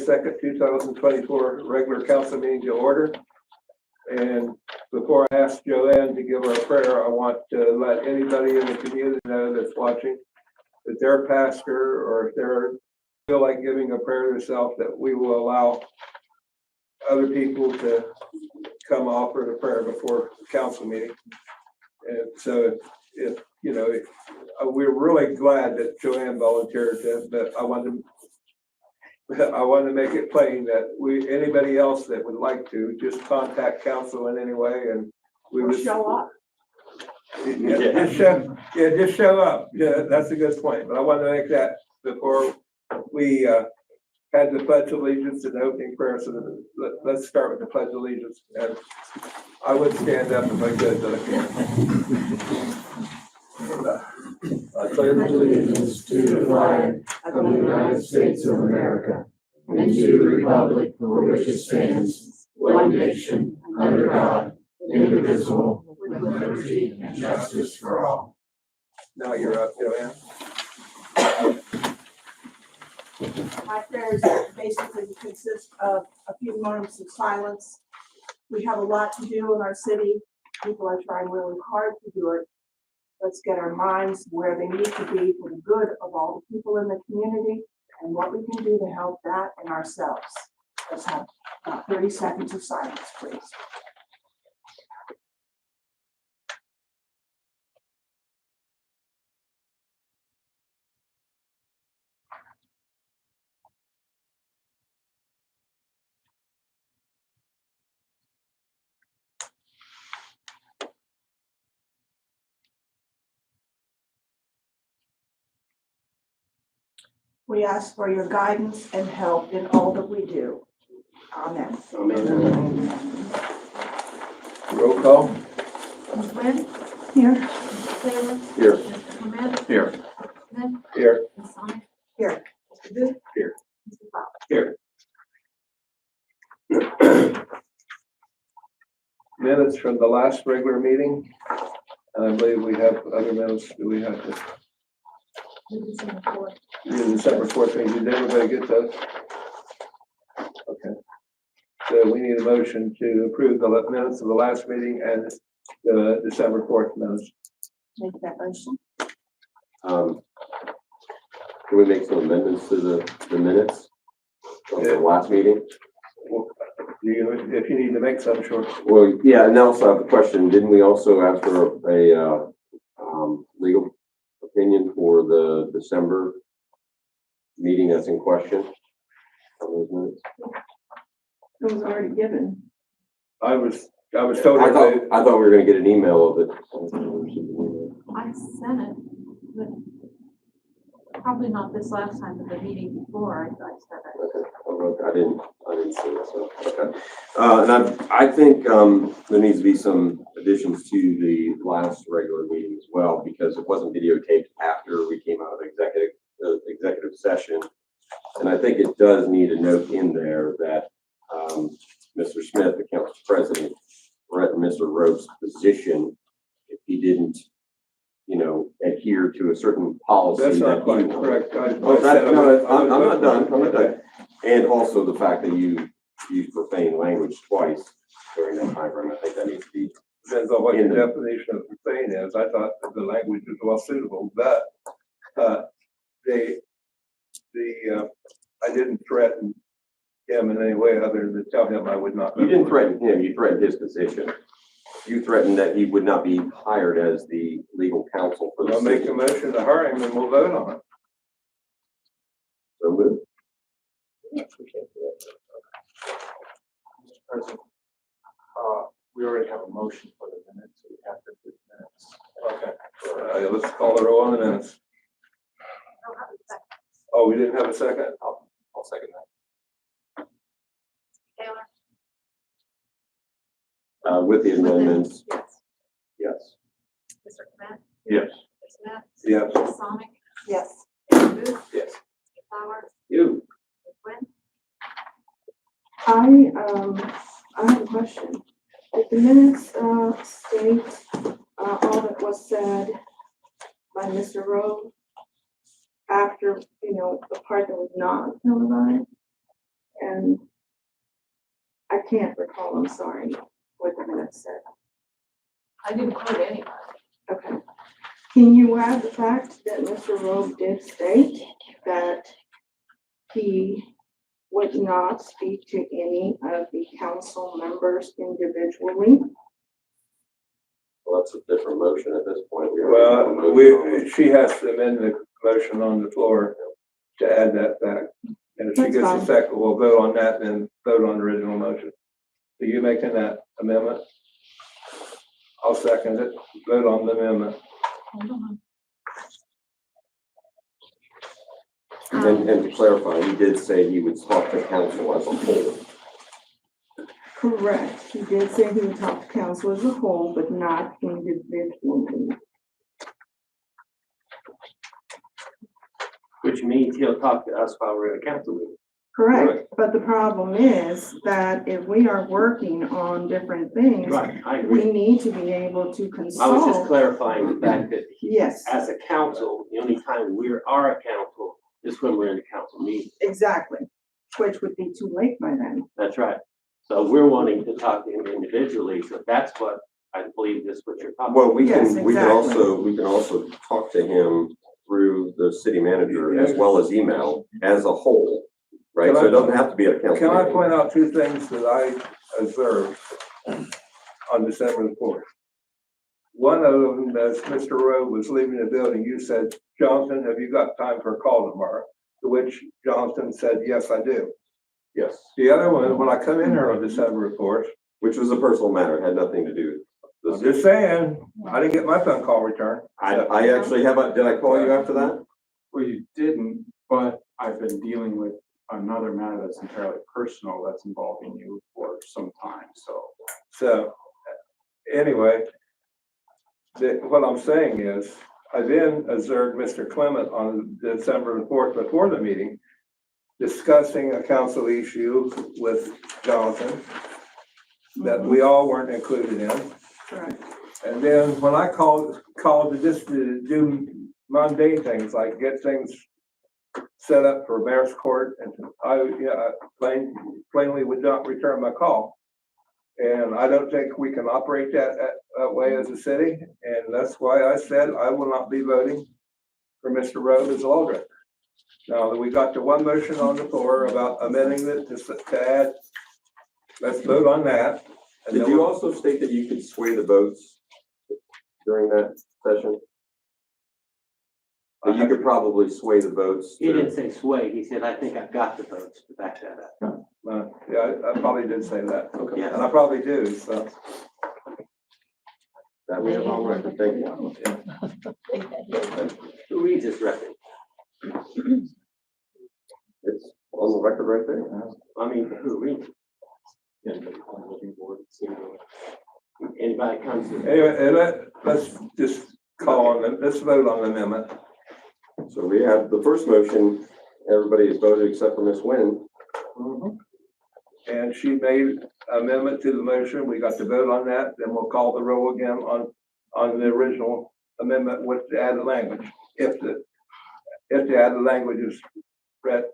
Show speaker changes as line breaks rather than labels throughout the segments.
2nd, 2024 regular council meeting to order. And before I ask Joanne to give our prayer, I want to let anybody in the community know that's watching that their pastor, or if they feel like giving a prayer themselves, that we will allow other people to come offer the prayer before the council meeting. And so if you know, we're really glad that Joanne volunteered to, but I want to make it plain that anybody else that would like to just contact council in any way, and we would
show up.
Just show up. Yeah, that's a good point. But I want to make that before we had the Pledge of Allegiance and the opening prayer. So let's start with the Pledge of Allegiance. And I would stand up if I could, but I can't.
I pledge allegiance to the flag of the United States of America and to the republic for which it stands, one nation, under God, indivisible, with liberty and justice for all.
Now you're up, Joanne.
My prayers basically consist of a few moments of silence. We have a lot to do in our city. People are trying really hard to do it. Let's get our minds where they need to be for the good of all the people in the community and what we can do to help that and ourselves. Let's have 30 seconds of silence, please. We ask for your guidance and help in all that we do. Amen.
Amen. Roll call.
Ms. Wynn?
Here.
Mr. Taylor?
Here.
Mr. Clement?
Here.
Smith?
Here.
Ms. Sonic?
Here.
Mr. Booth?
Here.
Mr. Fox?
Here. Minutes from the last regular meeting. And I believe we have other minutes. Do we have to?
December 4th.
The December 4th meeting. Did everybody get those? Okay. So we need a motion to approve the minutes of the last meeting and the December 4th minutes.
Make that motion.
Can we make some amendments to the minutes of the last meeting?
Well, if you need to make some, sure.
Well, yeah, and also I have a question. Didn't we also ask for a legal opinion for the December meeting that's in question on those minutes?
It was already given.
I was told
I
that
thought we were going to get an email of it.
I sent it, but probably not this last time, but the meeting before I sent it.
Okay. I didn't see it. So okay. And I think there needs to be some additions to the last regular meeting as well, because it wasn't videotaped after we came out of executive session. And I think it does need a note in there that Mr. Smith, the council president, threatened Mr. Rope's position if he didn't, adhere to a certain policy.
that's not quite correct.
I'm not done. I'm not done. And also the fact that you used profane language twice during that time frame. I think that needs to be.
Depends on what your definition of profane is. I thought that the language was well suitable, but I didn't threaten him in any way other than to tell him I would not.
You didn't threaten him. You threatened his position. You threatened that he would not be hired as the legal counsel for the
I'll
city.
make a motion to hire him and we'll vote on it.
So moved.
Mr. President, we already have a motion for the minutes, so we have to do the minutes.
Okay. Let's call the roll on the minutes. Oh, we didn't have a second?
I'll second that.
Taylor?
With the amendments,
Yes.
yes.
Mr. Clement?
Yes.
Mr. Smith?
Yes.
Ms. Sonic?
Yes.
Mr. Booth?
Yes.
Mr. Flowers?
You.
Ms. Wynn?
I have a question. Did the minutes state all that was said by Mr. Rowe after, the part that was not televised? And I can't recall, I'm sorry, what the minutes said.
I didn't quote anybody.
Okay. Can you add the fact that Mr. Rowe did state that he would not speak to any of the council members individually?
Well, that's a different motion at this point. We already have a
Well,
motion.
she has to amend the motion on the floor to add that back. And if she
That's
gets a
fine.
second, we'll vote on that, then vote on the original motion. Are you making that amendment? I'll second it. Vote on the amendment.
Hold on.
And to clarify, he did say he would talk to council as a whole.
Correct. He did say he would talk to council as a whole, but not individually.
Which means he'll talk to us while we're in a council meeting.
Correct. But the problem is that if we are working on different things,
Right, I
we
agree.
need to be able to
I was just
consult.
clarifying the fact that
Yes,
as a council, the only time we are a council is when we're in a council meeting.
exactly, which would be too late by then.
That's right. So we're wanting to talk to him individually, so that's what I believe is what you're talking about.
Well, we
Yes,
can
exactly.
also talk to him through the city manager as well as email as a whole, right? So it doesn't have to be at a council
Can I
meeting.
point out two things that I observed on December the 4th? One of them, as Mr. Rowe was leaving the building, you said, Jonathan, have you got time for a call tomorrow? To which Jonathan said, yes, I do.
Yes,
The other one, when I come in here on December the 4th,
which was a personal matter, had nothing to do with
I'm
this.
just saying, I didn't get my phone call returned.
I actually did I call you after that?
Well, you didn't, but I've been dealing with another matter that's entirely personal that's involving you for some time, so.
So, anyway, what I'm saying is, I then observed Mr. Clement on December the 4th before the meeting, discussing a council issue with Jonathan that we all weren't included in.
Correct.
And then when I called to just to do mundane things, like get things set up for mayor's court, and I plainly would not return my call. And I don't think we can operate that way as a city, and that's why I said I will not be voting for Mr. Rowe as law director. Now, we got the one motion on the floor about amending it to add, let's vote on that. And
Did
then
you
we'll-
also state that you could sway the votes during that session? That you could probably sway the votes?
He didn't say sway, he said, I think I've got the votes to back that up.
Yeah, I probably did say that,
Okay,
Yeah.
and I probably do, so.
that we have on record, thank you.
Who reads this record?
It's on the record right there.
I mean, who reads? Anybody comes to.
Anyway, let's just call on them, let's vote on the amendment.
So we have the first motion, everybody has voted except for Ms. Nguyen.
And she made amendment to the motion, we got to vote on that, then we'll call the roll again on the original amendment with the added language, if the added language is read.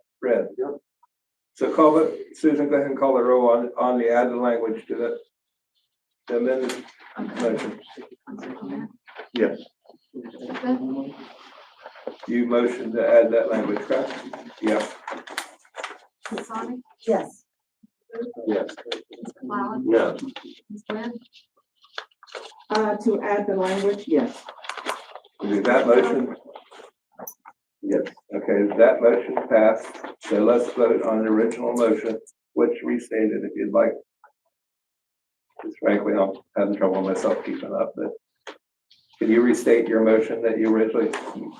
So call it, Susan, go ahead and call the roll on the added language to the amended motion. Yes, you motioned to add that language, correct? Yes.
Ms. Sonic,
Yes.
Yes.
Ms. McClellan,
No,
Ms. Glenn,
To add the language, yes.
Is that motion? Yes, okay, that motion passed, so let's vote on the original motion, which restated if you'd like. Because frankly, I'm having trouble myself keeping up, but can you restate your motion that you originally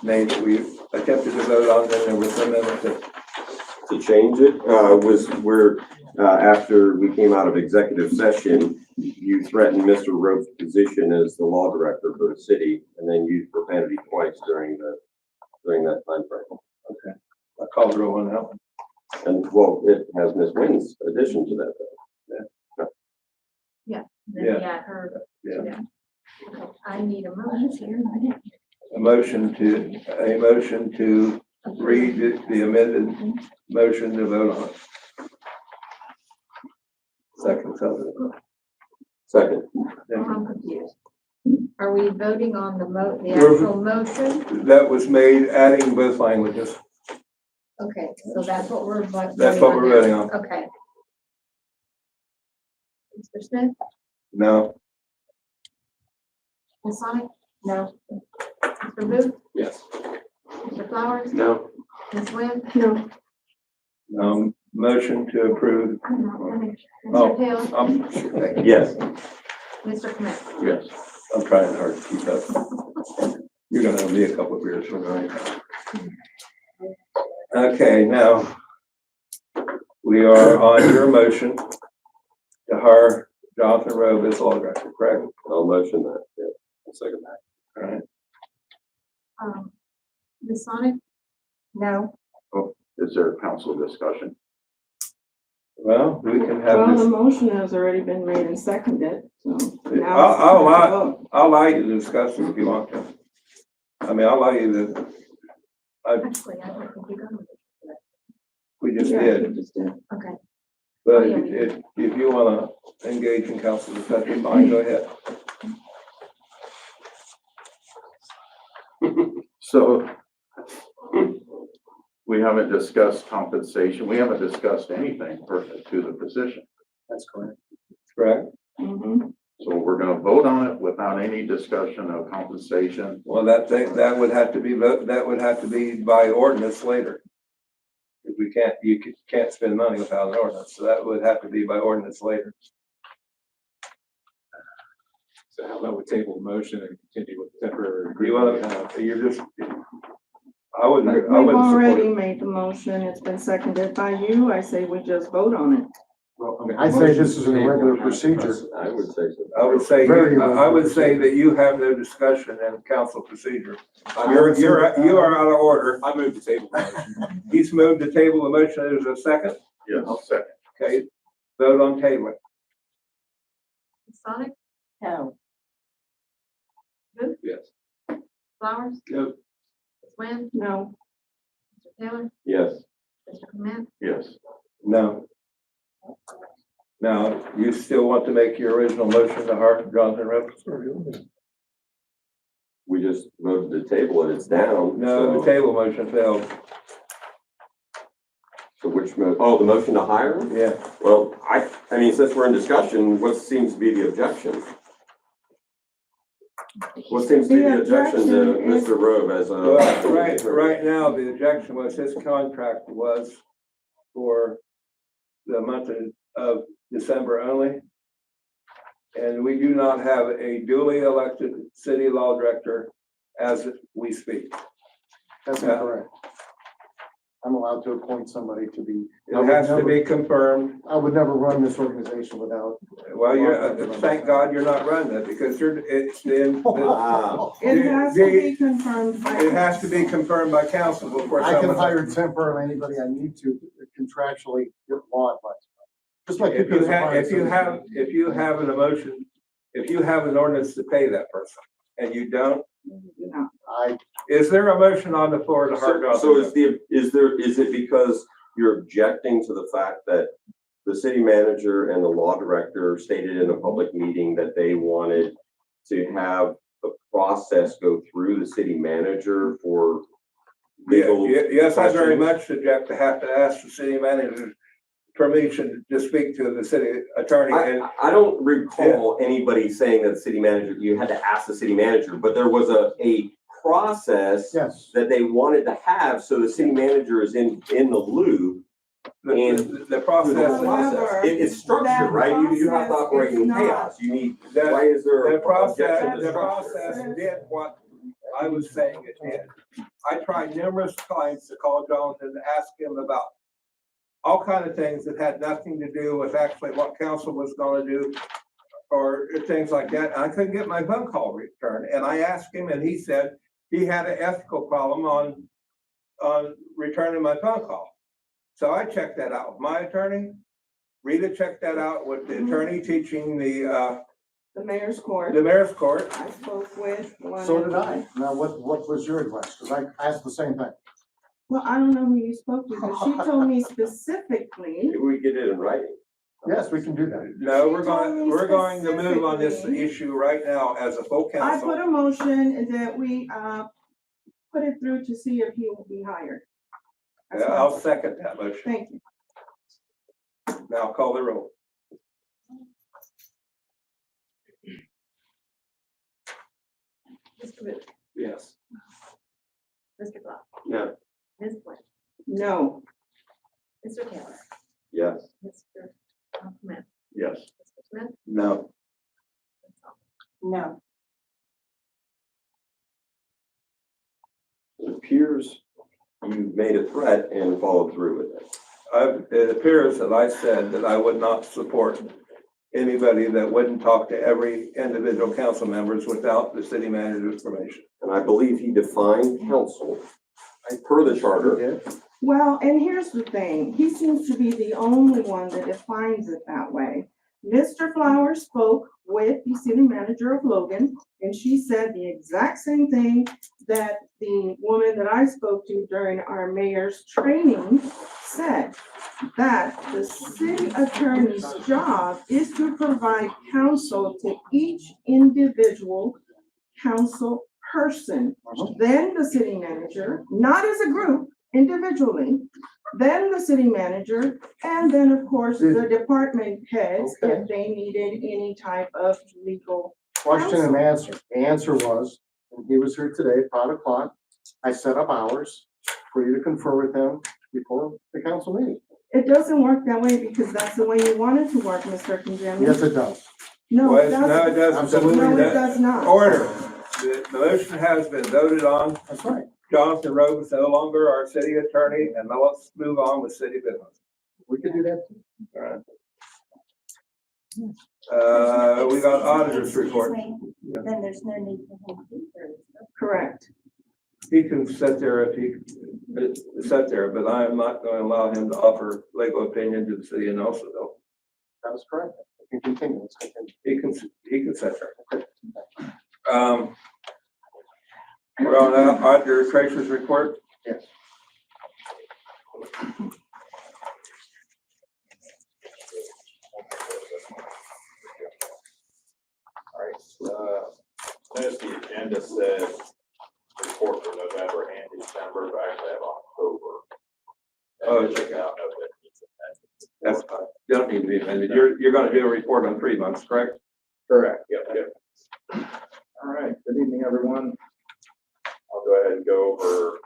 made, that we attempted to vote on, then there was some amendment
To change it, was where, after we came out of executive session, you threatened Mr. Rowe's position as the law director for the city, and then used profanity twice during that time frame.
I called the roll on that one.
And, well, it has Ms. Nguyen's addition to that, though.
then
Yeah.
yeah, her.
Yeah.
I need a motion here.
A motion to read the amended motion to vote on. Second, something.
Second.
I'm confused. Are we voting on the
We're-
actual motion?
That was made adding both languages.
Okay, so that's what we're voting on.
That's what we're
now.
voting on.
Okay. Mr. Smith,
No,
Ms. Sonic? No. Mr. Booth,
Yes.
Mr. Flowers,
No,
Ms. Wynn?
No,
motion to approve.
I'm not finished.
Oh.
Mr. Taylor,
Yes.
Mr. Clement?
Yes.
I'm trying hard to keep up. You're gonna owe me a couple of beers for right. Okay, now, we are on your motion to hire Jonathan Rowe as law director, correct?
I'll motion that. Yeah. I'll second that.
All right.
Ms. Sonic? No.
Is there a council discussion?
Well, we can have
well, the
this,
motion has already been made and seconded, so. now
I'll
it's time to
allow,
vote.
I'll allow you to discuss it if you want to. I mean, I'll allow you to,
Actually, I don't think you're going to.
we just
Yeah,
did,
we just did.
Okay.
but if you wanna engage in council discussion, fine, go ahead.
So we haven't discussed compensation. We haven't discussed anything pertinent to the position.
That's correct.
Correct?
Mhm.
So we're gonna vote on it without any discussion of compensation.
Well, that would have to be, that would have to be by ordinance later. If we can't, can't spend money without an ordinance, so that would have to be by ordinance later.
So how about we table the motion and continue with the temporary
You
agreement?
wanna, you're just, I wouldn't
We've
support
already
it.
made the motion, it's been seconded by you, I say we just vote on it.
Well, I mean,
I say this is a regular procedure.
I would say so.
I would say, I would say that you have no discussion in council procedure. You are out of order.
I move to table the motion.
He's moved to table the motion, there's a second,
Yes, second.
okay, vote on table.
Ms. Sonic?
No.
Booth?
Yes.
Flowers?
No.
Ms. Wynn?
No,
Mr. Taylor?
Yes.
Mr. Clement?
Yes.
No. Now, you still want to make your original motion to hire Jonathan Rowe?
We just voted to table it. It's down.
No, the
so-
table motion failed,
So which oh, the motion to hire?
yeah.
Well, I mean, since we're in discussion, what seems to be the objection? What seems to be the objection to
objection is-
Mr. Rove as a?
Well, right now, the objection was his contract was for the month of December only. And we do not have a duly elected city law director as we speak.
That's not correct. I'm allowed to appoint somebody to be.
It has to be confirmed.
I would never run this organization without.
Well, thank God you're not running it because
Wow.
it has to be confirmed by.
it has to be confirmed by council before
I can
someone.
hire temporarily anybody I need to contractually get law advice. Just like.
If you have an emotion, if you have an ordinance to pay that person and you don't,
No.
is there a motion on the floor to hire
So
Jonathan?
is it because you're objecting to the fact that the city manager and the law director stated in a public meeting that they wanted to have the process go through the city manager for legal?
Yes, I very
questions?
much object to have to ask the city manager permission to speak to the city attorney and.
I don't recall anybody saying that the city manager, you had to ask the city manager, but there was a process
Yes.
that they wanted to have, so the city manager is in the loop.
The process.
However,
It's structured, right? You have to
process
operate
is
in
not-
chaos. You need,
That-
why is there
The
a objection to
process
structure?
did what I was saying it did. I tried numerous times to call Jonathan to ask him about all kind of things that had nothing to do with actually what council was gonna do or things like that. I couldn't get my phone call returned. And I asked him and he said he had an ethical problem on returning my phone call. So I checked that out with my attorney. Rita checked that out with the attorney teaching the
mayor's court,
mayor's court.
I spoke with one.
So did I. Now, what was your advice? Because I asked the same thing.
Well, I don't know who you spoke to, but she told me specifically
Maybe we get it in writing.
Yes, we can do that.
No, we're going to move on this issue right now as a full
I put
council.
a motion that we, put it through to see if he will be hired. That's my-
I'll second that motion.
Thank you.
Now call the roll.
Mr. Booth,
Yes.
Mr. Blah,
No.
Ms. Flynn,
No.
Mr. Taylor,
Yes.
Mr. Clement,
Yes.
Mr. Smith,
No.
Ms. Allen.
No.
It appears you made a threat and followed through with it.
It appears that I said that I would not support anybody that wouldn't talk to every individual council members without the city manager's permission.
And I believe he defined council per the charter.
Yeah.
Well, and here's the thing, he seems to be the only one that defines it that way. Mr. Flowers spoke with the city manager of Logan, and she said the exact same thing that the woman that I spoke to during our mayor's training said, that the city attorney's job is to provide counsel to each individual council person. Then the city manager, not as a group, individually, then the city manager, and then, of course, the department heads if they needed any type of legal.
Question and answer. The answer was, and he was here today at 5 o'clock. I set up hours for you to confer with him before the council meeting.
It doesn't work that way because that's the way you want it to work, Mr. Conjemmy.
Yes, it does.
No, it
No, it
doesn't.
doesn't.
Absolutely
No, it
not.
does not.
Order. The motion has been voted on.
That's right.
Jonathan Rowe is no longer our city attorney, and now let's move on with city business.
We could do that.
All right. We got auditors report.
Then there's no need for him to be here.
Correct.
He can sit there if he sit there, but I am not going to allow him to offer legal opinion to the city of Nelsonville.
That is correct. We can continue. Let's continue.
He can sit there. We're on auditor treasurer's report.
Yes.
All right, notice the agenda says report for November and December, but I actually have October.
Oh,
And
check
I don't know if it needs amended.
That's fine. You don't need to be amended. You're going to do a report on 3 months, correct?
Correct, yep. All right, good evening, everyone. I'll go ahead and go over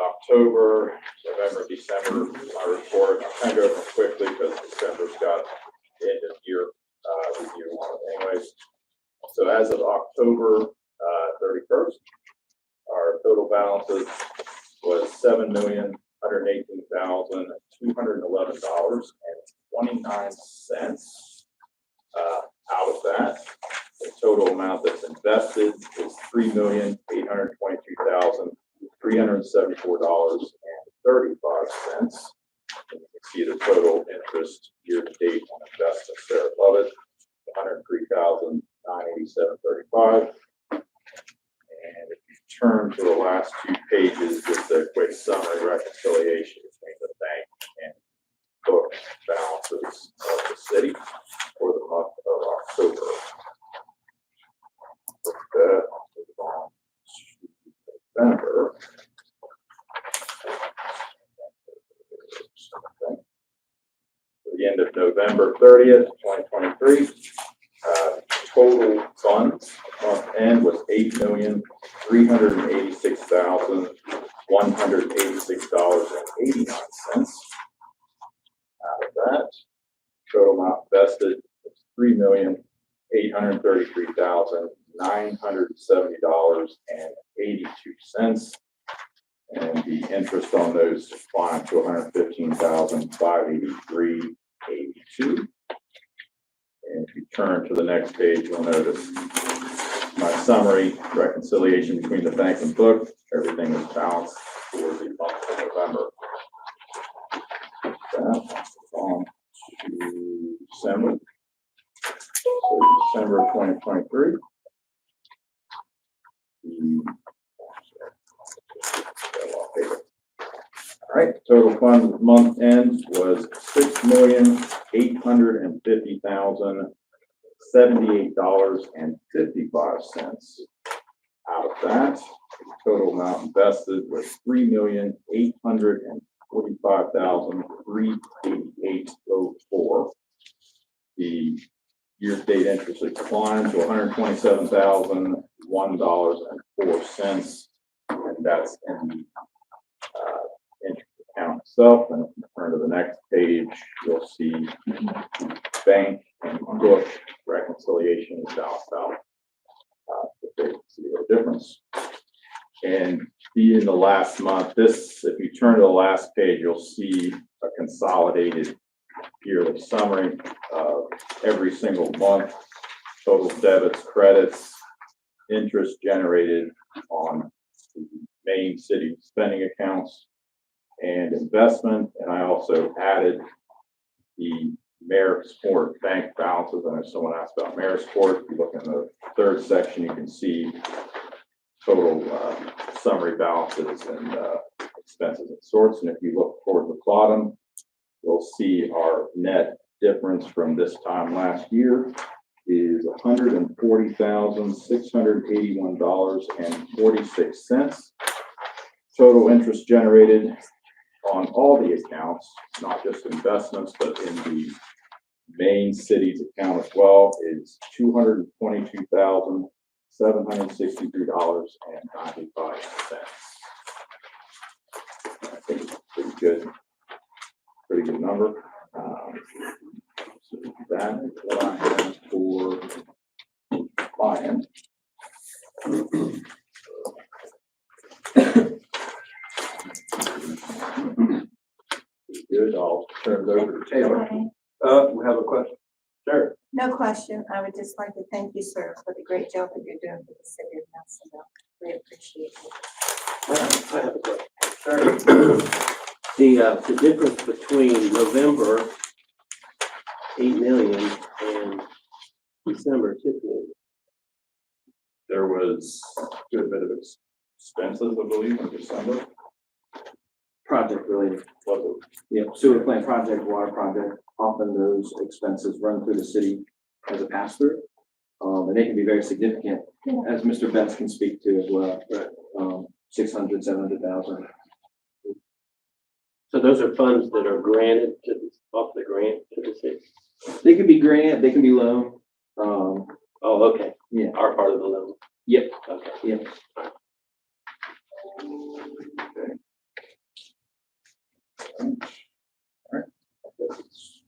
October, November, December, my report. I'll kind of go over them quickly because December's got the end of year review on it anyways. So as of October 31st, our total balances was $7,118,211.29. Out of that, the total amount that's invested is $3,822,374.35. You can see the total interest year to date on investments there above it, $103,987.35. And if you turn to the last 2 pages, just a quick summary reconciliation between the bank and book balances of the city for the month of October. With that, I'll move on to November. At the end of November 30th, 2023, total funds month end was $8,386,186.89. Out of that, total amount invested was $3,833,970.82. And the interest on those climbed to $115,583.82. And if you turn to the next page, you'll notice my summary reconciliation between the bank and book. Everything is balanced for the month of November. That on to December. So December 2023. All right, total funds at month end was $6,850,078.55. Out of that, total amount invested was $3,845,388.04. The year-to-date interest declined to $127,001.04, and that's in the interest account itself. And if you turn to the next page, you'll see bank and book reconciliation is down south. See the difference. And in the last month, this, if you turn to the last page, you'll see a consolidated yearly summary of every single month, total debits, credits, interest generated on the main city spending accounts and investment. And I also added the Amerisport bank balances. I know someone asked about Amerisport. If you look in the third section, you can see total summary balances and expenses and sorts. And if you look toward the bottom, you'll see our net difference from this time last year is $140,681.46. Total interest generated on all the accounts, not just investments, but in the main city's account as well, is $222,763.95. I think it's pretty good number. So that is what I have for client. Good, I'll turn it over to Taylor. We have a question. Sure.
No question. I would just like to thank you, sir, for the great job that you're doing for the city of Nelsonville. We appreciate it.
I have a question. The difference between November, 8 million, and December, 2 million.
There was a good bit of expenses, I believe, in December.
Project related.
Was it?
Yeah, sewer plant project, water project, often those expenses run through the city as a pass-through. And they can be very significant, as Mr. Betts can speak to as well.
Right.
600, 700,000.
So those are funds that are granted to off the grant to the city?
They can be grant, they can be loan.
Oh, okay.
Yeah.
Our part of the loan.
Yep.
Okay.
Yep.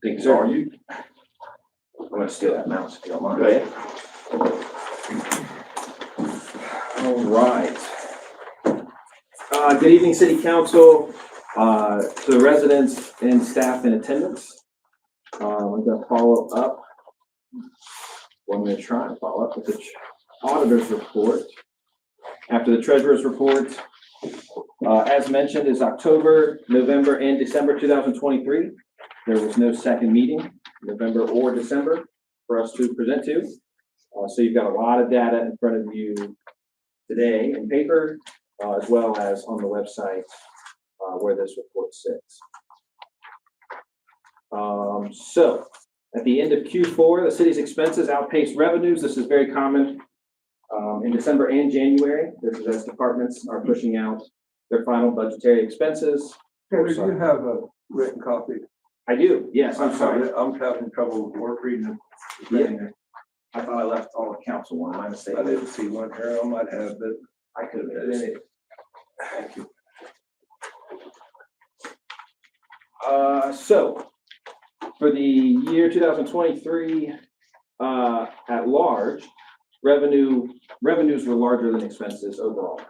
Thank you, sir.
Are you?
I'm gonna steal that mouse if you don't mind.
Go ahead.
All right. Good evening, City Council, to the residents and staff in attendance. I'm gonna follow up. Well, I'm gonna try and follow up with the auditor's report. After the treasurer's report, as mentioned, is October, November, and December 2023. There was no second meeting, November or December, for us to present to. So you've got a lot of data in front of you today in paper, as well as on the website where this report sits. So at the end of Q4, the city's expenses outpaced revenues. This is very common in December and January. This is as departments are pushing out their final budgetary expenses.
Taylor, do you have a written copy?
I do, yes, I'm sorry.
I'm having trouble reading it.
Yeah. I thought I left all the council one, my mistake.
I didn't see one here. I might have, but
I could have
in
missed
it.
it. Thank you. So for the year 2023, at large, revenues were larger than expenses overall.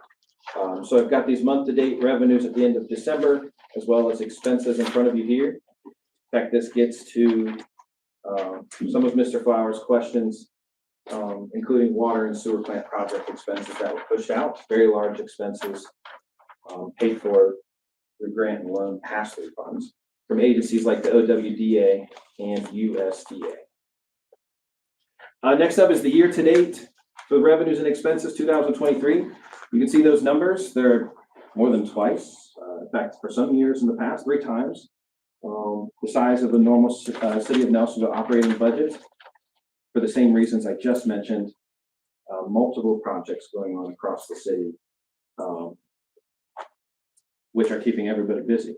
So I've got these month-to-date revenues at the end of December, as well as expenses in front of you here. In fact, this gets to some of Mr. Flowers' questions, including water and sewer plant project expenses that were pushed out, very large expenses paid for through grant and loan pass-through funds from agencies like the OWDA and USDA. Next up is the year-to-date for revenues and expenses 2023. You can see those numbers. They're more than twice. In fact, for some years in the past, 3 times. The size of the normal city of Nelsonville operating budget. For the same reasons I just mentioned, multiple projects going on across the city, which are keeping everybody busy.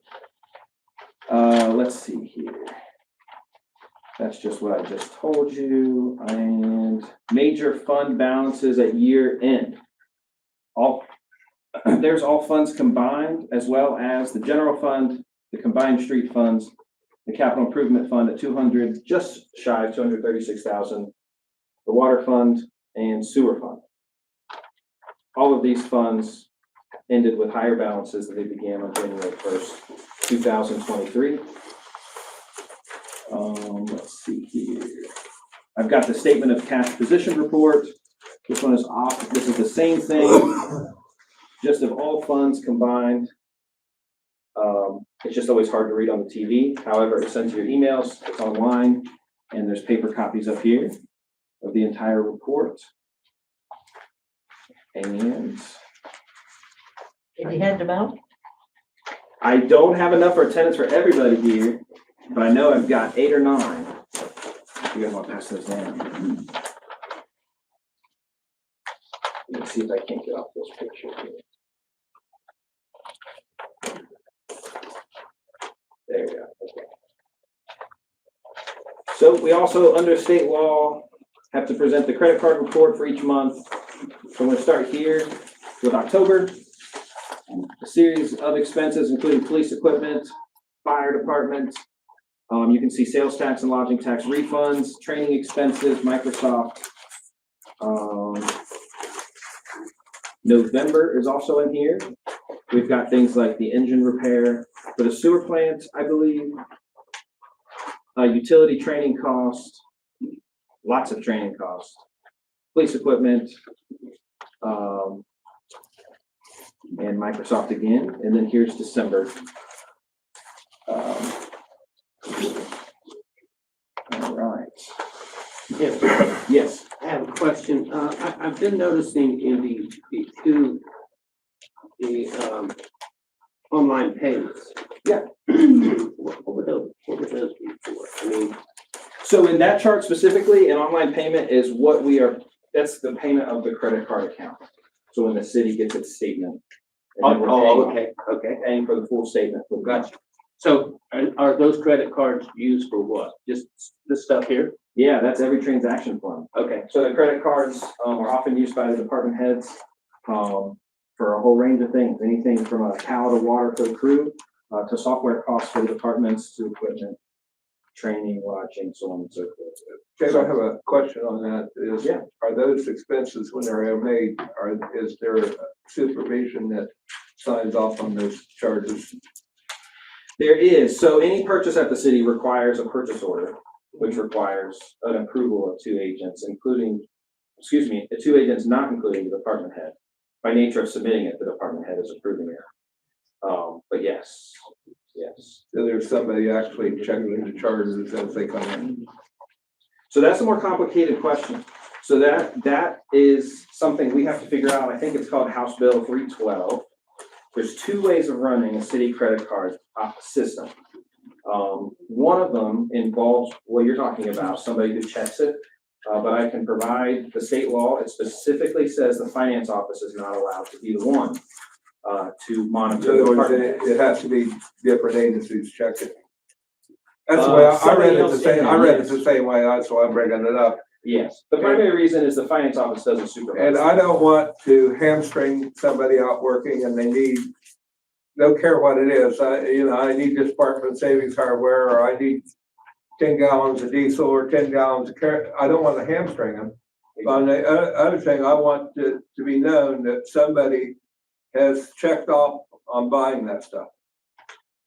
Let's see here. That's just what I just told you. And major fund balances at year end. There's all funds combined, as well as the general fund, the combined street funds, the capital improvement fund at 200, just shy of 236,000, the water fund and sewer fund. All of these funds ended with higher balances than they began on January 1st, 2023. Let's see here. I've got the statement of cash position report. This one is off. This is the same thing, just of all funds combined. It's just always hard to read on the TV. However, it's sent to your emails, it's online, and there's paper copies up here of the entire report. And
Did you hand them out?
I don't have enough for attendance for everybody here, but I know I've got 8 or 9. You guys want to pass those down? Let's see if I can't get off this picture here. There we go. Okay. So we also, under state law, have to present the credit card report for each month. So I'm going to start here with October. A series of expenses, including police equipment, fire department. You can see sales tax and lodging tax refunds, training expenses, Microsoft. November is also in here. We've got things like the engine repair for the sewer plant, I believe. Utility training cost, lots of training costs, police equipment, and Microsoft again. And then here's December. All right.
Yes,
Yes.
I have a question. I've been noticing in the online payments.
Yeah.
What would those be for? I mean,
So in that chart specifically, an online payment is what that's the payment of the credit card account. So when the city gets its statement. and then we're
okay.
paying for the full statement.
Gotcha. So are those credit cards used for what? Just this stuff here?
Yeah, that's every transaction form.
Okay.
So the credit cards are often used by the department heads for a whole range of things, anything from a pallet of water for the crew to software costs for the departments, to equipment, training, lodging, so on and so forth.
Dave, I have a question on that.
Yeah.
Are those expenses, when they're made, is there a supervision that signs off on those charges?
There is. So any purchase at the city requires a purchase order, which requires an approval of 2 agents, the 2 agents not including the department head. By nature of submitting it, the department head is approving it. But yes.
So there's somebody actually checking the charges as they come in?
So that's a more complicated question. So that is something we have to figure out. I think it's called House Bill 312. There's 2 ways of running a city credit card system. One of them involves what you're talking about, somebody who checks it. But I can provide the state law. It specifically says the finance office is not allowed to be the one to monitor.
So in other words, it has to be different agencies check it. That's the way I read it the same. I read it the same way. That's why I'm bringing it up.
Yes, the primary reason is the finance office doesn't supervise.
And I don't want to hamstring somebody out working and don't care what it is. I need this Department Savings Hardware, or I need 10 gallons of diesel or 10 gallons of I don't want to hamstring them. On the other thing, I want to be known that somebody has checked off on buying that stuff.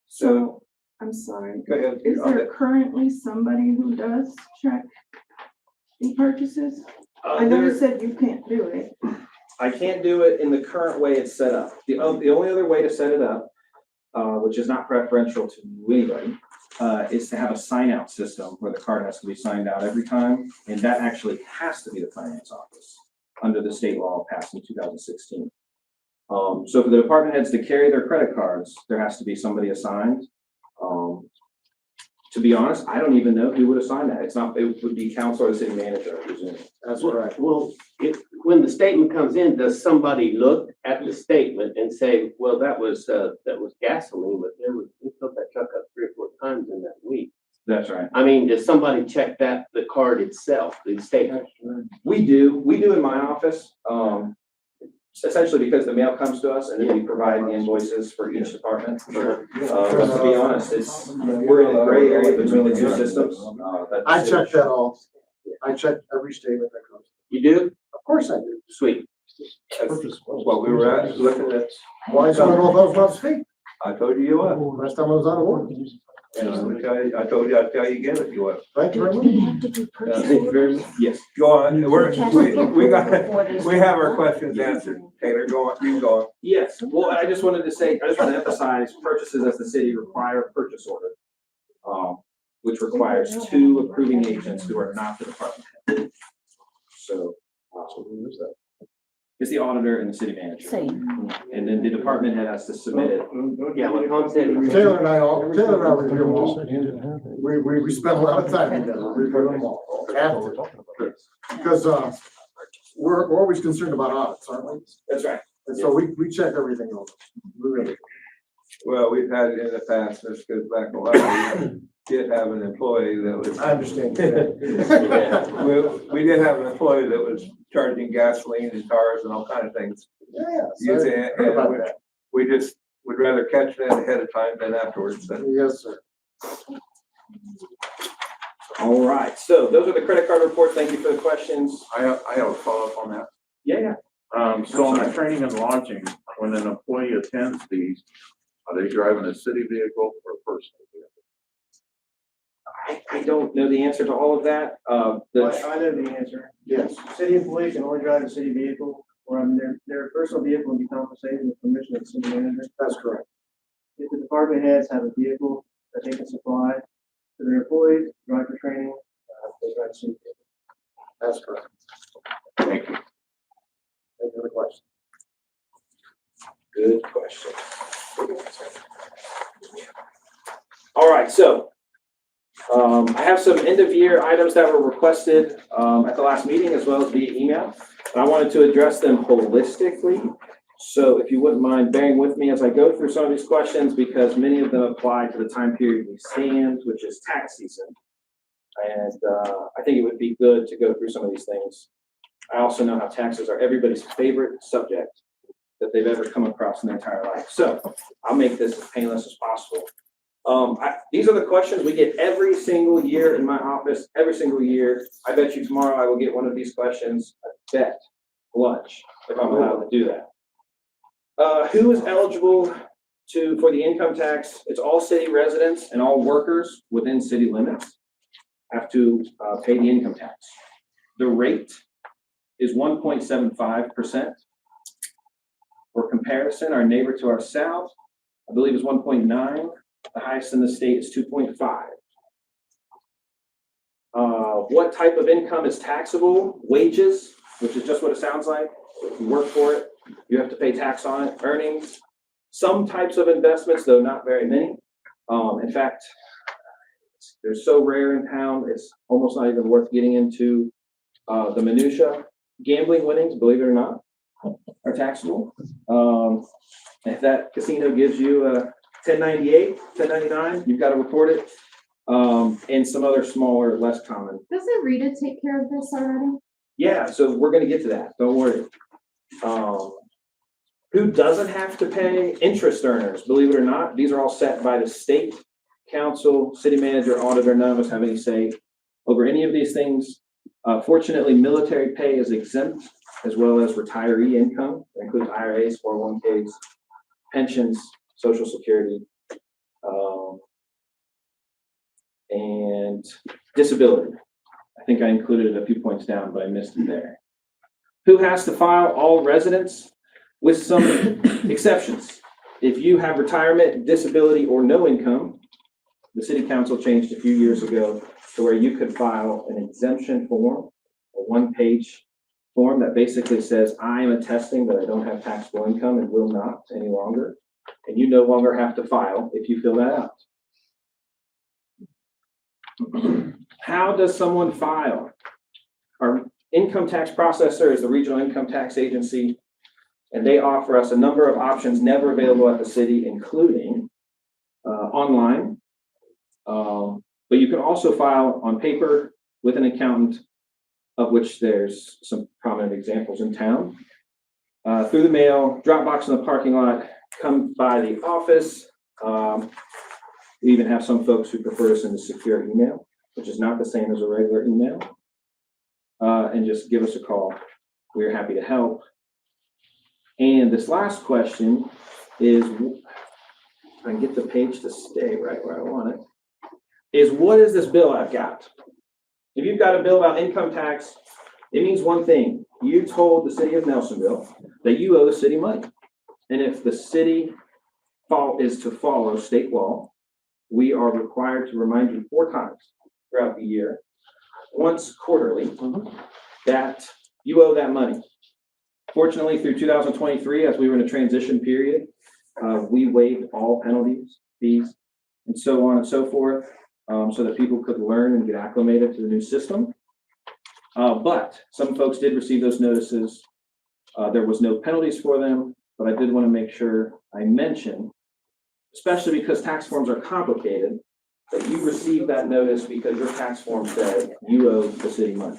So, I'm sorry,
Go ahead.
is there currently somebody who does check the purchases? I know you said you can't do it.
I can't do it in the current way it's set up. The only other way to set it up, which is not preferential to anybody, is to have a sign-out system where the card has to be signed out every time, and that actually has to be the finance office under the state law passed in 2016. So for the department heads to carry their credit cards, there has to be somebody assigned. To be honest, I don't even know who would assign that. It's not, it would be council or the city manager, I presume.
That's correct.
Well, when the statement comes in, does somebody look at the statement and say, well, that was gasoline, but we filled that truck up 3 or 4 times in that week?
That's right.
I mean, does somebody check the card itself, the statement?
We do in my office, essentially because the mail comes to us and then we provide the invoices for each department. But to be honest, we're in a gray area between the two systems.
I check that all. I check every statement that comes.
You do?
Of course I do.
Sweet.
That's what we were at, looking at.
Why, so I don't know if I was about to speak.
I told you were.
Last time I was out of order.
And I told you, I'd tell you again if you were.
Thank you very much.
Thank you very much. Yes.
Go on, we have our questions answered. Taylor, go on, you can go on.
Yes, well, I just wanted to emphasize purchases as the city require a purchase order. Which requires 2 approving agents who are not the department head. So, who is that? It's the auditor and the city manager.
Same.
And then the department head has to submit it.
Yeah, what Tom said.
Taylor and I review them all. We spend a lot of time together, reviewing them all. After. Because, we're always concerned about audits, aren't we?
That's right.
And so we check everything over. We really.
Well, we've had in the past, this goes back a while, we did have an employee that was.
I understand.
We did have an employee that was charging gasoline and cars and all kinds of things.
Yeah.
Using it, and we just would rather catch that ahead of time than afterwards.
Yes, sir.
All right, so those are the credit card reports. Thank you for the questions.
I have a follow-up on that.
Yeah.
So on the training and lodging, when an employee attends these, are they driving a city vehicle or a personal vehicle?
I don't know the answer to all of that.
I know the answer.
Yes.
City employees can only drive a city vehicle, or their personal vehicle will be compensated with permission of the city manager.
That's correct.
If the department heads have a vehicle that they can supply to their employees, drive for training, they drive city vehicle.
That's correct.
Thank you.
Thank you for the question.
Good question. All right, so I have some end of year items that were requested at the last meeting as well as via email. And I wanted to address them holistically. So if you wouldn't mind bearing with me as I go through some of these questions, because many of them apply to the time period we stand, which is tax season. And I think it would be good to go through some of these things. I also know how taxes are everybody's favorite subject that they've ever come across in their entire life. So I'll make this as painless as possible. These are the questions we get every single year in my office, every single year. I bet you tomorrow I will get one of these questions. I bet lunch if I'm allowed to do that. Who is eligible for the income tax? It's all city residents and all workers within city limits have to pay the income tax. The rate is 1.75%. For comparison, our neighbor to our south, I believe, is 1.9. The highest in the state is 2.5. What type of income is taxable? Wages, which is just what it sounds like. If you work for it, you have to pay tax on it. Earnings, some types of investments, though not very many. In fact, they're so rare in town, it's almost not even worth getting into the minutia. Gambling winnings, believe it or not, are taxable. If that casino gives you a 1098, 1099, you've got to report it. And some other smaller, less common.
Doesn't Rita take care of this already?
Yeah, so we're going to get to that. Don't worry. Who doesn't have to pay? Interest earners. Believe it or not, these are all set by the state council, city manager, auditor. None of us have any say over any of these things. Fortunately, military pay is exempt, as well as retiree income. That includes IRAs, 401ks, pensions, Social Security, and disability. I think I included a few points down, but I missed it there. Who has to file? All residents, with some exceptions. If you have retirement, disability, or no income, the city council changed a few years ago to where you could file an exemption form, a one-page form that basically says, I am attesting that I don't have taxable income and will not any longer. And you no longer have to file if you fill that out. How does someone file? Our income tax processor is the Regional Income Tax Agency, and they offer us a number of options never available at the city, including online. But you can also file on paper with an accountant, of which there's some prominent examples in town. Through the mail, drop box in the parking lot, come by the office. We even have some folks who prefer to send a secure email, which is not the same as a regular email. And just give us a call. We're happy to help. And this last question is, if I can get the page to stay right where I want it, is what is this bill I've got? If you've got a bill about income tax, it means one thing. You told the city of Nelsonville that you owe the city money. And if the city is to follow state law, we are required to remind you 4 times throughout the year, once quarterly, that you owe that money. Fortunately, through 2023, as we were in a transition period, we waived all penalties, fees, and so on and so forth, so that people could learn and get acclimated to the new system. But some folks did receive those notices. There was no penalties for them, but I did want to make sure I mention, especially because tax forms are complicated, that you received that notice because your tax form said you owe the city money.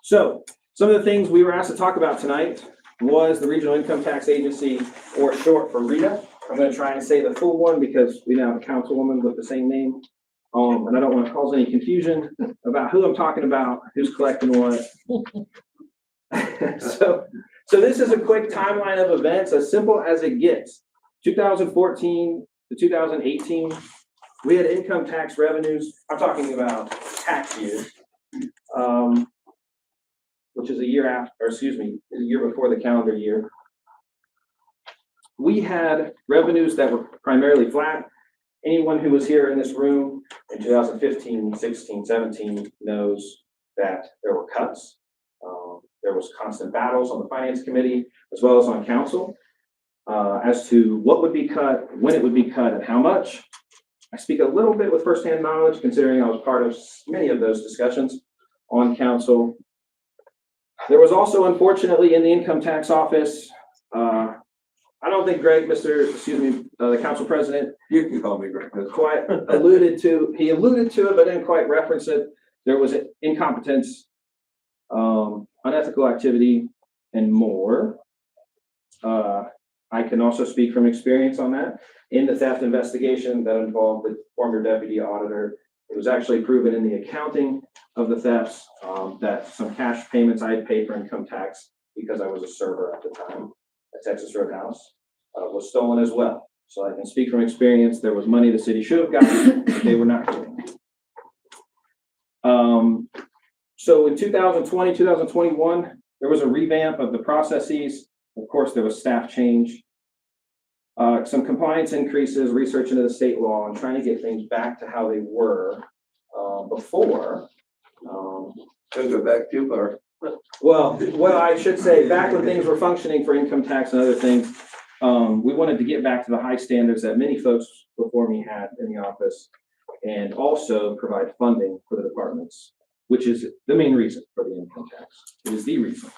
So some of the things we were asked to talk about tonight was the Regional Income Tax Agency, or short for RITA. I'm going to try and say the full one because we now have a councilwoman with the same name. And I don't want to cause any confusion about who I'm talking about, who's collecting what. So this is a quick timeline of events, as simple as it gets. 2014 to 2018, we had income tax revenues. I'm talking about tax years, which is a year before the calendar year. We had revenues that were primarily flat. Anyone who was here in this room in 2015, 16, 17 knows that there were cuts. There was constant battles on the finance committee as well as on council as to what would be cut, when it would be cut, and how much. I speak a little bit with firsthand knowledge, considering I was part of many of those discussions on council. There was also, unfortunately, in the income tax office, I don't think Greg, the council president,
You can call me Greg.
quite alluded to it, but didn't quite reference it. There was incompetence, unethical activity, and more. I can also speak from experience on that. In the theft investigation that involved the former deputy auditor, it was actually proven in the accounting of the thefts that some cash payments I had paid for income tax because I was a server at the time at Texas Roadhouse was stolen as well. So I can speak from experience. There was money the city should have gotten, but they were not getting. So in 2020, 2021, there was a revamp of the processes. Of course, there was staff change, some compliance increases, research into the state law, and trying to get things back to how they were before.
Don't go back too far.
Well, I should say back when things were functioning for income tax and other things, we wanted to get back to the high standards that many folks before me had in the office, and also provide funding for the departments, which is the main reason for the income tax. It is the reason.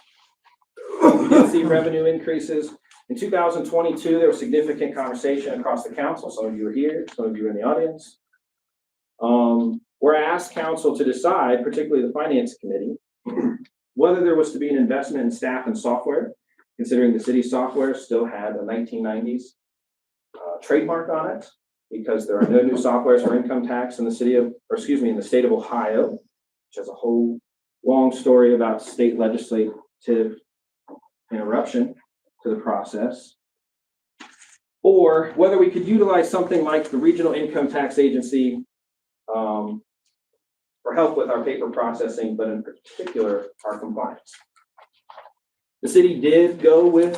We did see revenue increases. In 2022, there was significant conversation across the council. Some of you are here, some of you are in the audience. We're asked council to decide, particularly the finance committee, whether there was to be an investment in staff and software, considering the city's software still had a 1990s trademark on it, because there are no new softwares for income tax in the in the state of Ohio, which has a whole long story about state legislative interruption to the process, or whether we could utilize something like the Regional Income Tax Agency for help with our paper processing, but in particular, our compliance. The city did go with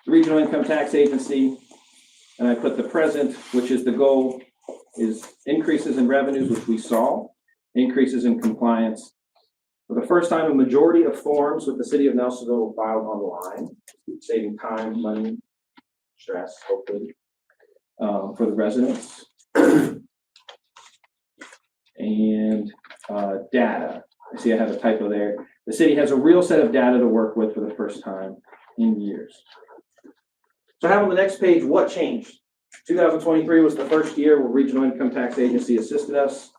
the Regional Income Tax Agency, and I put the present, which is the goal, is increases in revenues, which we saw, increases in compliance, For the first time, a majority of forms with the city of Nelsonville were filed online, saving time, money, stress, hopefully, for the residents. And data. I see I have a typo there. The city has a real set of data to work with for the first time in years. So I have on the next page, what changed? 2023 was the first year where Regional Income Tax Agency assisted us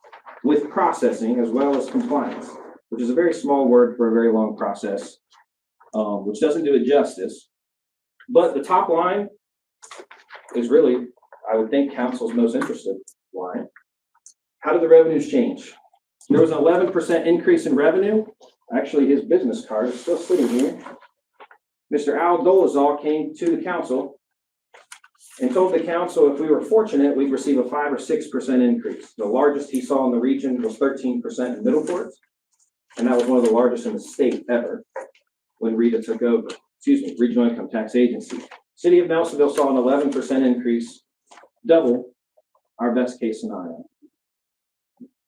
with processing as well as compliance, which is a very small word for a very long process, which doesn't do it justice. But the top line is really, I would think, council's most interested line. How did the revenues change? There was an 11% increase in revenue. Actually, his business card is still sitting here. Mr. Al Dolezal came to the council and told the council if we were fortunate, we'd receive a 5 or 6% increase. The largest he saw in the region was 13% in Middleport, and that was one of the largest in the state ever when Rita took over. Regional Income Tax Agency. City of Nelsonville saw an 11% increase, double our best case scenario.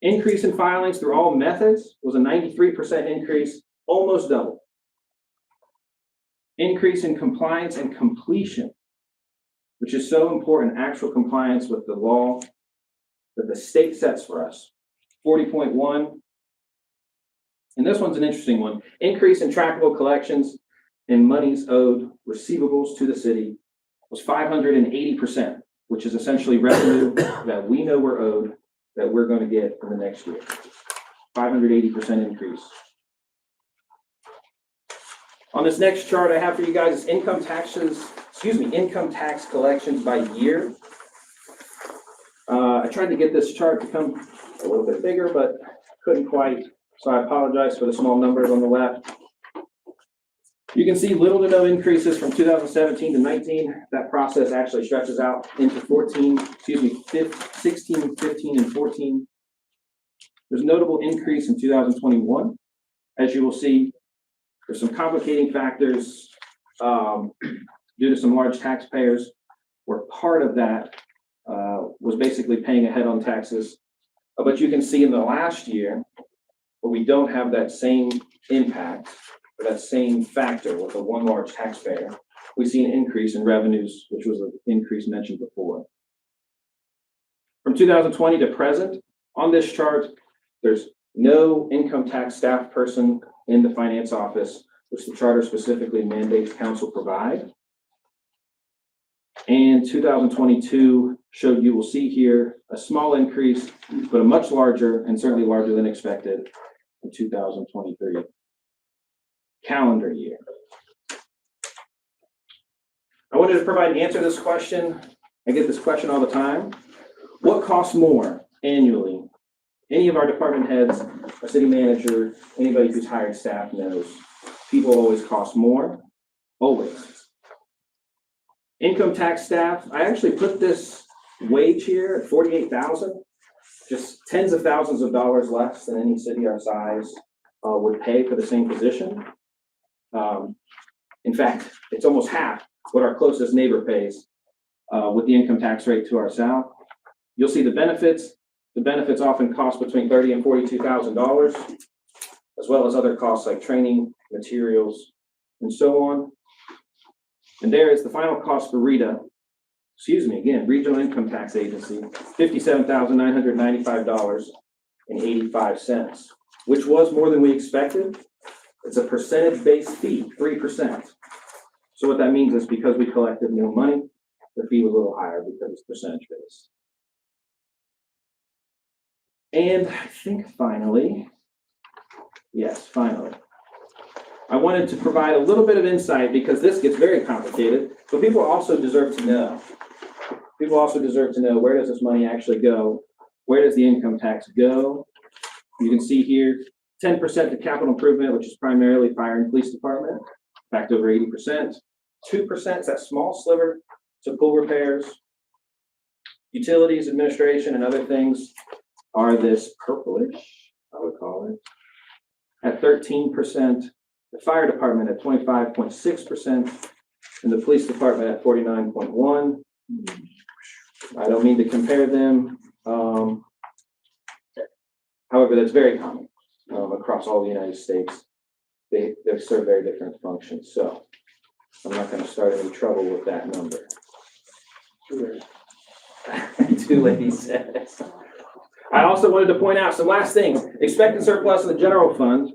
Increase in filings through all methods was a 93% increase, almost double. Increase in compliance and completion, which is so important, actual compliance with the law that the state sets for us, 40.1. And this one's an interesting one. Increase in trackable collections and monies owed receivables to the city was 580%, which is essentially revenue that we know we're owed that we're going to get in the next year. 580% increase. On this next chart I have for you guys is income tax collections by year. I tried to get this chart to come a little bit bigger, but couldn't quite, so I apologize for the small numbers on the left. You can see little to no increases from 2017 to 19. That process actually stretches out into 16, 15, and 14. There's a notable increase in 2021. As you will see, there's some complicating factors due to some large taxpayers, where part of that was basically paying ahead on taxes. But you can see in the last year, where we don't have that same impact, or that same factor with the one large taxpayer, we see an increase in revenues, which was an increase mentioned before. From 2020 to present, on this chart, there's no income tax staff person in the finance office, which the charter specifically mandates council provide. And 2022 showed, you will see here, a small increase, but a much larger, and certainly larger than expected, in 2023 calendar year. I wanted to provide an answer to this question. I get this question all the time. What costs more annually? Any of our department heads, our city manager, anybody who's hired staff knows people always cost more, always. Income tax staff, I actually put this wage here at $48,000, just tens of thousands of dollars less than any city our size would pay for the same position. In fact, it's almost half what our closest neighbor pays with the income tax rate to our south. You'll see the benefits. The benefits often cost between $30,000 and $42,000, as well as other costs like training, materials, and so on. And there is the final cost for Rita, Regional Income Tax Agency, $57,995.85, which was more than we expected. It's a percentage-based fee, 3%. So what that means is because we collected more money, the fee was a little higher because it's percentage-based. And I think finally, I wanted to provide a little bit of insight because this gets very complicated, but people also deserve to know. People also deserve to know, where does this money actually go? Where does the income tax go? You can see here, 10% to capital improvement, which is primarily fire and police department, in fact, over 80%. 2% is that small sliver to pool repairs. Utilities, administration, and other things are this purplish, I would call it, at 13%. The fire department at 25.6%, and the police department at 49.1%. I don't mean to compare them. However, that's very common. across all the United States. They serve very different functions, so I'm not gonna start any trouble with that number. Too late, he says. I also wanted to point out some last things. Expected surplus in the general fund,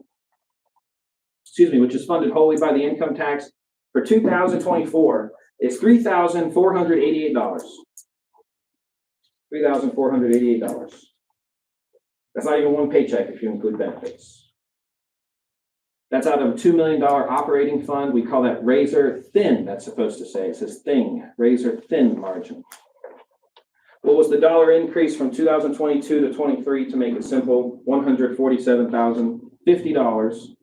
which is funded wholly by the income tax for 2024 is $3,488. $3,488. That's not even one paycheck if you include benefits. That's out of a $2 million operating fund. We call that razor thin, that's supposed to say. It says thing, razor thin margin. What was the dollar increase from 2022 to 23 to make it simple? $147,050.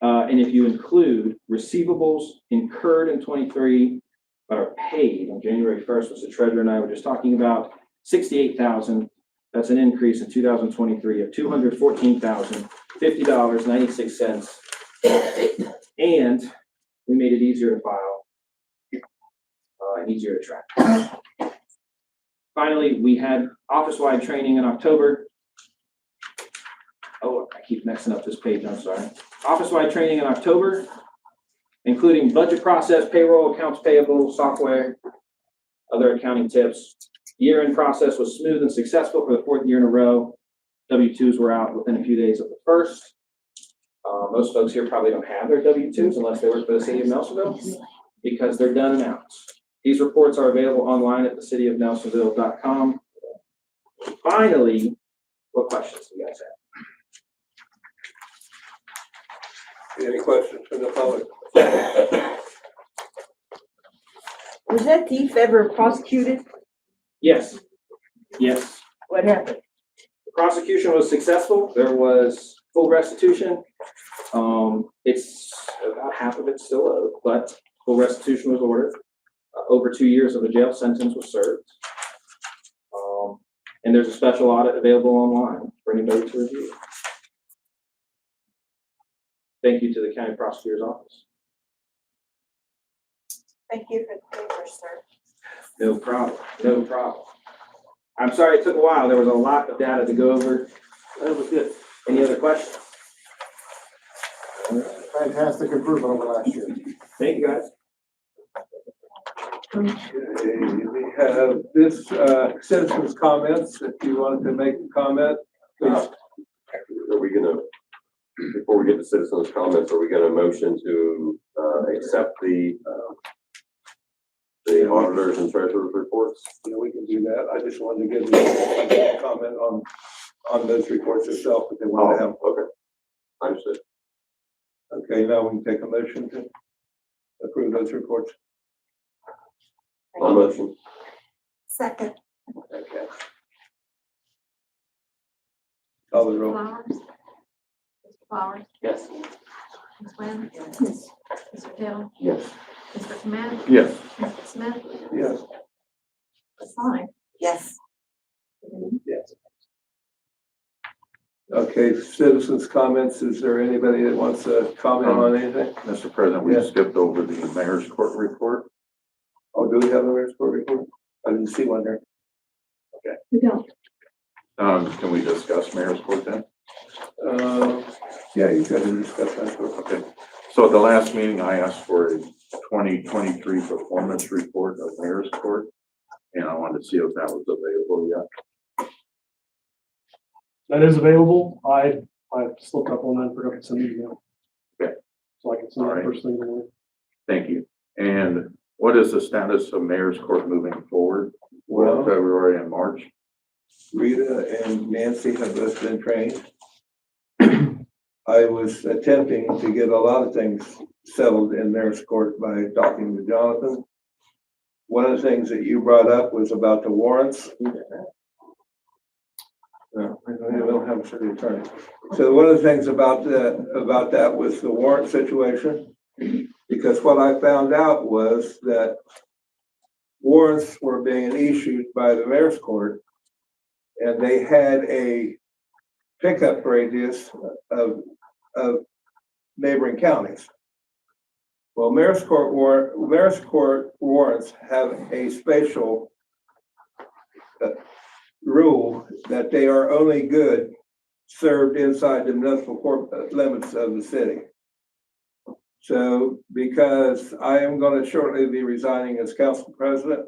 And if you include receivables incurred in 23 but are paid on January 1st, which the treasurer and I were just talking about, 68,000. That's an increase in 2023 of $214,050.96. And we made it easier to file and easier to track. Finally, we had office-wide training in October. Oh, I keep messing up this page, I'm sorry. Office-wide training in October, including budget process, payroll, accounts payable, software, other accounting tips. Year-end process was smooth and successful for the 4th year in a row. W-2s were out within a few days of the first. Most folks here probably don't have their W-2s unless they work for the city of Nelsonville because they're done and out. These reports are available online at thecityofnelsonville.com. Finally, what questions do you guys have?
Any questions from the public?
Was that thief ever prosecuted?
Yes. Yes.
What happened?
The prosecution was successful. There was full restitution. It's about half of it still owed, but full restitution was ordered. Over 2 years of a jail sentence was served. And there's a special audit available online for anybody to review. Thank you to the county prosecutor's office.
Thank you for the favor, sir.
No problem. No problem. I'm sorry it took a while. There was a lot of data to go over. That was good. Any other questions?
Fantastic improvement over last year.
Thank you, guys.
Okay, we have this citizens' comments. If you wanted to make a comment, please.
Are we gonna, before we get to citizens' comments, are we gonna motion to accept the auditors and treasurer's reports?
Yeah, we can do that. I just wanted to give you a comment on those reports itself, if they want to have.
Okay, understood.
Okay, now we can take a motion to approve those reports.
On motion.
Second.
Okay. Call the roll.
Flowers? Mr. Flowers?
Yes.
Ms. Nguyen? Yes. Mr. Taylor?
Yes.
Mr. Clement?
Yes.
Mr. Smith?
Yes.
Ms. Sonic?
Yes.
Yes. Okay, citizens' comments. Is there anybody that wants to comment on anything?
Mr. President, we skipped over the mayor's court report.
Oh, do we have a mayor's court report? I didn't see one there.
We don't.
Can we discuss mayor's court then?
Yeah, you got to discuss that.
Okay. So at the last meeting, I asked for a 2023 performance report of mayor's court, and I wanted to see if that was available yet.
That is available. I slipped up on that, forgot to send an email.
Okay.
So I can send
All
that
right.
first thing in the morning.
Thank you. And what is the status of mayor's court moving forward for
Well,
February and March?
Rita and Nancy have both been trained. I was attempting to get a lot of things settled in mayor's court by talking to Jonathan. One of the things that you brought up was about the warrants. No, we don't have a city attorney. So one of the things about that was the warrant situation. Because what I found out was that warrants were being issued by the mayor's court, and they had a pickup radius of neighboring counties. Well, mayor's court warrants have a spatial rule that they are only good served inside the municipal court limits of the city. So because I am going to shortly be resigning as council president,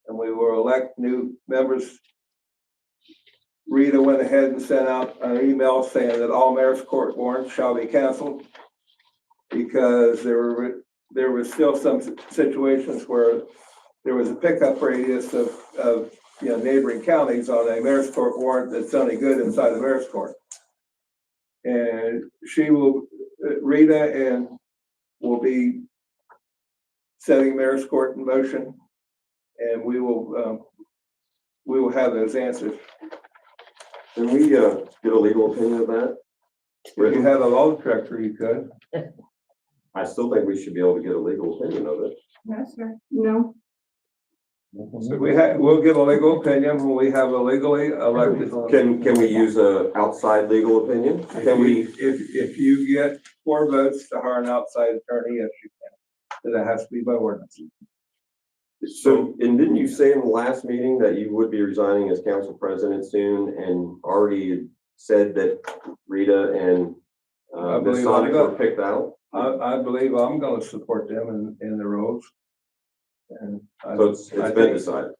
and we will elect new members, Rita went ahead and sent out an email saying that all mayor's court warrants shall be canceled because there was still some situations where there was a pickup radius of neighboring counties on a mayor's court warrant that's only good inside the mayor's court. And Rita will be setting mayor's court in motion, and we will have those answers.
Can we, get a legal opinion of that?
If you have a law director, you could.
I still think we should be able to get a legal opinion of it.
Yes, sir.
No,
So we'll get a legal opinion when we have a legally elected.
Can we use a outside legal opinion? Can we,
If you get 4 votes to hire an outside attorney, yes, you can. Then it has to be by ordinance.
so, and didn't you say in the last meeting that you would be resigning as council president soon and already said that Rita and
I
Ms.
believe
Sonic
I'm go-
were picked out?
I believe I'm gonna support them in the roles. And
So it's
I
been
think-
decided.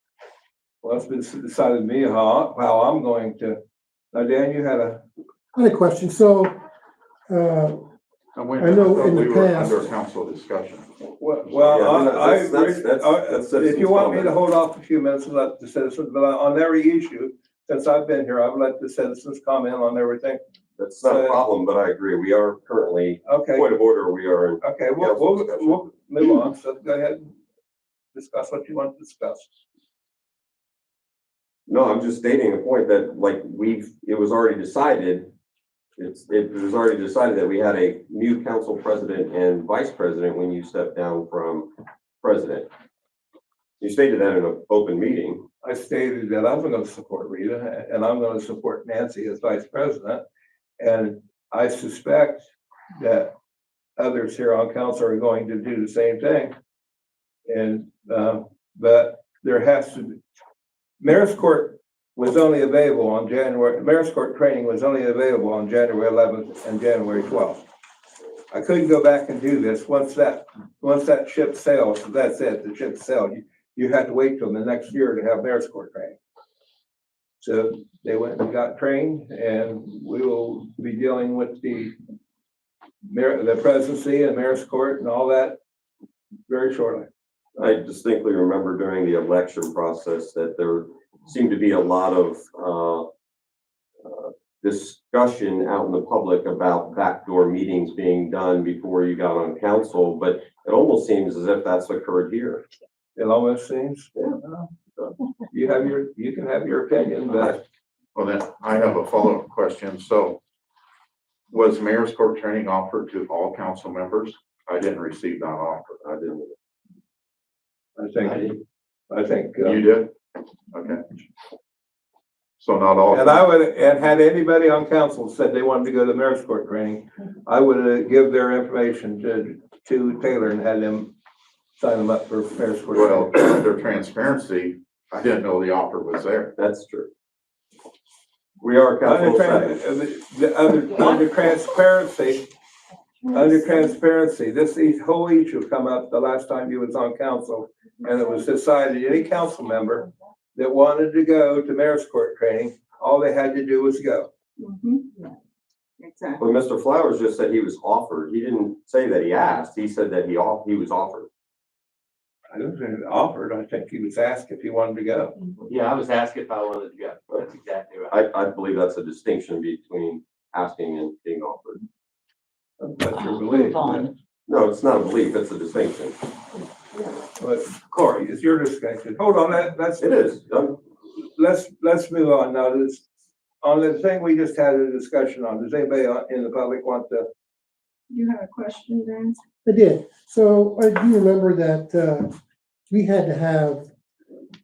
well, it's been decided to me how I'm going to. Now, Dan, you had a,
I had a question. So,
And wait a
I
minute,
know
thought
in the
we were
past-
Under council discussion.
well,
Yeah, that's
if you
citizens'
want me to
comment.
hold off a few minutes and let the citizens, but on every issue, since I've been here, I've let the citizens comment on everything.
That's not a problem, but I agree. We are currently,
Okay,
point of order, we are in.
okay, we'll move on. So go ahead and discuss what you want to discuss.
No, I'm just stating a point that like it was already decided. It was already decided that we had a new council president and vice president when you stepped down from president. You stated that in an open meeting.
I stated that I'm going to support Rita and I'm going to support Nancy as vice president. And I suspect that others here on council are going to do the same thing. And, but there has to be, mayor's court was only available on mayor's court training was only available on January 11th and January 12th. I couldn't go back and do this once that ship sails. That's it, the ship sailed. You had to wait till the next year to have mayor's court training. So they went and got trained, and we will be dealing with the presidency and mayor's court and all that very shortly.
I distinctly remember during the election process that there seemed to be a lot of discussion out in the public about backdoor meetings being done before you got on council, but it almost seems as if that's occurred here.
It almost seems. You can have your opinion, but
Well, then, I have a follow-up question. So was mayor's court training offered to all council members? I didn't receive that offer.
I didn't.
I think.
You did? Okay. So not all.
And had anybody on council said they wanted to go to mayor's court training, I would give their information to Taylor and had them sign them up for mayor's court.
Well,
training.
under transparency, I didn't know the offer was there.
That's true. We are council.
Under transparency, this whole issue come up the last time you was on council, and it was decided any council member that wanted to go to mayor's court training, all they had to do was go.
exactly.
Well, Mr. Flowers just said he was offered. He didn't say that he asked. He said that he was offered.
I didn't say offered, I think he was asked if he wanted to go.
Yeah, I was asked if I wanted to go. That's exactly right.
I believe that's a distinction between asking and being offered.
That's your belief.
No, it's not a belief, it's a distinction.
But Corey, it's your discussion. Hold on,
It is.
let's move on now. On the thing we just had a discussion on, does anybody in the public want to?
You have a question, Dan?
I did. So I do remember that we had to have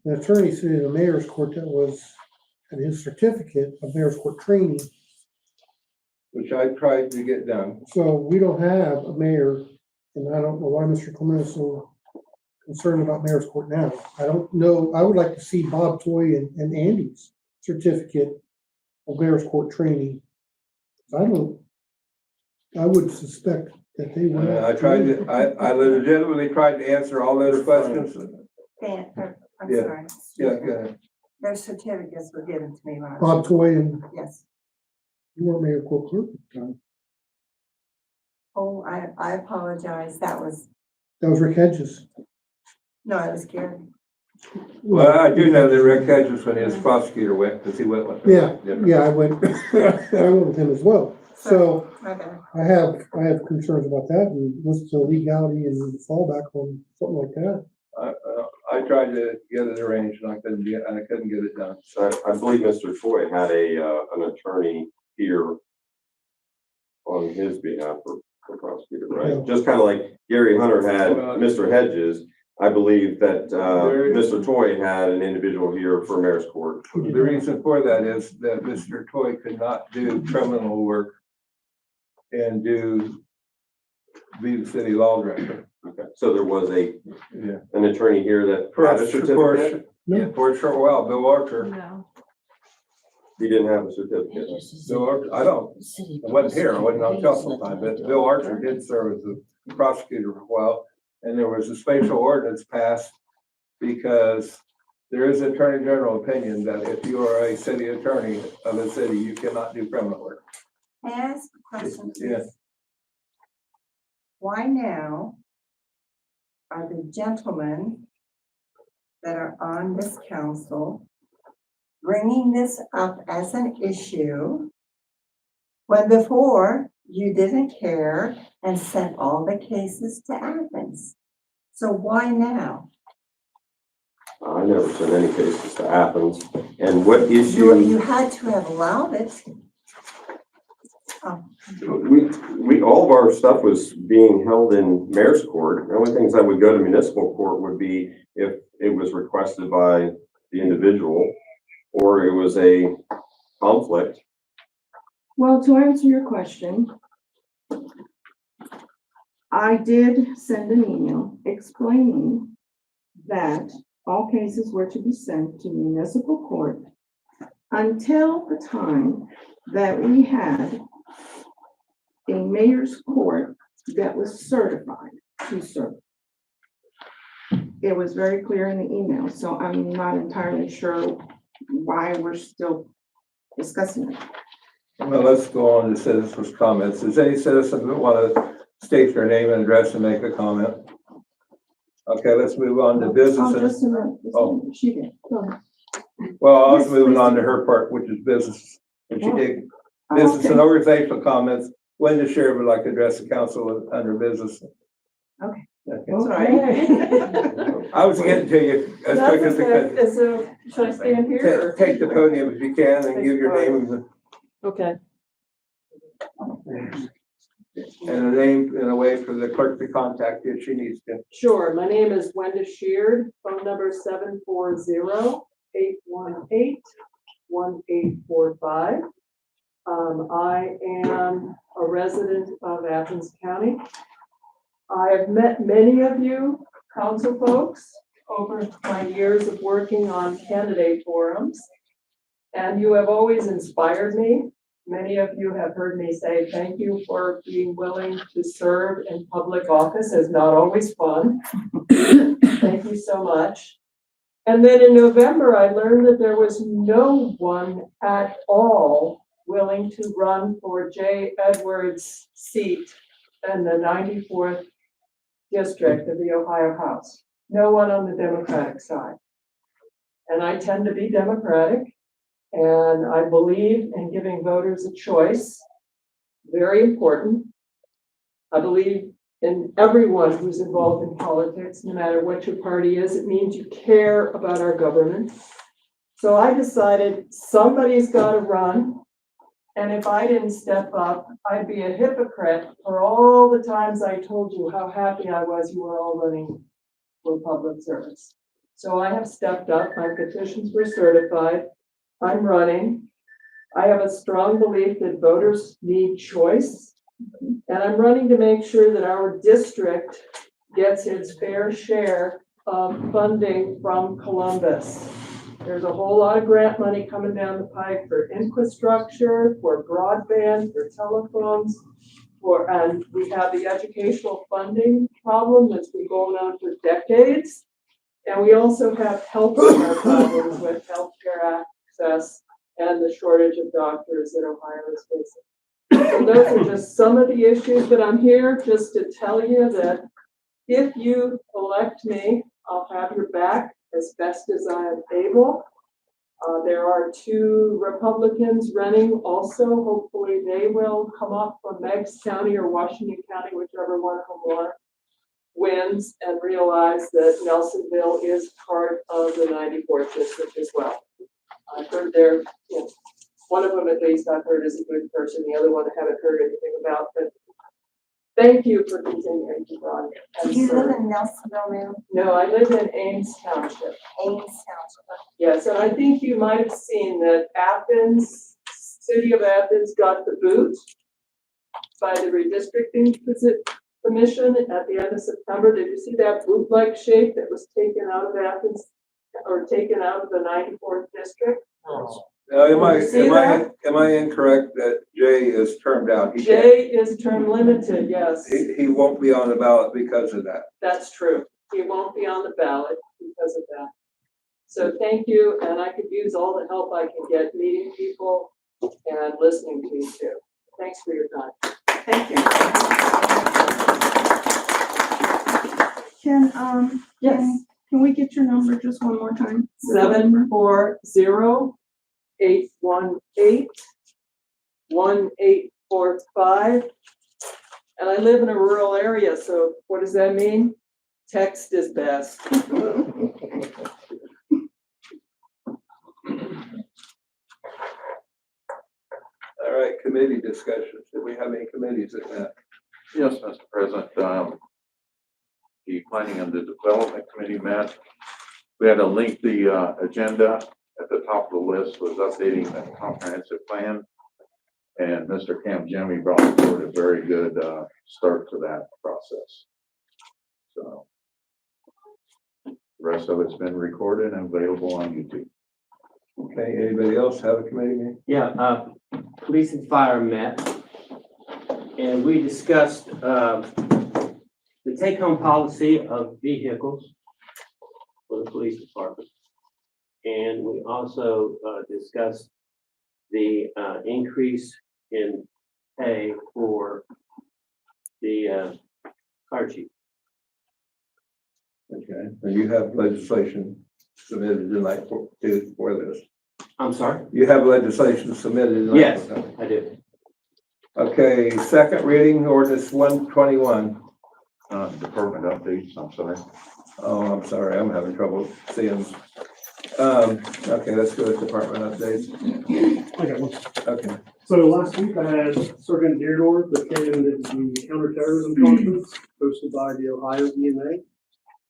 an attorney sitting in the mayor's court that had his certificate of mayor's court training.
Which I tried to get done.
So we don't have a mayor, and I don't know why Mr. Clement is so concerned about mayor's court now. I don't know. I would like to see Bob Toy and Andy's certificate of mayor's court training I would suspect that they would.
I legitimately tried to answer all those questions.
Dan, I'm
Yeah.
sorry.
Yeah, go ahead.
Their certificates were given to me when I was.
Bob Toy and
Yes.
you were mayor court clerk at the time.
Oh, I apologize. That was,
Rick Hedges.
no, it was Gary.
Well, I do know that Rick Hedges, when he was prosecutor, went, because he went with him.
Yeah, I went, I went with him as well. So
Okay.
I have concerns about that and what's the legality and fallback on something like that.
I tried to get it arranged and I couldn't get it done.
So I believe Mr. Troy had an attorney here on his behalf for prosecutor, right?
Yeah.
Just kind of like Gary Hunter had
Well,
Mr. Hedges. I believe that, Mr. Toy had an individual here for mayor's court.
The reason for that is that Mr. Toy could not do criminal work and be the city law director.
Okay, so there was
Yeah.
an attorney here that had a certificate?
For a short while, Bill Archer.
No.
He didn't have a certificate.
Bill Archer, I wasn't here, I wasn't on council time, but Bill Archer did serve as a prosecutor for a while. And there was a spatial ordinance passed because there is attorney general opinion that if you are a city attorney of a city, you cannot do criminal work.
May I ask a question? Please?
Yes.
Why now are the gentlemen that are on this council bringing this up as an issue when before you didn't care and sent all the cases to Athens? So why now?
I never sent any cases to Athens. And what
You
issue,
had to have allowed it. Oh,
all of our stuff was being held in mayor's court. The only things that would go to municipal court would be if it was requested by the individual or it was a conflict.
Well, to answer your question, I did send an email explaining that all cases were to be sent to municipal court until the time that we had a mayor's court that was certified to serve. It was very clear in the email, so I'm not entirely sure why we're still discussing it.
Well, let's go on to citizens' comments. Does any citizen want to state their name and address and make a comment? Okay, let's move on to business.
Oh, just a minute.
Oh.
She did. Go ahead.
Well, I was
Yes,
moving
please
on
do.
to her part, which is business. And she
Oh.
did
Oh,
business
okay.
and organizational comments. Linda Sheriff would like to address the council under business.
Okay.
Okay. I was getting to you as quick as I could.
So, should I stand here?
Take the podium if you can and give your name
Okay.
and a name in a way for the clerk to contact you if she needs to.
Sure. My name is Wenda Sheard, phone number 740-818-1845. I am a resident of Athens County. I have met many of you council folks over my years of working on candidate forums, and you have always inspired me. Many of you have heard me say thank you for being willing to serve in public office. It's not always fun. Thank you so much. And then in November, I learned that there was no one at all willing to run for Jay Edwards' seat in the 94th district of the Ohio House. No one on the Democratic side. And I tend to be Democratic, and I believe in giving voters a choice. Very important. I believe in everyone who's involved in politics, no matter what your party is. It means you care about our government. So I decided somebody's got to run. And if I didn't step up, I'd be a hypocrite for all the times I told you how happy I was you were all running for public service. So I have stepped up. My petitions were certified. I'm running. I have a strong belief that voters need choice. And I'm running to make sure that our district gets its fair share of funding from Columbus. There's a whole lot of grant money coming down the pike for infrastructure, for broadband, for telephones, and we have the educational funding problem that's been going on for decades. And we also have healthcare problems with healthcare access and the shortage of doctors that Ohio is facing. So those are just some of the issues, but I'm here just to tell you that if you elect me, I'll have your back as best as I am able. There are 2 Republicans running also. Hopefully they will come up from Meigs County or Washington County, whichever one of them wins, and realize that Nelsonville is part of the 94th district as well. I've heard there, one of them at least I've heard is a good person, the other one I haven't heard anything about, but thank you for continuing to run.
Do you live in Nelsonville now?
No, I live in Ames Township.
Ames Township.
Yes, and I think you might have seen that Athens, City of Athens got the boot by the redistricting commission at the end of September. Did you see that boot-like shape that was taken out of Athens or taken out of the 94th district?
Now,
See that?
am I incorrect that Jay is termed out?
Jay is term limited, yes.
He won't be on the ballot because of that.
That's true. He won't be on the ballot because of that. So thank you, and I could use all the help I can get meeting people and listening to you too. Thanks for your time.
Thank you.
Yes.
Can we get your number just one more time?
740-818-1845. And I live in a rural area, so what does that mean? Text is best.
All right, committee discussions. Do we have any committees in that?
Yes, Mr. President, the Planning and the Development Committee met. We had a lengthy, agenda. At the top of the list was updating the comprehensive plan. And Mr. Cam Jimmy brought forward a very good, start to that process. So the rest of it's been recorded and available on YouTube.
Okay, anybody else have a committee meeting?
Yeah, police and fire met, and we discussed, the take-home policy of vehicles for the police department. And we also, discussed the, increase in pay for the, fire chief.
Okay, and you have legislation submitted tonight for this.
I'm sorry?
You have legislation submitted tonight?
Yes, I do.
Okay, second reading, ordinance 121.
Department updates, I'm sorry.
Oh, I'm sorry, I'm having trouble seeing. Okay, let's go with department updates.
I got one.
Okay,
So last week I had Sergeant Deardorff attend the counterterrorism conference hosted by the Ohio EMA.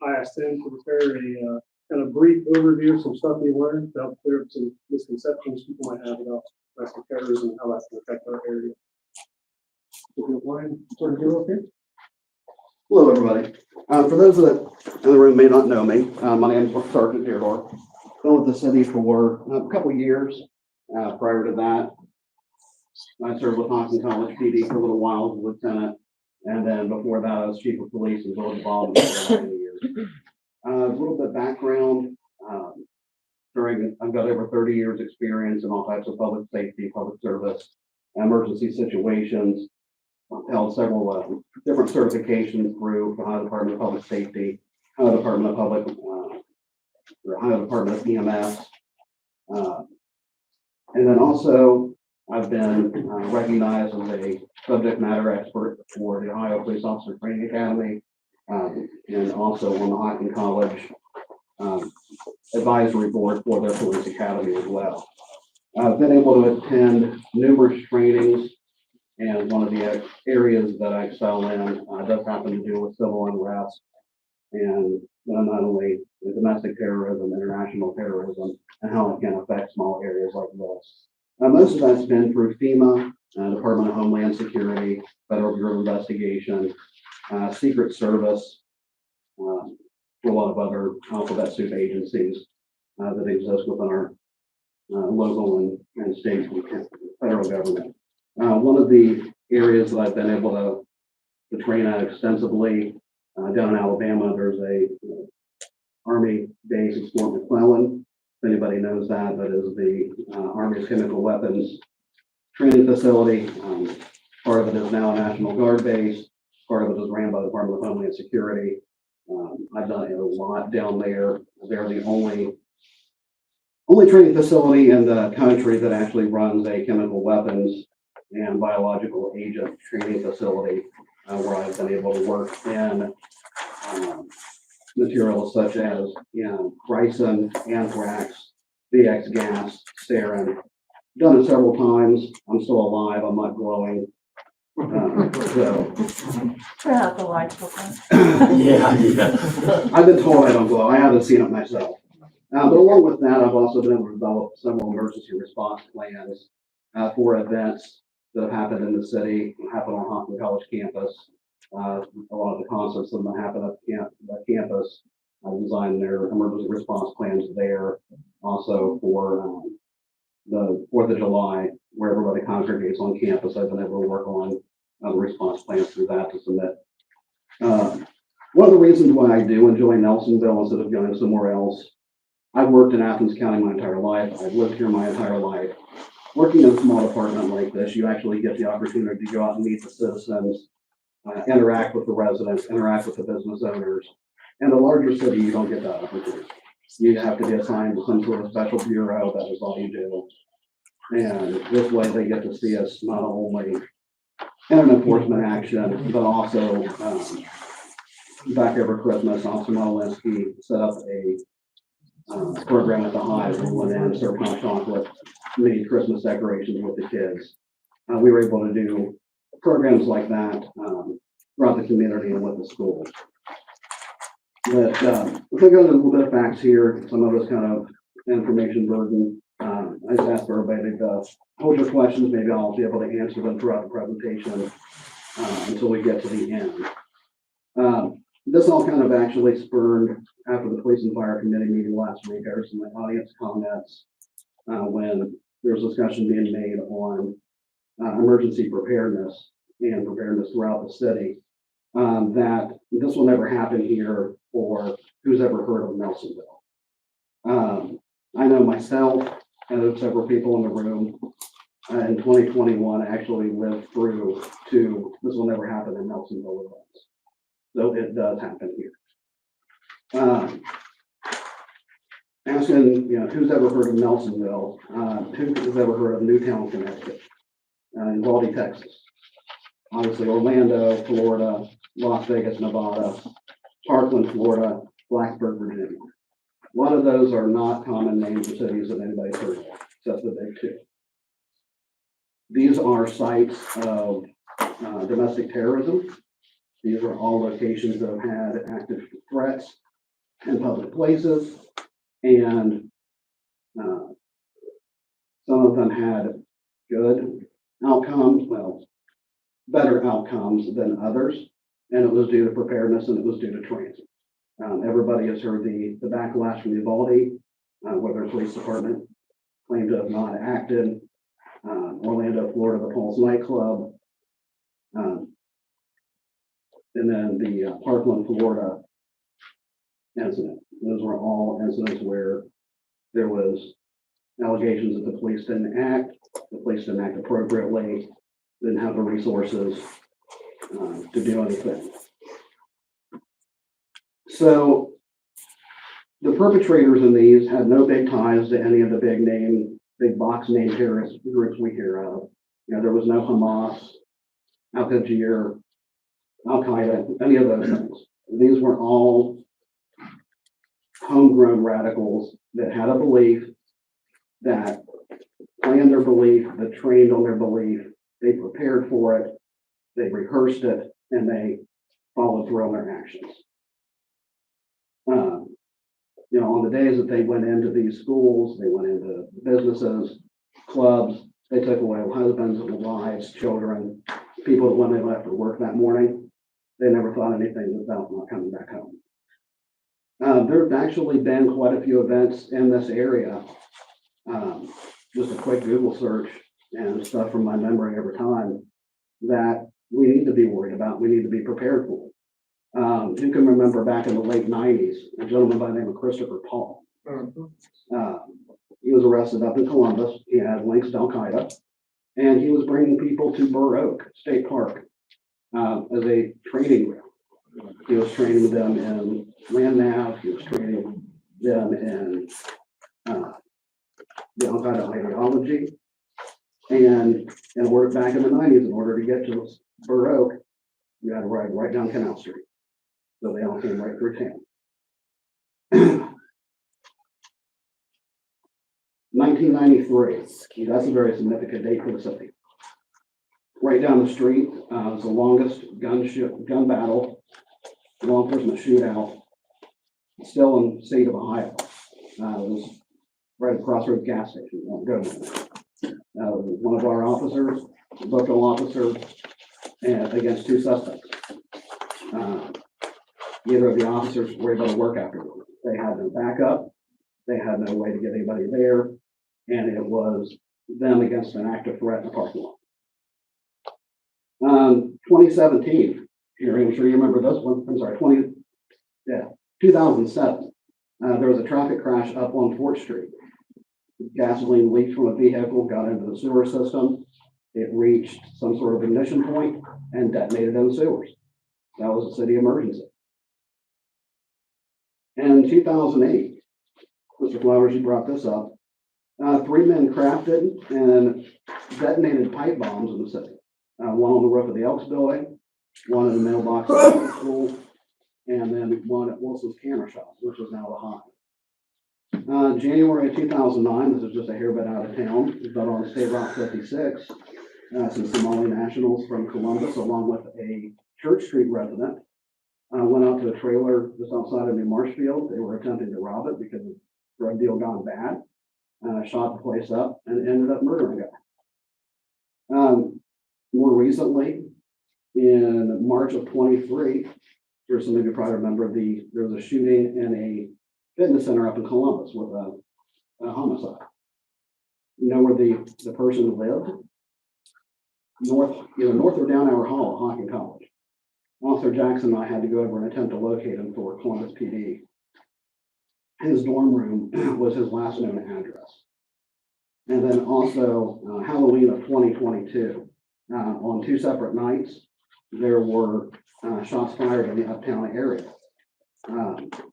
I asked him to prepare a kind of brief overview of some stuff he learned to help clear up some misconceptions people might have about domestic terrorism and how that can affect our area. If you don't mind, Sergeant Deardorff here.
Hello, everybody. For those that in the room may not know me, my name is Sergeant Deardorff. Been with the city for a couple of years. Prior to that, I served with Hawkins College PD for a little while as a lieutenant, and then before that, I was chief of police in Village Ball for 11 years. A little bit of background. I've got over 30 years experience in all types of public safety, public service, emergency situations. I've held several different certifications through the Ohio Department of Public Safety, Ohio Department of Ohio Department of EMS. And then also, I've been recognized as a subject matter expert for the Ohio Police Officer Training Academy, and also on the Hocking College advisory board for their police academy as well. I've been able to attend numerous trainings, and one of the areas that I excel in does happen to do with civil unrest, and not only domestic terrorism, international terrorism, and how it can affect small areas like this. Most of that's been through FEMA, Department of Homeland Security, Federal Bureau of Investigation, Secret Service, a lot of other alphabet soup agencies. that exist within our local and state and federal government. One of the areas that I've been able to train at extensively down in Alabama, there's a Army base in Fort McClellan. If anybody knows that, that is the Army's chemical weapons training facility. Part of it is now a National Guard base. Part of it is ran by the Department of Homeland Security. I've done a lot down there. They're the only training facility in the country that actually runs a chemical weapons and biological agent training facility, where I've been able to work in materials such as, ricin, anthrax, VX gas, sarin. Done it several times. I'm still alive. I'm not glowing. So
Turn out the lights, okay?
yeah. I've been told I don't glow. I haven't seen it myself. But along with that, I've also been able to develop several emergency response plans for events that have happened in the city, happened on Hoffman College campus. A lot of the concerts that have happened at the campus, I designed their emergency response plans there. Also for the 4th of July, where everybody congregates on campus, I've been able to work on the response plans through that to submit. One of the reasons why I do enjoy Nelsonville instead of going somewhere else, I've worked in Athens County my entire life. I've lived here my entire life. Working in a small department like this, you actually get the opportunity to go out and meet the citizens, interact with the residents, interact with the business owners. In a larger city, you don't get that opportunity. You have to be assigned to some sort of special bureau. That is all you do. And this way they get to see us not only in an enforcement action, but also back over Christmas, Officer Malinsky set up a program at the Hive. We went in, served hot chocolate, made Christmas decorations with the kids. We were able to do programs like that throughout the community and with the schools. But if we go to a little bit of facts here, some of this kind of information burden, I just ask for everybody to hold your questions. Maybe I'll be able to answer them throughout the presentation until we get to the end. This all kind of actually spurred after the police and fire committee meeting last week. There were some audience comments when there was discussion being made on emergency preparedness and preparedness throughout the city. That this will never happen here, or who's ever heard of Nelsonville. I know myself and several people in the room in 2021 actually lived through to this will never happen in Nelsonville events. So it does happen here. Asking, who's ever heard of Nelsonville? Who's ever heard of Newtown, Connecticut? Uvalde, Texas. Obviously, Orlando, Florida, Las Vegas, Nevada, Parkland, Florida, Blacksburg, Virginia. A lot of those are not common names of cities that anybody's heard of, except the big two. These are sites of domestic terrorism. These are all locations that have had active threats in public places, and some of them had good outcomes, well, better outcomes than others, and it was due to preparedness and it was due to training. Everybody has heard the backlash from Uvalde, where their police department claimed to have not acted. Orlando, Florida, the Pulse nightclub, and then the Parkland, Florida incident. Those were all incidents where there was allegations that the police didn't act appropriately, didn't have the resources to do anything. So the perpetrators in these had no big ties to any of the big box name terrorist groups we hear of. There was no Hamas, Al-Qaeda, Al-Qaeda, any of those things. These were all homegrown radicals that had a belief, that planned their belief, that trained on their belief, they prepared for it, they rehearsed it, and they followed through on their actions. On the days that they went into these schools, they went into businesses, clubs, they took away husbands, wives, children, people that when they left for work that morning, they never thought anything about not coming back home. There've actually been quite a few events in this area. Just a quick Google search and stuff from my memory over time that we need to be worried about, we need to be prepared for. You can remember back in the late 90s, a gentleman by the name of Christopher Paul. He was arrested up in Columbus. He had links to Al Qaeda, and he was bringing people to Burr Oak State Park as a training ground. He was training them in land nav. He was training them in the Al Qaeda ideology. And in order back in the 90s, in order to get to Burr Oak, you had to ride right down Canal Street. So they all came right through town. 1993, that's a very significant date for the city. Right down the street was the longest gun battle, law enforcement shootout, still in the state of Ohio. It was right at Crossroads gas station. Won't go there. One of our officers, a local officer, and against two suspects. Neither of the officers were able to work afterwards. They had no backup. They had no way to get anybody there. And it was them against an active threat in the parking lot. 2017, here, I'm sure you remember this one. I'm sorry, 2007. There was a traffic crash up on 4th Street. Gasoline leaked from a vehicle, got into the sewer system. It reached some sort of ignition point and detonated in the sewers. That was a city emergency. In 2008, Mr. Flowers, you brought this up. 3 men crafted and detonated pipe bombs in the city. One on the roof of the Elks building, one in the mailbox at the school, and then one at Wilson's Camera Shop, which is now the High. January of 2009, this is just a hair bit out of town, but on State Route 56, some Somali nationals from Columbus, along with a Church Street resident, went out to a trailer just outside of New Marshfield. They were attempting to rob it because the drug deal gone bad. Shot the place up and ended up murdering a guy. More recently, in March of 23, there's some of you probably remember there was a shooting in a fitness center up in Columbus with a homicide. You know where the person lived? Either north or down our hall at Hawking College. Officer Jackson and I had to go over and attempt to locate him for Columbus PD. His dorm room was his last known address. And then also Halloween of 2022, on 2 separate nights, there were shots fired in the uptown area.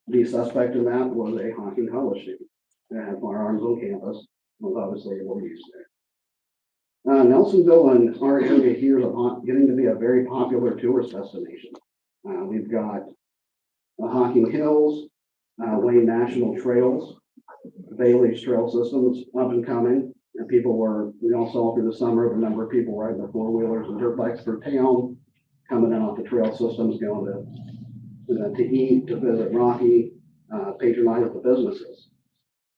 The suspect in that was a Hawking College student that had firearms on campus, was obviously able to use there. Nelsonville and our area here is getting to be a very popular tourist destination. We've got the Hocking Hills, Wayne National Trails, Bailey's Trail Systems up and coming. And we all saw through the summer the number of people riding their 4-wheelers and dirt bikes through town, coming in off the trail systems, going to eat, to visit Rocky, patronize the businesses.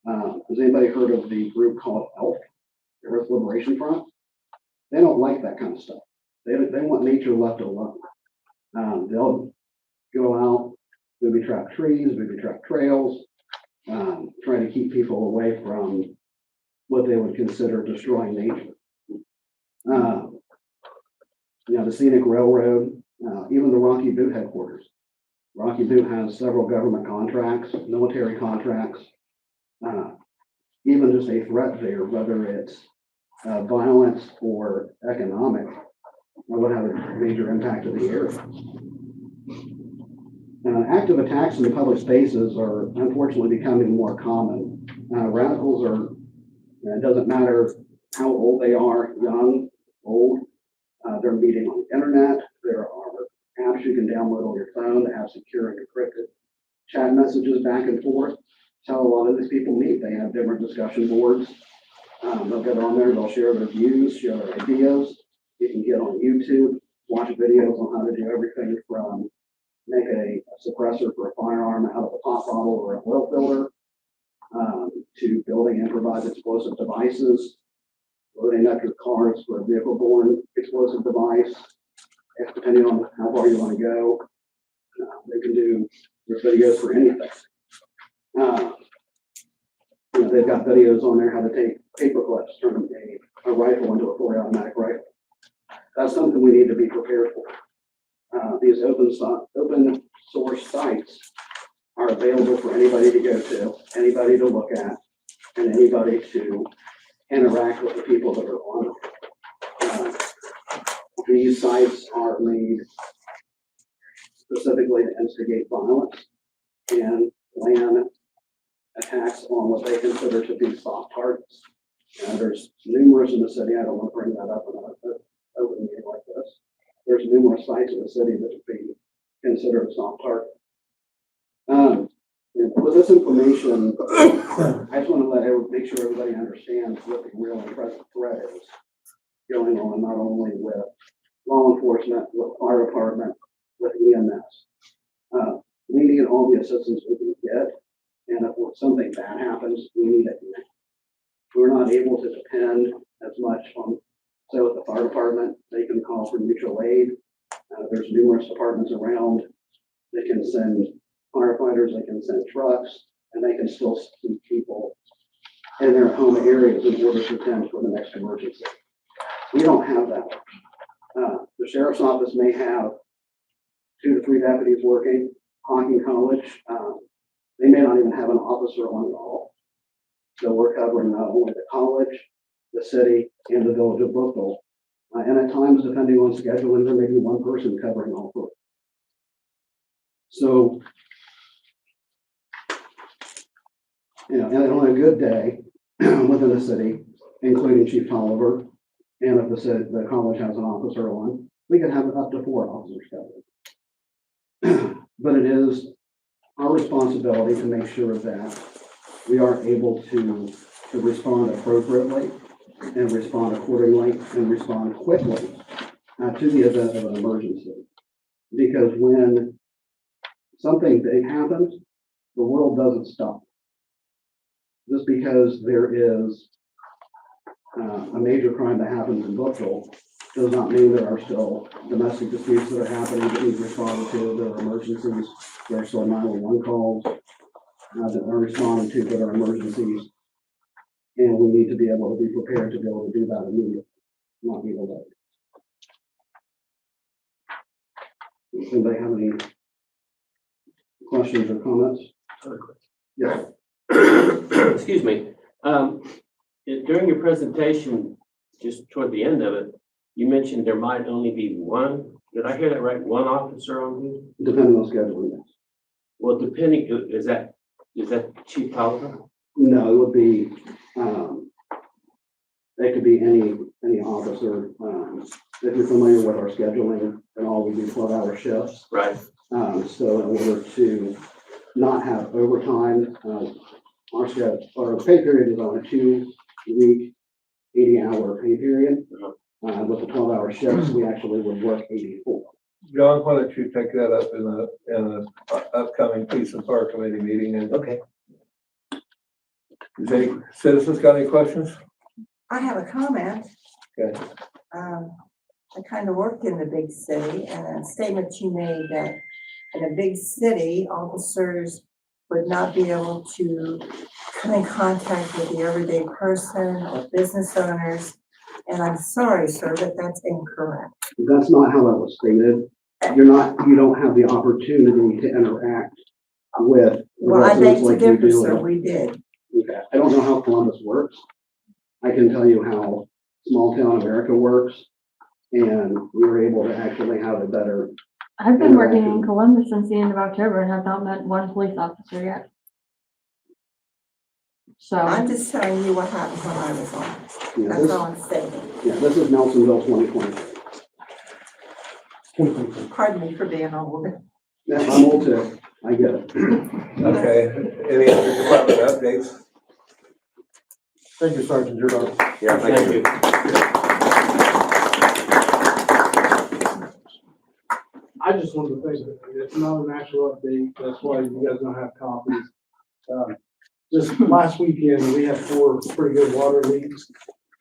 Has anybody heard of the group called ELF, the Earth Liberation Front? They don't like that kind of stuff. They want nature left alone. They'll go out, booby trap trees, booby trap trails, trying to keep people away from what they would consider destroying nature. The scenic railroad, even the Rocky Boot headquarters. Rocky Boot has several government contracts, military contracts, even just a threat there, whether it's violence or economic, would have a major impact on the area. Active attacks in public spaces are unfortunately becoming more common. Radicals it doesn't matter how old they are, young, old, they're meeting on the internet. There are apps you can download on your phone that have secure and encrypted chat messages back and forth. That's how a lot of these people meet. They have different discussion boards. They'll get on there, they'll share their views, share their ideas. You can get on YouTube, watch videos on how to do everything from make a suppressor for a firearm out of a pop bottle or an oil filter, to building improvised explosive devices, loading up your cars for a vehicle-borne explosive device, depending on how far you want to go. They can do their videos for anything. They've got videos on there how to take paper clips, turn a rifle into a fully automatic rifle. That's something we need to be prepared for. These open source sites are available for anybody to go to, anybody to look at, and anybody to interact with the people that are on it. These sites are made specifically to instigate violence and plan attacks on what they consider to be soft targets. There's numerous in the city. I don't want to bring that up in an open meeting like this. There's numerous sites in the city that would be considered a soft target. With this information, I just want to make sure everybody understands what the real and present threat is going on, not only with law enforcement, with fire department, with EMS. We need all the assistance we can get, and if something bad happens, we need it now. We're not able to depend as much on, so with the fire department, they can call for mutual aid. There's numerous departments around. They can send firefighters, they can send trucks, and they can still keep people in their home areas in order to attend for the next emergency. We don't have that. The sheriff's office may have 2 to 3 deputies working. Hocking College, they may not even have an officer on at all. So we're covering not only the college, the city, and the village of Brookville. And at times, depending on scheduling, there may be one person covering all 4. So, and on a good day within the city, including Chief Tolliver, and if the college has an officer on, we can have up to 4 officers covered. But it is our responsibility to make sure that we are able to respond appropriately and respond accordingly and respond quickly to the event of an emergency. Because when something big happens, the world doesn't stop. Just because there is a major crime that happens in Brookville does not mean there are still domestic disputes that are happening that need responded to. There are emergencies. There are still 911 calls that are responded to that are emergencies. And we need to be able to be prepared to be able to do that immediately, not be delayed. Does anybody have any questions or comments? Yes.
Excuse me. During your presentation, just toward the end of it, you mentioned there might only be one. Did I hear that right? One officer on duty?
Depending on scheduling, yes.
Well, depending, is that Chief Tolliver?
No, it would be, it could be any officer. If you're familiar with our scheduling and all, we do 12-hour shifts.
Right.
So in order to not have overtime, our pay period is on a 2-week, 80-hour pay period. With the 12-hour shifts, we actually would work 84.
John, why don't you take that up in the upcoming Police and Fire Committee meeting? And
okay.
Does any citizens got any questions?
I have a comment.
Okay.
I kind of work in the big city, and a statement you made that in a big city, officers would not be able to come in contact with the everyday person or business owners. And I'm sorry, sir, but that's incorrect.
That's not how that was stated. You don't have the opportunity to interact with the
Well, I beg
residents
to
like you
differ,
do.
sir, we did.
Okay. I don't know how Columbus works. I can tell you how small town America works, and we were able to actually have a better.
I've been working in Columbus since the end of October and have not met one police officer yet. So
I'm just telling you what happened when I was on.
Yeah,
That's all I'm saying.
Yeah, this is Nelsonville 2020.
Pardon me for being old.
Yeah, I'm old too. I get it.
Okay. Any other department updates?
Thank you, Sergeant Giordano.
Yeah, thank you.
I just wanted to say that it's not an actual update, that's why you guys don't have copies. Just last weekend, we had 4 pretty good water leaks.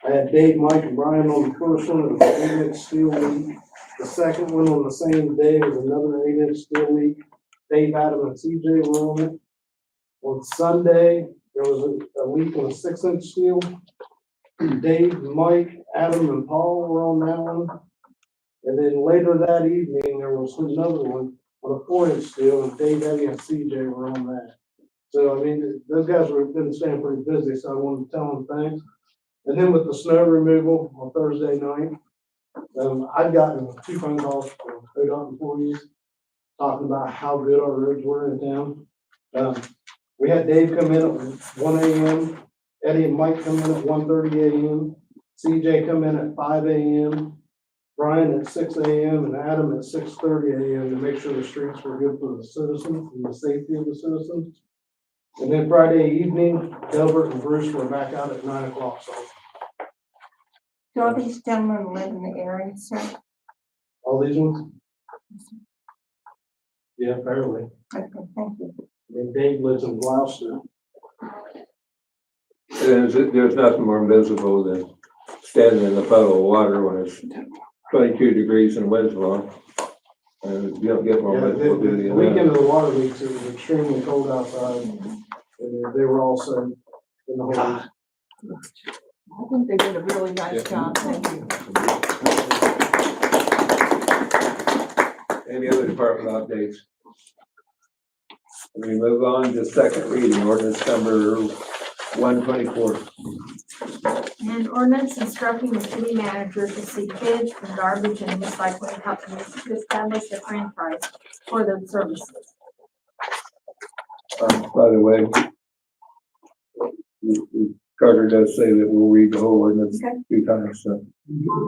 I had Dave, Mike, and Brian on the first one, it was an 8-inch steel leak. The second one on the same day was another 8-inch steel leak. Dave, Adam, and CJ were on it. On Sunday, there was a leak on a 6-inch steel. Dave, Mike, Adam, and Paul were on that one. And then later that evening, there was another one on a 4-inch steel, and Dave, Eddie, and CJ were on that. So, I mean, those guys were been staying pretty busy, so I wanted to tell them thanks. And then with the snow removal on Thursday night, I've gotten 2 phone calls from ODOT employees talking about how good our roads were in town. We had Dave come in at 1 AM, Eddie and Mike come in at 1:30 AM, CJ come in at 5 AM, Brian at 6 AM, and Adam at 6:30 AM to make sure the streets were good for the citizens and the safety of the citizens. And then Friday evening, Delbert and Bruce were back out at 9 o'clock, so.
Do all these gentlemen live in the area, sir?
All these ones? Yeah, fairly.
Okay, thank you.
And Dave lives in Gloucester.
There's nothing more visible than standing in a puddle of water when it's 22 degrees in Winslow. And you don't get more
Yeah,
visible
the
than
weekend of the water leaks, it was extremely cold outside. And they were also in the hole.
I think they did a really nice job, thank you.
Any other department updates? We move on to second reading, ordinance number 124.
An ordinance instructing the city manager to seek bids from garbage and recycling companies to establish a franchise for those services.
By the way, Carter does say that we'll read the whole ordinance 2 times, so.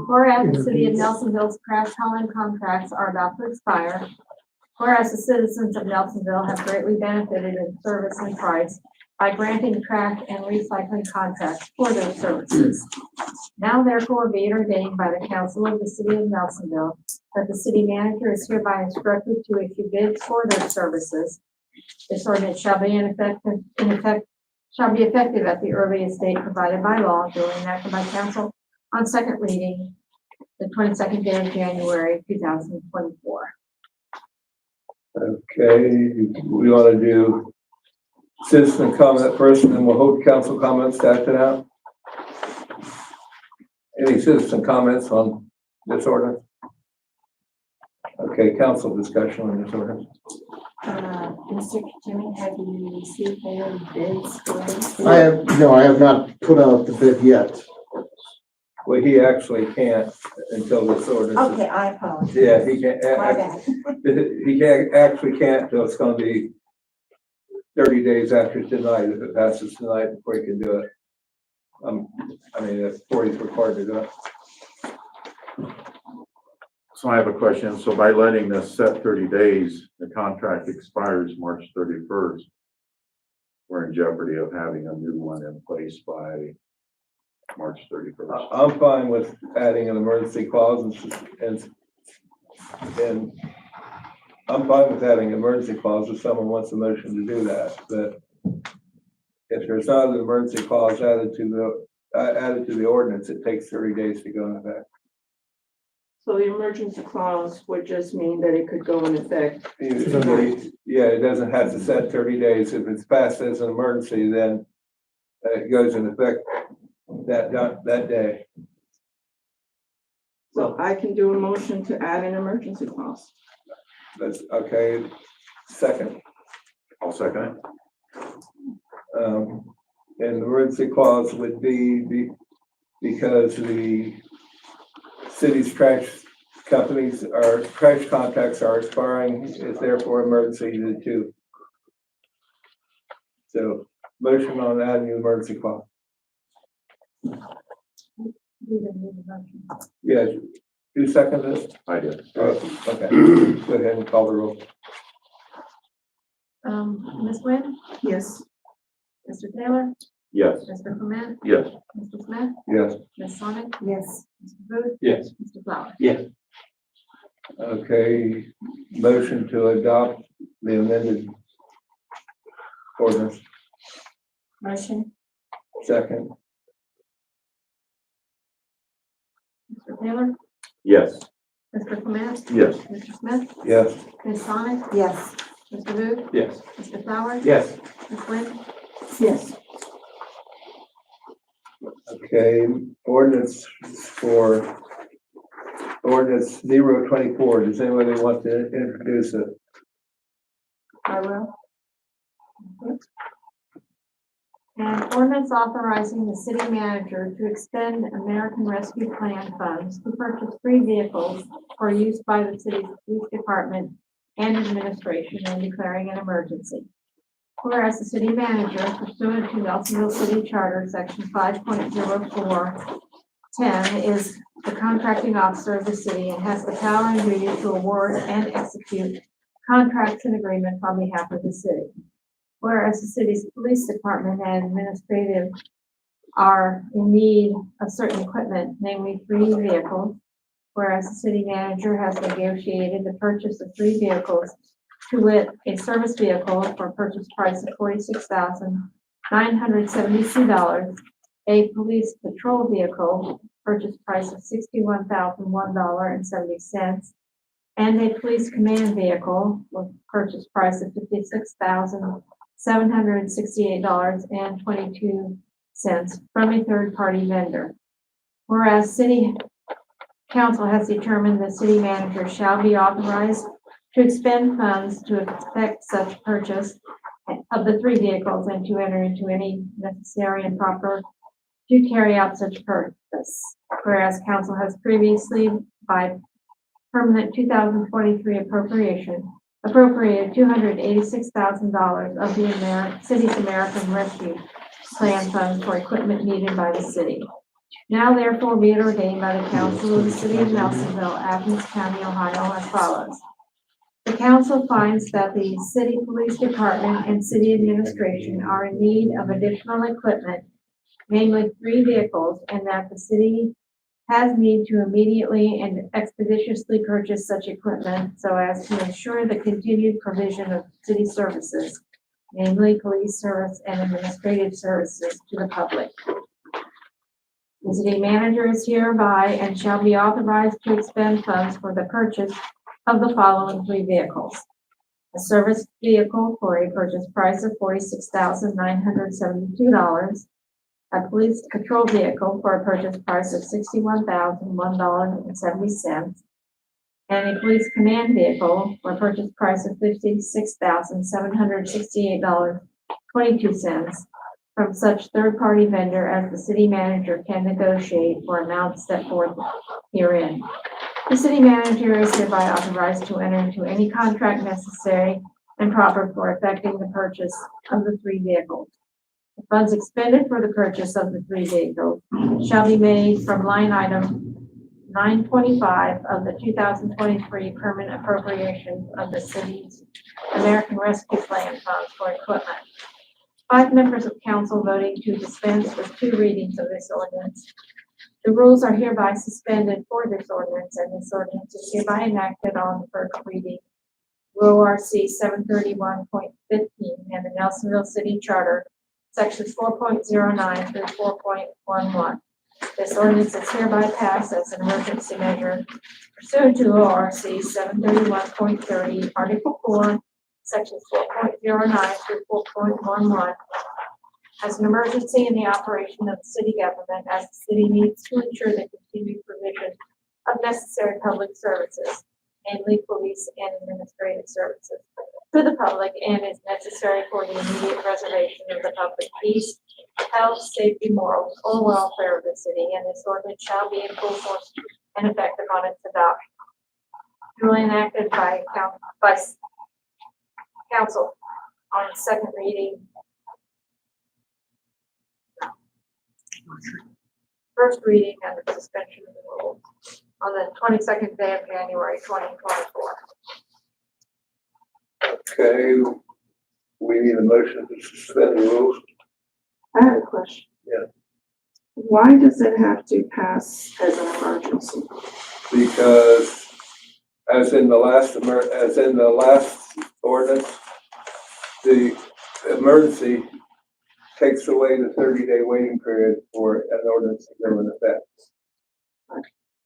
Whereas the city of Nelsonville's trash hauling contracts are about to expire. Whereas the citizens of Nelsonville have greatly benefited in service and price by granting trash and recycling contracts for those services. Now therefore be it ordained by the council of the city of Nelsonville that the city manager is hereby instructed to issue bids for those services. This ordinance shall be effective at the earliest date provided by law, duly enacted by council on second reading, the 22nd day of January, 2024.
Okay, we want to do citizen comment first, and then we'll hold council comments after that. Any citizen comments on this ordinance? Okay, council discussion on this ordinance.
Mr. Jimmy, have you received any bids for this?
I have not put out the bid yet.
Well, he actually can't until this ordinance.
Okay, I apologize.
Yeah, he can't.
My bad.
He can't until it's gonna be 30 days after tonight, if it passes tonight, before he can do it. I mean, if 40 is required to do it.
So I have a question. So by letting this set 30 days, the contract expires March 31st. We're in jeopardy of having a new one in place by March 31st.
I'm fine with adding an emergency clause and I'm fine with adding an emergency clause if someone wants a motion to do that, but if there's not an emergency clause added to the ordinance, it takes 30 days to go into effect.
So the emergency clause would just mean that it could go in effect.
Yeah, it doesn't have to set 30 days. If it's passed as an emergency, then it goes in effect that day.
So I can do a motion to add an emergency clause.
That's okay. Second.
I'll second it.
And the emergency clause would be because the city's trash contracts are expiring, is therefore emergency to two. So motion on adding the emergency clause. Yes, who seconded this?
I did.
Okay, go ahead and call the roll.
Ms. Nguyen?
Yes.
Mr. Taylor?
Yes.
Mr. Clement?
Yes.
Mr. Smith?
Yes.
Ms. Sonic?
Yes.
Mr. Booth?
Yes.
Mr. Flowers?
Yes.
Okay, motion to adopt the amended ordinance.
Motion.
Second.
Mr. Taylor?
Yes.
Mr. Clement?
Yes.
Mr. Smith?
Yes.
Ms. Sonic?
Yes.
Mr. Booth?
Yes.
Mr. Flowers?
Yes.
Ms. Lynn?
Yes.
Okay, ordinance 024. Does anybody want to introduce it?
I will. An ordinance authorizing the city manager to expend American Rescue Plan funds to purchase 3 vehicles for use by the city's police department and administration and declaring an emergency. Whereas the city manager pursuant to Nelsonville City Charter, section 5.0410, is the contracting officer of the city and has the power and duty to award and execute contracts and agreements on behalf of the city. Whereas the city's police department and administrative are in need of certain equipment, namely 3 vehicles. Whereas the city manager has negotiated the purchase of 3 vehicles, to wit, a service vehicle for a purchase price of $46,972, a police patrol vehicle, purchase price of $61,001.70, and a police command vehicle with purchase price of $56,768.22 from a third-party vendor. Whereas City Council has determined the city manager shall be authorized to expend funds to effect such purchase of the 3 vehicles and to enter into any necessary and proper to carry out such purpose. Whereas council has previously, by permanent 2023 appropriation, appropriated $286,000 of the city's American Rescue Plan funds for equipment needed by the city. Now therefore be it ordained by the council of the city of Nelsonville, Athens County, Ohio, as follows. The council finds that the city police department and city administration are in need of additional equipment, namely 3 vehicles, and that the city has need to immediately and expeditiously purchase such equipment so as to ensure the continued provision of city services, namely police service and administrative services to the public. The city manager is hereby and shall be authorized to expend funds for the purchase of the following 3 vehicles. A service vehicle for a purchase price of $46,972, a police patrol vehicle for a purchase price of $61,001.70, and a police command vehicle for a purchase price of $56,768.22 from such third-party vendor as the city manager can negotiate for amounts set forth herein. The city manager is hereby authorized to enter into any contract necessary and proper for effecting the purchase of the 3 vehicles. The funds expended for the purchase of the 3 vehicles shall be made from line item 925 of the 2023 permanent appropriations of the city's American Rescue Plan funds for equipment. 5 members of council voting to dispense with 2 readings of this ordinance. The rules are hereby suspended for this ordinance, and this ordinance is hereby enacted on the first reading. ORC 731.15 and the Nelsonville City Charter, sections 4.09 through 4.11. This ordinance is hereby passed as an emergency measure pursuant to ORC 731.30, Article 4, sections 4.09 through 4.11, as an emergency in the operation of the city government, as the city needs to ensure the continued provision of necessary public services, namely police and administrative services, to the public, and is necessary for the immediate preservation of the public peace, health, safety, morals, or welfare of the city, and this ordinance shall be in full force and effect upon its adoption. Duly enacted by council on second reading. First reading and the suspension of the rules on the 22nd day of January 2024.
Okay, we need a motion to suspend the rules.
I have a question.
Yeah.
Why does it have to pass as an emergency?
Because as in the last ordinance, the emergency takes away the 30-day waiting period for an ordinance to go into effect.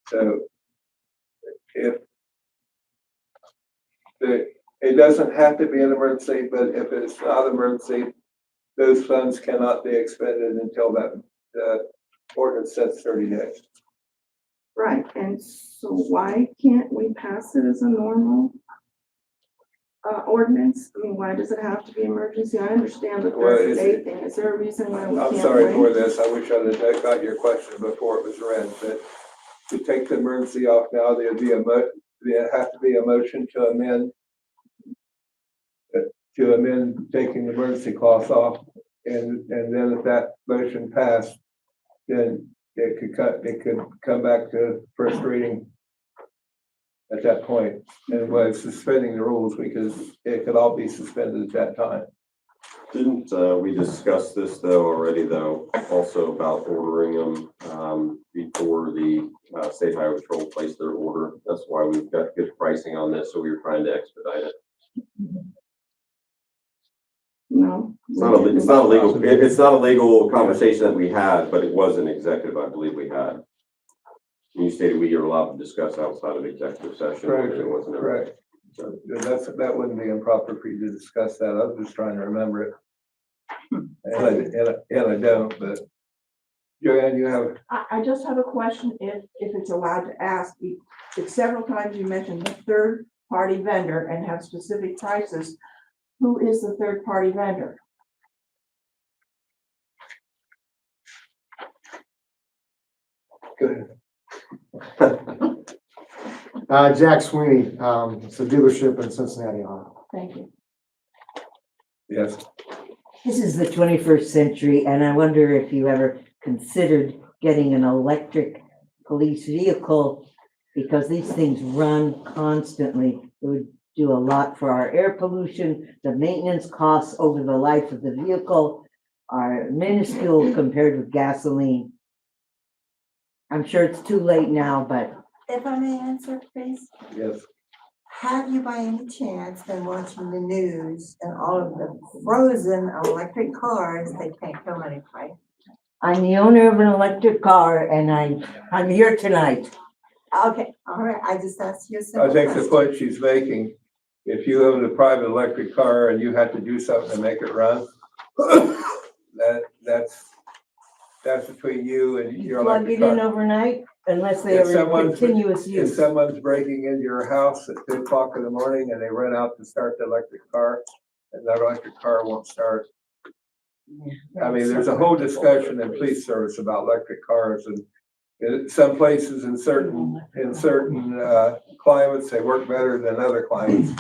So if it doesn't have to be an emergency, but if it's not an emergency, those funds cannot be expended until that, ordinance sets 30 days.
Right, and so why can't we pass it as a normal ordinance? I mean, why does it have to be emergency? I understand the
Well,
30-day thing. Is there a reason why we can't
I'm
wait?
sorry for this. I wish I'd have got your question before it was read, but to take the emergency off now, there'd have to be a motion to amend taking the emergency clause off, and then if that motion passed, then it could come back to first reading at that point, and was suspending the rules, because it could all be suspended at that time.
Didn't, we discuss this though already though, also about ordering them, before the, state highway patrol placed their order? That's why we've got good pricing on this, so we were trying to expedite it.
No.
It's not a legal conversation that we had, but it was an executive, I believe we had. You stated we are allowed to discuss outside of executive session.
Correct.
It wasn't.
Correct. So that wouldn't be improper for you to discuss that. I was just trying to remember it. And I don't, but Joanne, you have,
I just have a question, if it's allowed to ask. Several times you mentioned the third-party vendor and have specific prices. Who is the third-party vendor?
good.
Jack Sweeney, it's a dealership in Cincinnati, Ohio.
Thank you.
Yes.
This is the 21st century, and I wonder if you ever considered getting an electric police vehicle, because these things run constantly. It would do a lot for our air pollution. The maintenance costs over the life of the vehicle are minuscule compared with gasoline. I'm sure it's too late now, but
If I may answer, please.
Yes.
Have you by any chance been watching the news and all of the frozen electric cars, they can't come any place?
I'm the owner of an electric car, and I'm here tonight.
Okay, all right, I just asked you a
I
simple
think the
question.
point she's making, if you own a private electric car and you have to do something to make it run, that's between you and your
Plug
electric
it in
car.
overnight, unless they
If
are in
someone's-
continuous
If
use.
someone's breaking into your house at 2 o'clock in the morning and they run out to start the electric car, and that electric car won't start. I mean, there's a whole discussion in police service about electric cars, and in some places in certain climates, they work better than other climates.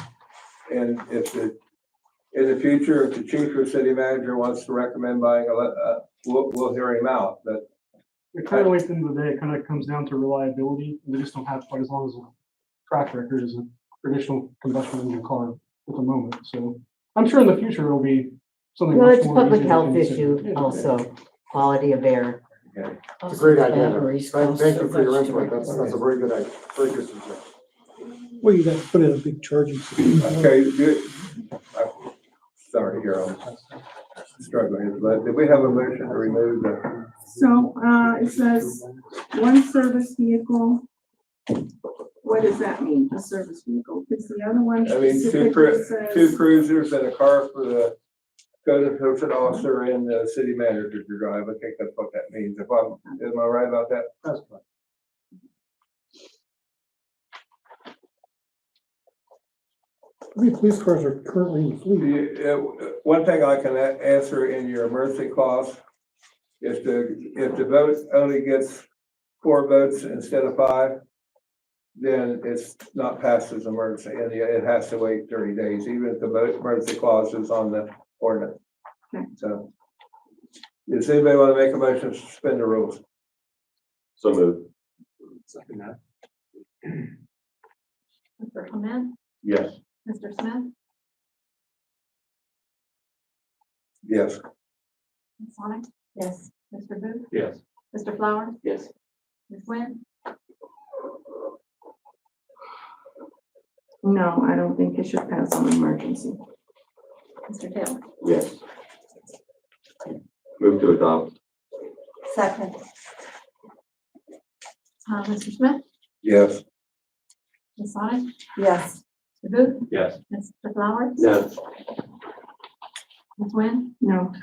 And in the future, if the chief or city manager wants to recommend buying we'll hear him out, but
Currently, at the end of the day, it kind of comes down to reliability. They just don't have quite as long as a track record as a traditional combustion engine car at the moment. So I'm sure in the future it'll be something.
Well,
much
it's a
more
public
easier to
health
consider.
issue
Yeah.
also, quality of air.
It's a great idea. Thank you for your input. That's a very good idea. Very good suggestion.
Well, you got to put in a big charging system.
okay, good. Sorry, here, I'm struggling, but did we have a motion to remove the?
So, it says one service vehicle. What does that mean, a service vehicle? Because the other one
I mean,
specifically
two
says,
cruisers and a car for the code enforcement officer and the city manager to drive. I think that's what that means. Am I right about that?
That's fine.
How many police cars are currently in the fleet?
One thing I can answer in your emergency clause, if the vote only gets 4 votes instead of 5, then it's not passed as emergency, and it has to wait 30 days, even if the emergency clause is on the ordinance. So, does anybody want to make a motion to suspend the rules?
So moved.
Mr. Clement,
Yes.
Mr. Smith,
Yes.
Ms. Sonic? Yes. Mr. Booth?
Yes.
Mr. Flowers?
Yes.
Ms. Nguyen?
no, I don't think it should pass on emergency.
Mr. Taylor?
Yes. Move to adopt.
Second,
Mr. Smith?
Yes.
Ms. Sonic?
yes,
Mr. Booth?
Yes.
Mr. Flowers?
No.
Ms. Nguyen?
No.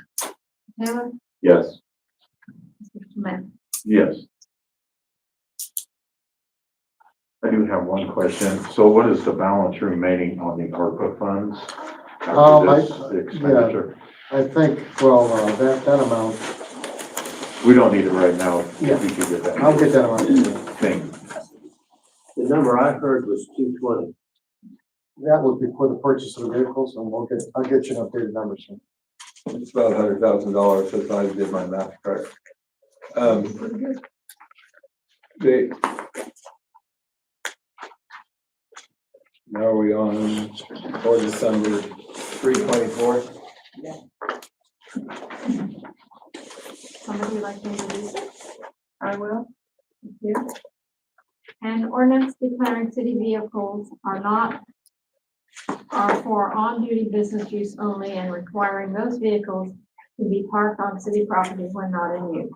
Taylor?
Yes.
Mr. Smith?
Yes. I do have one question. So what is the balance remaining on the ARPA funds? After this expenditure?
I think, well, that amount,
We don't need it right now.
Yeah.
If you could get that.
I'll get that amount.
Thank you.
The number I heard was 220.
That would be for the purchase of the vehicles, and I'll get you an updated number soon.
It's about $100,000 since I did my math correct. Now are we on ordinance number 324?
Somebody like to introduce it?
I will.
Thank you. An ordinance declaring city vehicles are for on-duty business use only and requiring those vehicles to be parked on city property when not in use.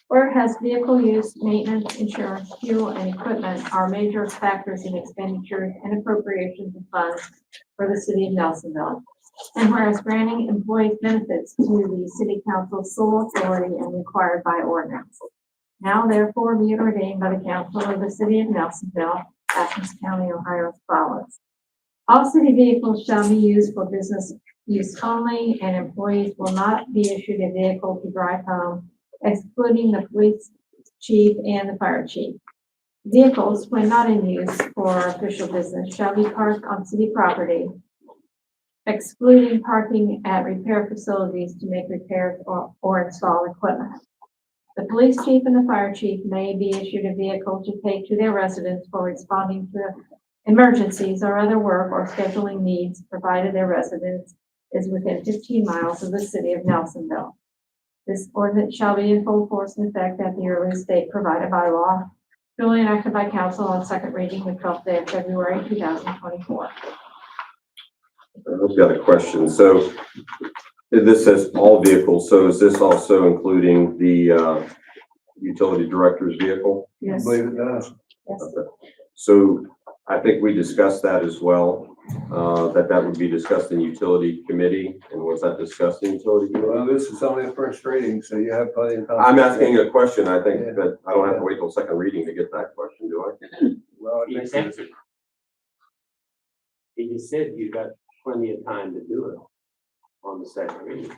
Whereas vehicle use, maintenance, insurance, fuel, and equipment are major factors in expenditures and appropriations of funds for the city of Nelsonville. And whereas granting employees benefits to the city council's sole authority and required by ordinance. Now therefore be it ordained by the council of the city of Nelsonville, Athens County, Ohio as follows. All city vehicles shall be used for business use only, and employees will not be issued a vehicle to drive home, excluding the police chief and the fire chief. Vehicles, when not in use for official business, shall be parked on city property, excluding parking at repair facilities to make repairs or install equipment. The police chief and the fire chief may be issued a vehicle to take to their residence for responding to emergencies or other work or scheduling needs, provided their residence is within 15 miles of the city of Nelsonville. This ordinance shall be in full force and effect at the earliest date provided by law, duly enacted by council on second reading the 12th day of February 2024.
I've got a question. So this says all vehicles. So is this also including the utility director's vehicle?
I
Yes.
believe it does.
Yes.
Okay. So I think we discussed that as well, that would be discussed in utility committee. And was that discussed in utility committee?
Well, this is only a first reading, so you have plenty of time.
I'm asking a question. I think that I don't have to wait till second reading to get that question, do I?
Well, I
He
think
said,
it's-
he just said you got plenty of time to do it on the second reading.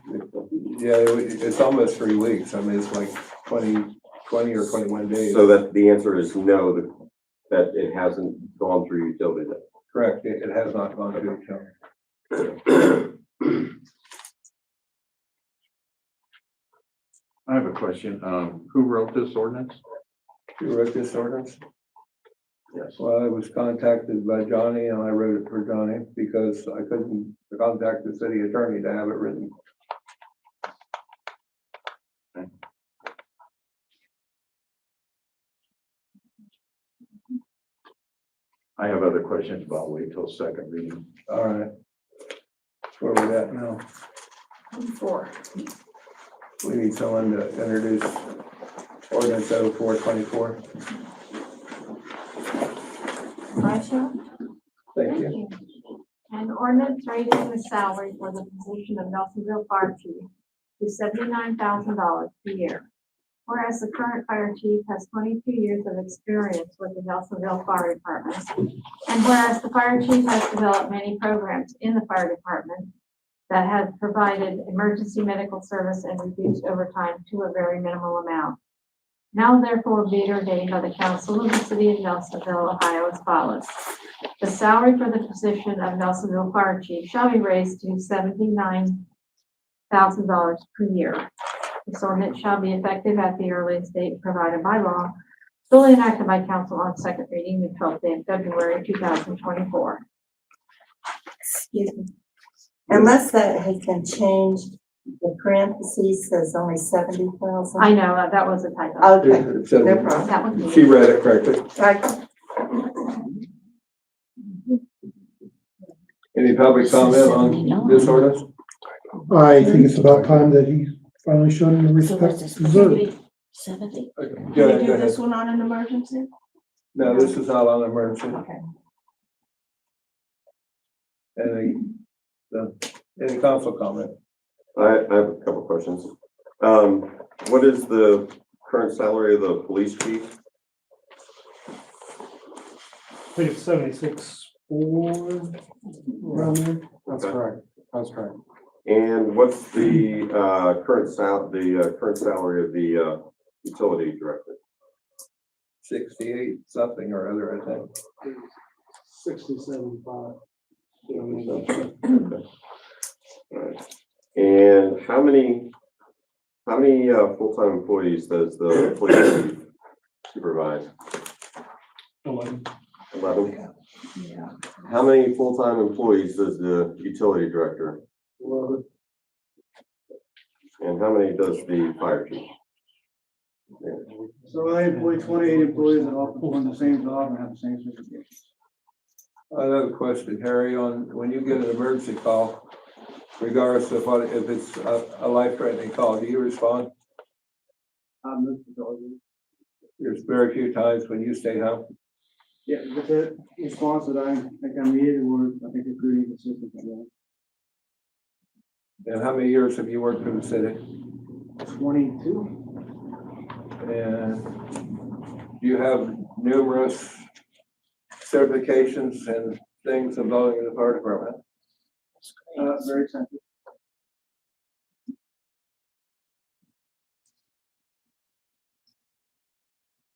yeah, it's almost 3 weeks. I mean, it's like 20 or 21 days.
So that the answer is no, that it hasn't gone through utility then.
Correct, it has not gone to utility.
I have a question. Who wrote this ordinance?
You wrote this ordinance?
Yes.
Well, I was contacted by Johnny and I wrote it for Johnny because I couldn't contact the city attorney to have it written.
I have other questions, but I'll wait till second reading.
All right. Where we at now?
4.
We need someone to introduce ordinance 0424.
I shall.
Thank you.
An ordinance raising the salary for the position of Nelsonville Fire Chief to $79,000 per year. Whereas the current fire chief has 22 years of experience with the Nelsonville Fire Department, and whereas the fire chief has developed many programs in the fire department that have provided emergency medical service and reduced overtime to a very minimal amount. Now therefore be it ordained by the council of the city of Nelsonville, Ohio as follows. The salary for the position of Nelsonville Fire Chief shall be raised to $79,000 per year. This ordinance shall be effective at the earliest date provided by law, duly enacted by council on second reading the 12th day of February 2024.
Excuse me. Unless that has been changed, the parentheses says only 70,000.
I know, that was a typo.
Okay,
So
no problem.
That was me.
she read it correctly.
Okay.
Any public comment on this ordinance?
I think it's about time that he finally showed him the respect deserved.
70.
Go
Can
ahead,
we
go
do
ahead.
this one on an emergency?
No, this is not on emergency.
Okay.
Any, any council comment?
I have a couple questions. What is the current salary of the police chief?
I think it's 76.4. around there.
That's correct, that's correct.
And what's the current salary of the utility director?
68 something or other, I think.
67.5.
Okay. All right. And how many full-time employees does the police chief supervise? 11.
Yeah.
How many full-time employees does the utility director?
11.
And how many does the fire chief?
So I employ 28 employees that all perform the same job and have the same certifications.
Another question, Harry, on when you get an emergency call, regardless of what, if it's a life-threatening call, do you respond? There's very few times when you stay home.
Yeah, with that response that I think I needed, or I think it's pretty consistent.
And how many years have you worked for the city?
22.
And you have numerous certifications and things involving the fire department.
Very excited.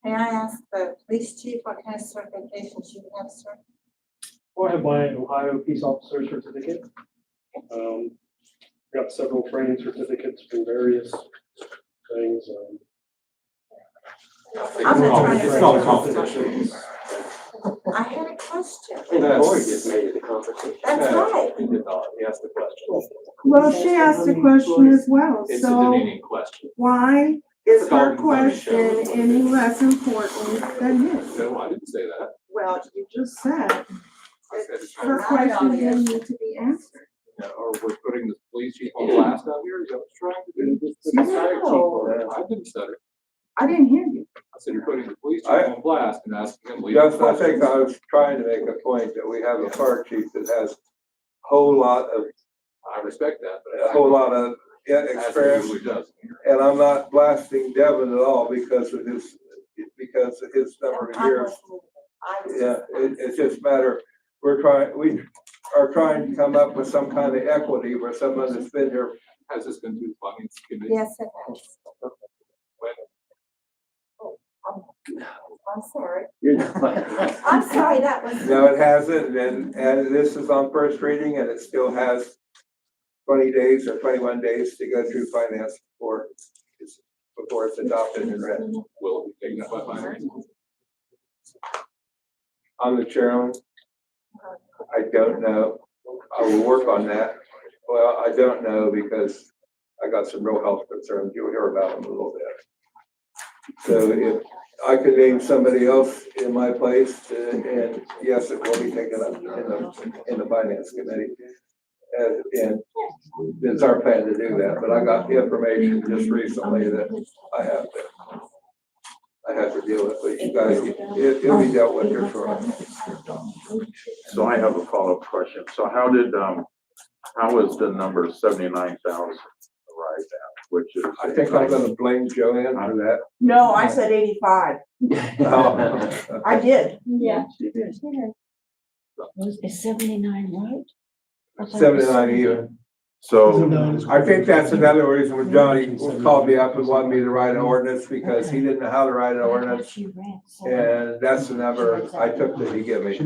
May I ask the police chief what kind of certifications you have, sir?
Well, I have my Ohio Peace Officer Certificate. Got several training certificates from various things.
I'm not trying to.
It's called competition.
I had a question.
Lori just made it a conversation.
That's right.
He asked the question.
Well, she asked a question as well,
It's a
so
demeaning question.
why is
It's
her
a funny show.
question any less important than his?
No, I didn't say that.
Well, you just said
I said it's
her question didn't need to be answered.
Or we're putting the police chief on blast out here, is that what you're trying to do?
No.
I didn't say it.
I didn't hear you.
I said you're putting the police chief on blast and asking him. leading
Just, I think
questions.
I was trying to make a point that we have a fire chief that has a whole lot of,
I respect that, but.
a whole lot of
As he
experience.
usually does.
And I'm not blasting Devin at all because of his number of years. Yeah, it's just a matter, we are trying to come up with some kind of equity where someone that's been here.
Has this been through the finance committee?
Yes, it has.
When?
I'm sorry. I'm sorry, that was.
No, it hasn't, and this is on first reading, and it still has 20 days or 21 days to go through finance before it's adopted and read.
Will it be taken up by finance?
I'm the chairman. I don't know. I will work on that. Well, I don't know because I got some real health concerns. You'll hear about them a little bit. So if I could name somebody else in my place, and yes, it will be taken up in the finance committee. And it's our plan to do that, but I got the information just recently that I have to deal with, but you guys, it'll be dealt with here shortly.
So I have a follow-up question. So how was the number 79,000 arrived at, which is?
I think I'm gonna blame Joanne for that.
No, I said 85.
Oh.
I did.
Yeah.
Is 79 right?
79 even.
So,
I think that's another reason when Johnny called me up and wanted me to write an ordinance because he didn't know how to write an ordinance. And that's the number I took that he gave me.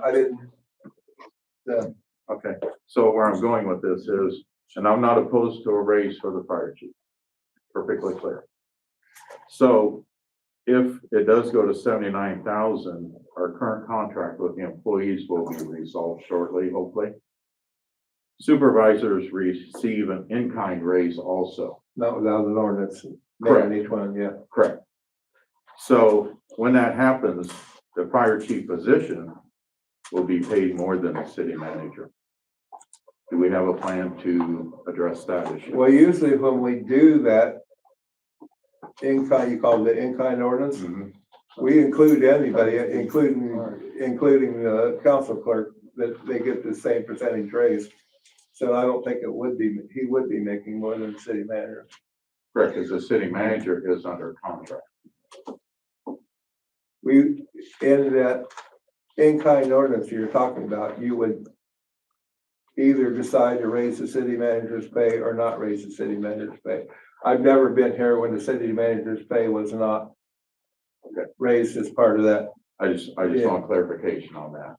I didn't.
okay, so where I'm going with this is, and I'm not opposed to a raise for the fire chief, perfectly clear. So if it does go to 79,000, our current contract with the employees will be resolved shortly, hopefully. Supervisors receive an in-kind raise also.
Not without an ordinance.
Correct.
Man, each one, yeah.
Correct. So when that happens, the fire chief position will be paid more than the city manager. Do we have a plan to address that issue?
Well, usually when we do that, in-kind, you call it the in-kind ordinance, we include anybody, including the council clerk that they get the same percentage raise. So I don't think he would be making more than the city manager.
Correct, because the city manager is under contract.
We, in that in-kind ordinance you're talking about, you would either decide to raise the city manager's pay or not raise the city manager's pay. I've never been here when the city manager's pay was not raised as part of that.
I just want clarification on that.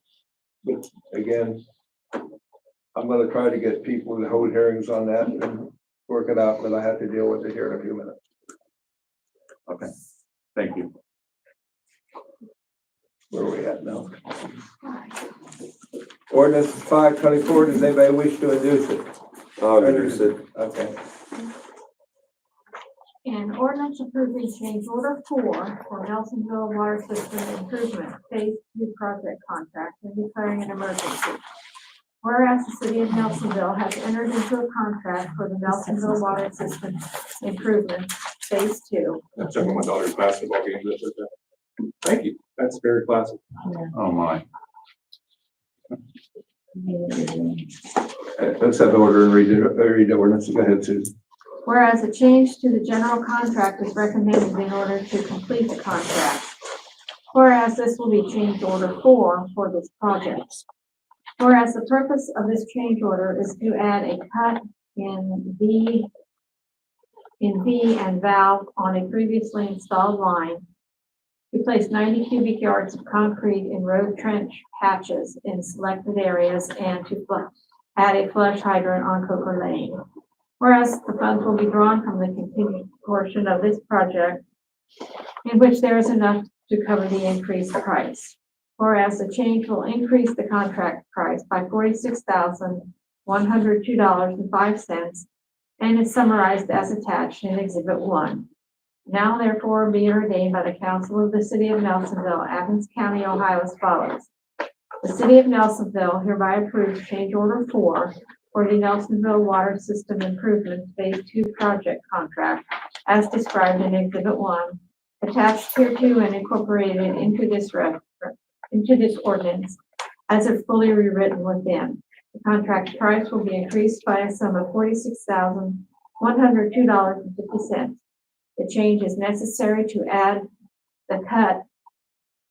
But again, I'm gonna try to get people to hold hearings on that and work it out, but I have to deal with it here in a few minutes.
Okay, thank you.
Where are we at now? Ordinance 524, does anybody wish to introduce it?
I'll introduce it.
Okay.
An ordinance approving change order 4 for Nelsonville Water System Improvement Phase 2 project contract and declaring an emergency. Whereas the city of Nelsonville has entered into a contract for the Nelsonville Water System Improvement Phase 2.
That's on my daughter's basketball game. Thank you. That's very classic.
Oh, my.
Let's have the order and read the ordinance. Go ahead, Susan.
Whereas a change to the general contract is recommended in order to complete the contract. Whereas this will be change order 4 for this project. Whereas the purpose of this change order is to add a cut in V and valve on a previously installed line, to place 90 cubic yards of concrete in road trench patches in selected areas, and to add a flush hydrant on Coker Lane. Whereas the funds will be drawn from the continued portion of this project, in which there is enough to cover the increased price. Whereas the change will increase the contract price by $46,102.05 and is summarized as attached in Exhibit 1. Now therefore be ordained by the Council of the City of Nelsonville, Athens County, Ohio as follows. The City of Nelsonville hereby approves change order 4 for the Nelsonville Water System Improvement Phase 2 project contract as described in Exhibit 1, attached hereto and incorporated into this ordinance as if fully rewritten within. The contract price will be increased by a sum of $46,102.50. The change is necessary to add the cut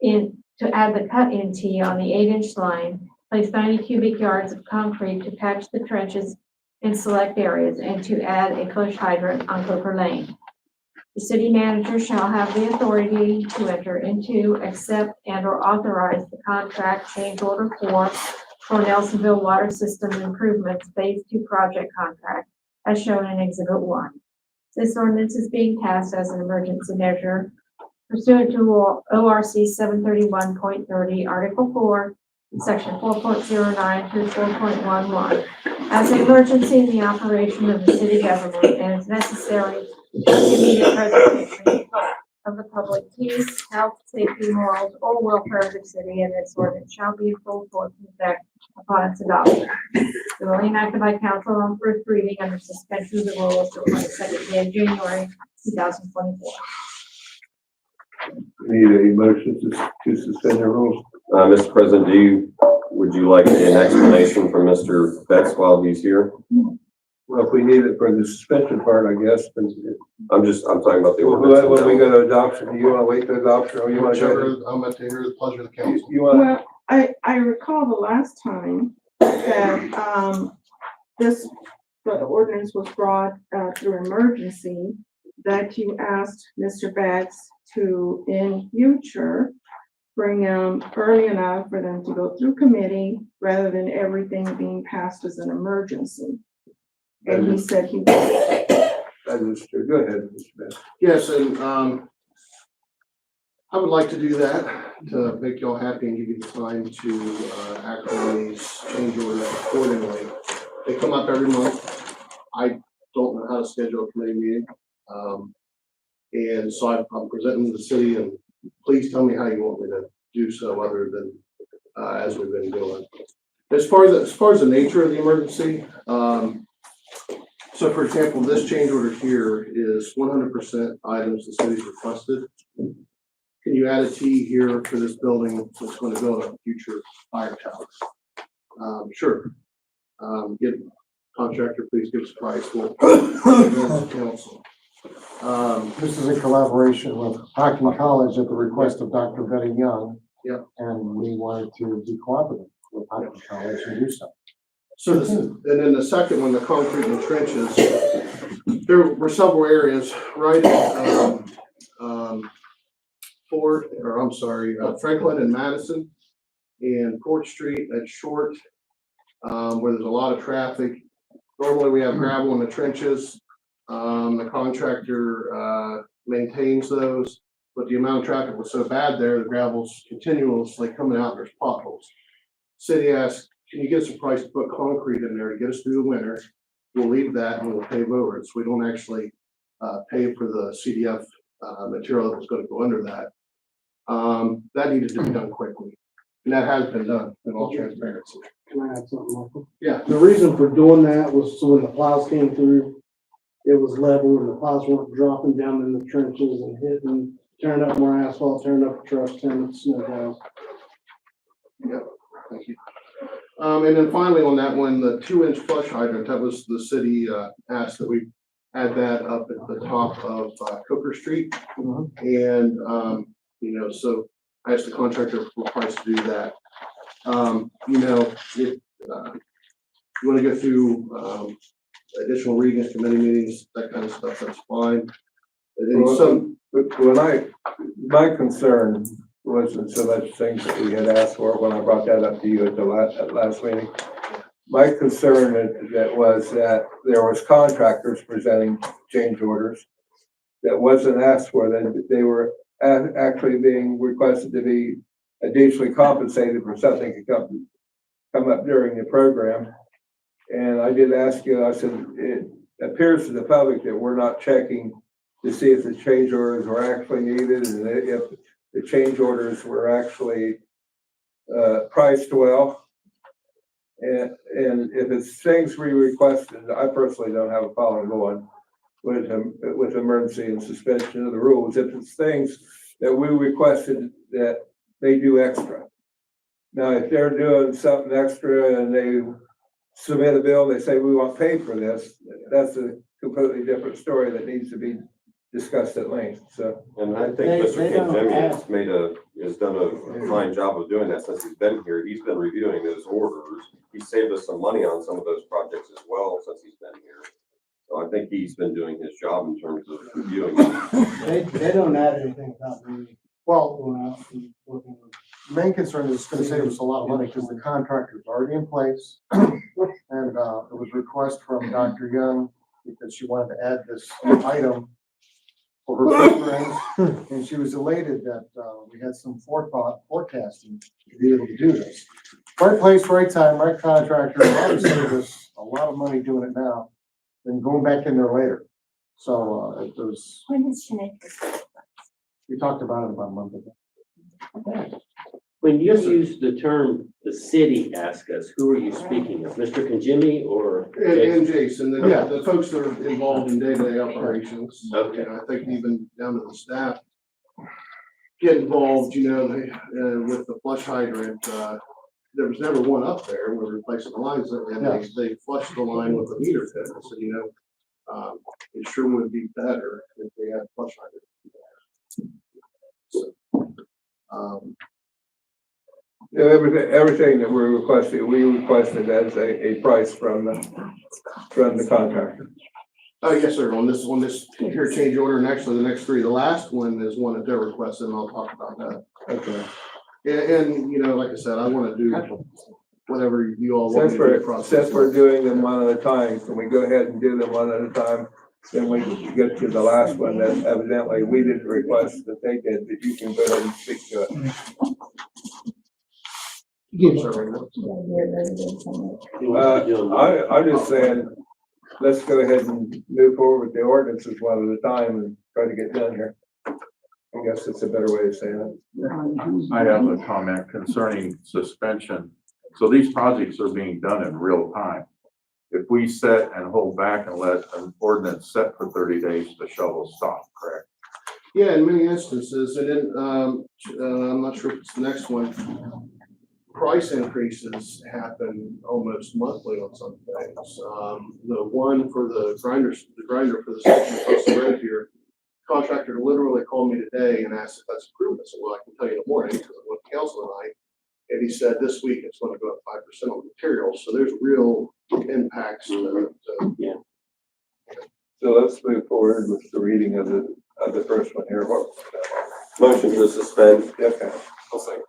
in T on the 8-inch line, place 90 cubic yards of concrete to patch the trenches in select areas, and to add a flush hydrant on Coker Lane. The city manager shall have the authority to enter into, accept, and or authorize the contract change order 4 for Nelsonville Water System Improvements Phase 2 project contract as shown in Exhibit 1. This ordinance is being passed as an emergency measure pursuant to ORC 731.30, Article 4, Section 4.09 through 4.11, as an emergency in the operation of the city government and is necessary for the immediate preservation of the public peace, health, safety, morals, or welfare of the city, and this ordinance shall be in full force and effect upon its adoption. It will be enacted by council on first reading under suspension of the rules the 22nd day of January 2024.
Need a motion to suspend the rules?
Mr. President, would you like an explanation from Mr. Betts while he's here?
Well, if we need it for the suspension part, I guess, but
I'm talking about the ordinance.
when we go to adoption, do you want to wait to adoption or you want to?
I'm at the pleasure of the council.
You want?
Well, I recall the last time that, the ordinance was brought, through emergency, that you asked Mr. Betts to, in future, bring them early enough for them to go through committee rather than everything being passed as an emergency. And he said he would.
That is true. Go ahead, Mr. Betts.
Yes, and, I would like to do that to make y'all happy and give you the time to, act on these change orders accordingly. They come up every month. I don't know how to schedule a committee meeting. And so I'm presenting to the city, and please tell me how you want me to do so other than, as we've been doing. As far as the nature of the emergency, so for example, this change order here is 100% items the city's requested. Can you add a T here for this building that's going to go on a future fire tower? Sure. Get contractor, please give us a price. We'll council.
This is in collaboration with Hocking College at the request of Dr. Betty Young.
Yep.
And we wanted to be cooperative with Hocking College and do so.
So this, and then the second one, the concrete and trenches, there were several areas, right? Franklin and Madison and Court Street at Short, where there's a lot of traffic. Normally we have gravel in the trenches. The contractor, maintains those, but the amount of traffic was so bad there, the gravel's continuously coming out, there's potholes. City asked, can you get us a price to put concrete in there to get us through the winter? We'll leave that and we'll pave over it. So we don't actually, pay for the CDF, material that was gonna go under that. That needed to be done quickly. And that has been done in all transparency.
Can I add something, Michael?
Yeah.
The reason for doing that was so when the plows came through, it was level and the plows weren't dropping down in the trenches and hitting, tearing up more asphalt, tearing up the trucks, tearing up the snow plows.
Yep, thank you. And then finally on that one, the 2-inch flush hydrant, that was the city, asked that we add that up at the top of, Coker Street. And, so I asked the contractor for a price to do that. If you want to go through, additional readings, committee meetings, that kind of stuff, that's fine. And then some,
My concern wasn't so much things that we had asked for when I brought that up to you at the last meeting. My concern was that there was contractors presenting change orders that wasn't asked for, that they were actually being requested to be additionally compensated for something that come up during the program. And I did ask you, I said, it appears to the public that we're not checking to see if the change orders were actually needed and if the change orders were actually priced well. And if it's things we requested, I personally don't have a problem going with emergency and suspension of the rules. If it's things that we requested that they do extra. Now, if they're doing something extra and they submit a bill, they say we want paid for this, that's a completely different story that needs to be discussed at length, so.
And I think
They
Mr.
don't
Kinjemi has done a fine job of doing that since he's been here. He's been reviewing those orders. He saved us some money on some of those projects as well since he's been here. So I think he's been doing his job in terms of reviewing.
They don't add anything about me.
Well, the main concern is it's gonna save us a lot of money because the contractor's already in place. And, it was a request from Dr. Young because she wanted to add this item for her programs. And she was elated that, we had some forecasting to be able to do this. Right place, right time, right contractor, that'll save us a lot of money doing it now than going back in there later. So, it was,
When is Sinead?
we talked about it about a month ago.
When you use the term, the city asked us, who are you speaking of? Mr. Kinjemi or?
and Jason, the folks that are involved in day-to-day operations.
Okay.
I think even down to the staff get involved, with the flush hydrant. There was never one up there. We're replacing the lines and they flushed the line with a meter pit. I said, it sure would be better if they had flush hydrant. So,
Everything that we requested as a price from the contractor.
oh, yes, sir. On this here change order, and actually the next three, the last one is one that they're requesting, and I'll talk about that.
Okay.
And like I said, I want to do whatever you all want me to do across.
Since we're doing them one at a time, can we go ahead and do them one at a time? Then we get to the last one that evidently we didn't request that they did, but you can go ahead and speak to it. I'm just saying, let's go ahead and move forward with the ordinances one at a time and try to get done here. I guess that's a better way of saying it.
I have a comment concerning suspension. So these projects are being done in real time. If we set and hold back and let an ordinance set for 30 days, the show will stop, correct?
Yeah, in many instances, and then, I'm not sure if it's the next one. price increases happen almost monthly on some things. The one for the grinder for the section across the road here, contractor literally called me today and asked if that's approved. I said, well, I can tell you in the morning because I went to council tonight. And he said this week it's going to go up 5% on materials. So there's real impacts to
Yeah.
So let's move forward with the reading of the first one here.
Motion to suspend.
Okay.
I'll second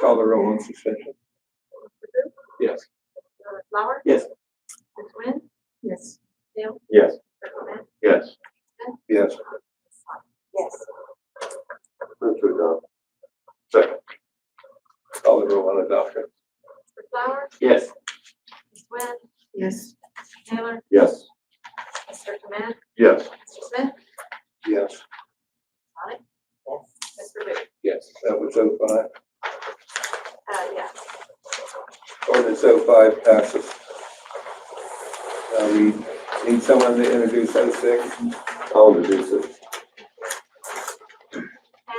Call the roll on suspension.
Yes.
Flowers?
Yes.
Ms. Nguyen?
Yes.
Bill?
Yes.
Mr. Clement?
Yes.
Yes.
Yes.
Move to adopt. Second.
Call the roll on adoption.
Mr. Flowers?
Yes.
Ms. Nguyen?
Yes.
Mr. Taylor?
Yes.
Mr. Clement?
Yes.
Mr. Smith?
Yes.
Sonic? Yes. Mr. Booth?
Yes. That was 05.
Yeah.
Ordinance 05 passes. Now we need someone to introduce 06.
I'll introduce it.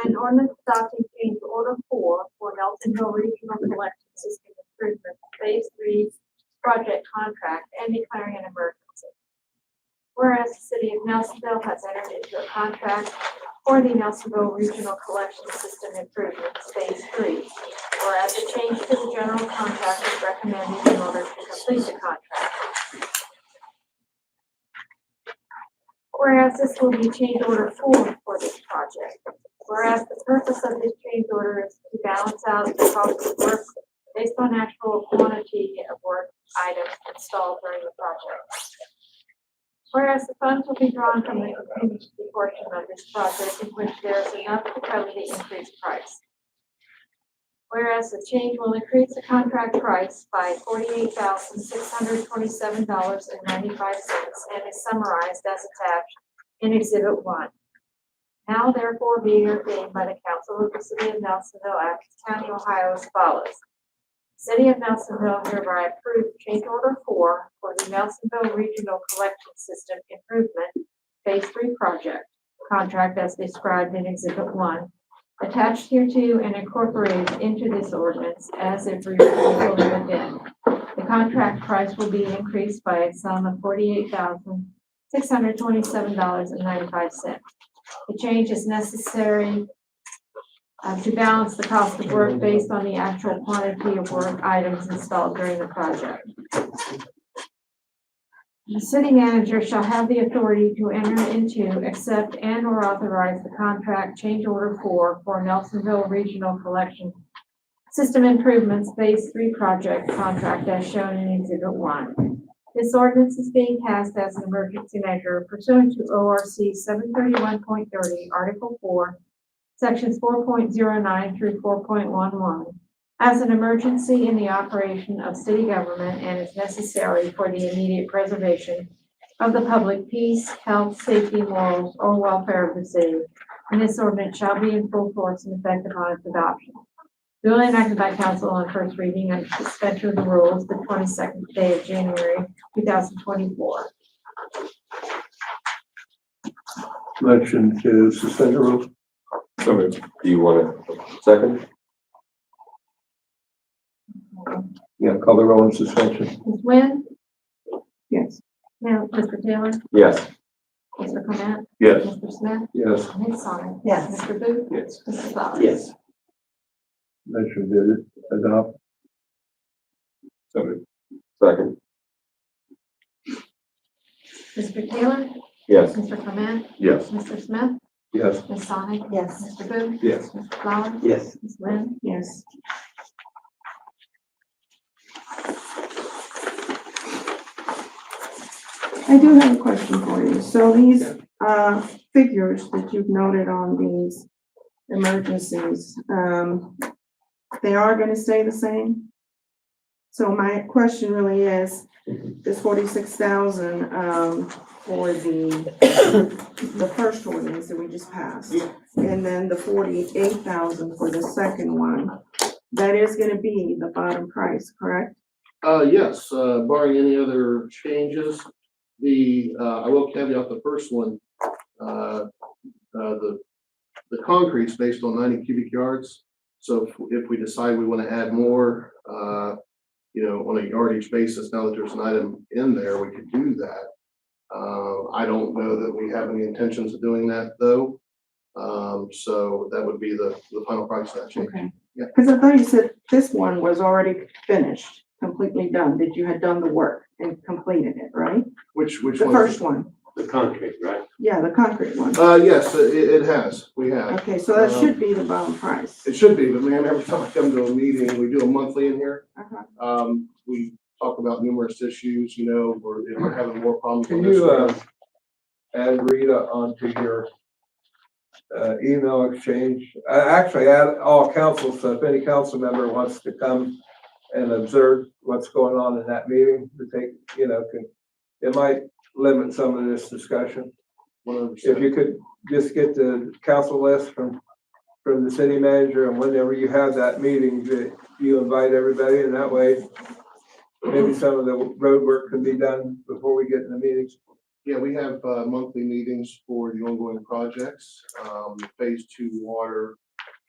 An ordinance adopting change order 4 for Nelsonville Regional Collection System Improvement Phase 3 project contract and declaring an emergency. Whereas the city of Nelsonville has entered into a contract for the Nelsonville Regional Collection System Improvements Phase 3, whereas a change to the general contract is recommended in order to complete the contract. Whereas this will be change order 4 for this project. Whereas the purpose of this change order is to balance out the cost of work based on actual quantity of work items installed during the project. Whereas the funds will be drawn from the contingency portion of this project in which there is enough to cover the increased price. Whereas the change will increase the contract price by $48,627.95 and is summarized as attached in Exhibit 1. Now therefore be ordained by the Council of the City of Nelsonville, Athens County, Ohio as follows. City of Nelsonville hereby approves change order 4 for the Nelsonville Regional Collection System Improvement Phase 3 project, contract as described in Exhibit 1, attached hereto and incorporated into this ordinance as if fully within. The contract price will be increased by a sum of $48,627.95. The change is necessary to balance the cost of work based on the actual quantity of work items installed during the project. The city manager shall have the authority to enter into, accept, and or authorize the contract change order 4 for Nelsonville Regional Collection System Improvements Phase 3 project contract as shown in Exhibit 1. This ordinance is being passed as an emergency measure pursuant to ORC 731.30, Article 4, Sections 4.09 through 4.11, as an emergency in the operation of city government and is necessary for the immediate preservation of the public peace, health, safety, morals, or welfare of the city. And this ordinance shall be in full force and effect upon its adoption. Duly enacted by council on first reading and suspension of the rules the 22nd day of January 2024.
Motion to suspend the rules.
So moved. Do you want a second?
Yeah, call the roll on suspension.
Ms. Nguyen?
Yes.
Now, Mr. Taylor?
Yes.
Mr. Clement?
Yes.
Mr. Smith?
Yes.
Ms. Sonic?
Yes.
Mr. Booth?
Yes.
Mr. Flowers?
Yes.
Motion to adopt.
So moved. Second.
Mr. Taylor?
Yes.
Mr. Clement?
Yes.
Mr. Smith?
Yes.
Ms. Sonic?
Yes.
Mr. Booth?
Yes.
Mr. Flowers?
Yes.
Ms. Nguyen?
Yes. I do have a question for you. So these, figures that you've noted on these emergencies, they are gonna stay the same? So my question really is, this 46,000, for the first ordinance that we just passed, and then the 48,000 for the second one, that is gonna be the bottom price, correct?
Yes, barring any other changes, I will caveat the first one, the concrete's based on 90 cubic yards. So if we decide we want to add more, on a yardage basis, now that there's an item in there, we could do that. I don't know that we have any intentions of doing that though. So that would be the final price of that change.
Okay.
Yeah.
Because I thought you said this one was already finished, completely done, that you had done the work and completed it, right?
Which
The
one?
first one,
The concrete, right?
yeah, the concrete one.
Yes, it has. We have.
Okay, so that should be the bottom price.
It should be, but man, every time I come to a meeting, we do a monthly in here.
Uh-huh.
We talk about numerous issues, we're having more problems.
Can
on this
you,
road.
add Rita onto your, email exchange? Actually, add all council, so if any council member wants to come and observe what's going on in that meeting, to take, it might limit some of this discussion.
100%.
If you could just get the council list from the city manager, and whenever you have that meeting, that you invite everybody, and that way maybe some of the road work can be done before we get in the meetings.
Yeah, we have monthly meetings for the ongoing projects. Phase 2 water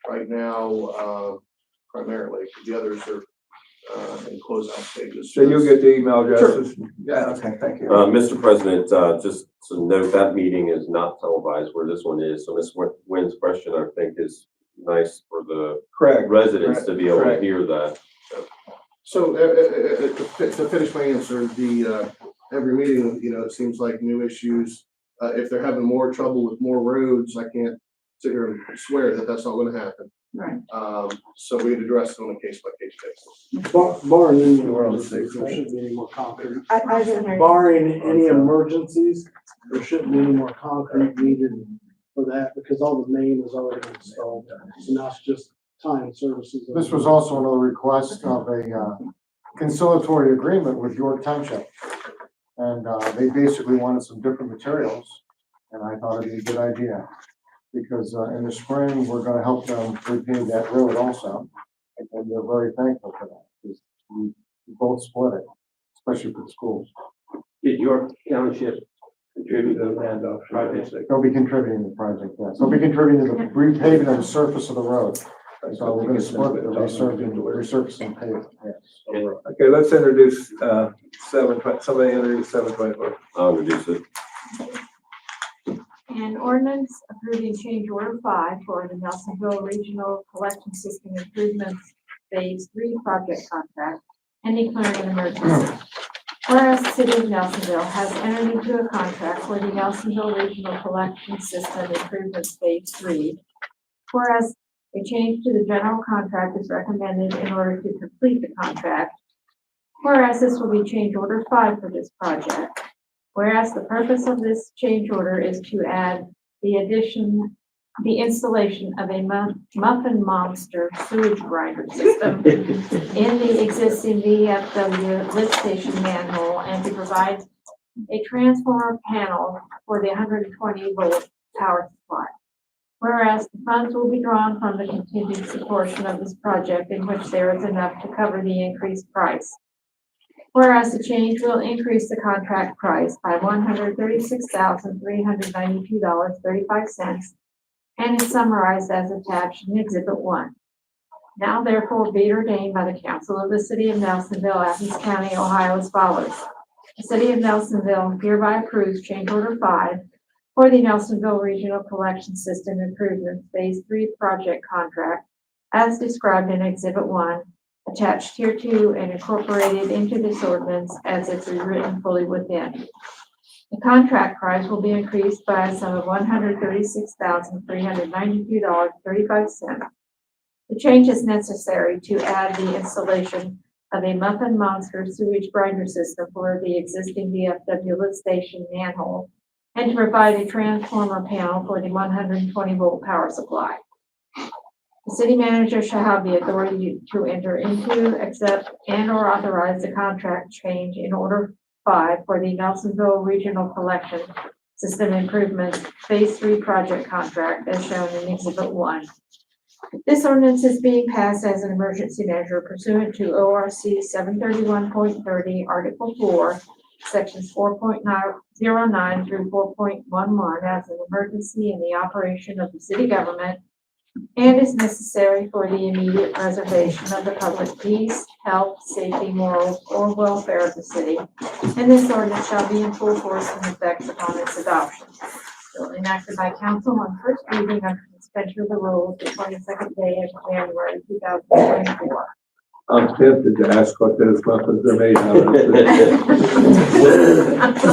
right now, primarily. The others are in closeout stages.
So you'll get the email addresses?
Sure.
Yeah, okay, thank you.
Mr. President, just to note, that meeting is not televised where this one is. So Ms. Wynn's question, I think, is nice for the
Correct.
residents to be able to
Correct.
hear that.
So to finish my answer, every meeting, it seems like new issues. If they're having more trouble with more roads, I can't sit here and swear that that's not going to happen.
Right.
So we'd address it on a case by case basis.
Barring any
We're on the
emergencies,
safe
there
side.
shouldn't be any more concrete.
I didn't hear you.
Barring any emergencies, there shouldn't be any more concrete needed for that because all the main is already installed. So now it's just time services.
This was also another request of a conciliatory agreement with York Township. And they basically wanted some different materials, and I thought it'd be a good idea. Because in the spring, we're gonna help them repave that road also, and they're very thankful for that, because we both split it, especially for the schools.
Did York Township contribute to
The handoff.
project?
They'll be contributing to the project, yes. They'll be contributing to the repaving of the surface of the road. So we're gonna split the resurfacing pavement, yes.
Okay, let's introduce, somebody introduce 724.
I'll introduce it.
An ordinance approving change order 5 for the Nelsonville Regional Collection System Improvements Phase 3 project contract and declaring an emergency. Whereas the city of Nelsonville has entered into a contract for the Nelsonville Regional Collection System Improvements Phase 3. Whereas a change to the general contract is recommended in order to complete the contract. Whereas this will be change order 5 for this project. Whereas the purpose of this change order is to add the installation of a muffin monster sewage grinder system in the existing VFW lift station manhole and to provide a transformer panel for the 120 volt power supply. Whereas the funds will be drawn from the contingency portion of this project in which there is enough to cover the increased price. Whereas the change will increase the contract price by $136,392.35 and is summarized as attached in Exhibit 1. Now therefore be ordained by the Council of the City of Nelsonville, Athens County, Ohio as follows. The City of Nelsonville hereby approves change order 5 for the Nelsonville Regional Collection System Improvements Phase 3 project contract as described in Exhibit 1, attached hereto and incorporated into this ordinance as it's written fully within. The contract price will be increased by a sum of $136,392.35. The change is necessary to add the installation of a muffin monster sewage grinder system for the existing VFW lift station manhole and to provide a transformer panel for the 120 volt power supply. The city manager shall have the authority to enter into, accept, and or authorize the contract change in order 5 for the Nelsonville Regional Collection System Improvement Phase 3 project contract as shown in Exhibit 1. This ordinance is being passed as an emergency measure pursuant to ORC 731.30, Article 4, Sections 4.09 through 4.11 as an emergency in the operation of the city government and is necessary for the immediate preservation of the public peace, health, safety, morals, or welfare of the city. And this ordinance shall be in full force and effect upon its adoption. Bill enacted by council on first reading under suspension of the rules the 22nd day of January 2024.
I'm tempted to ask what those muffins are made out of.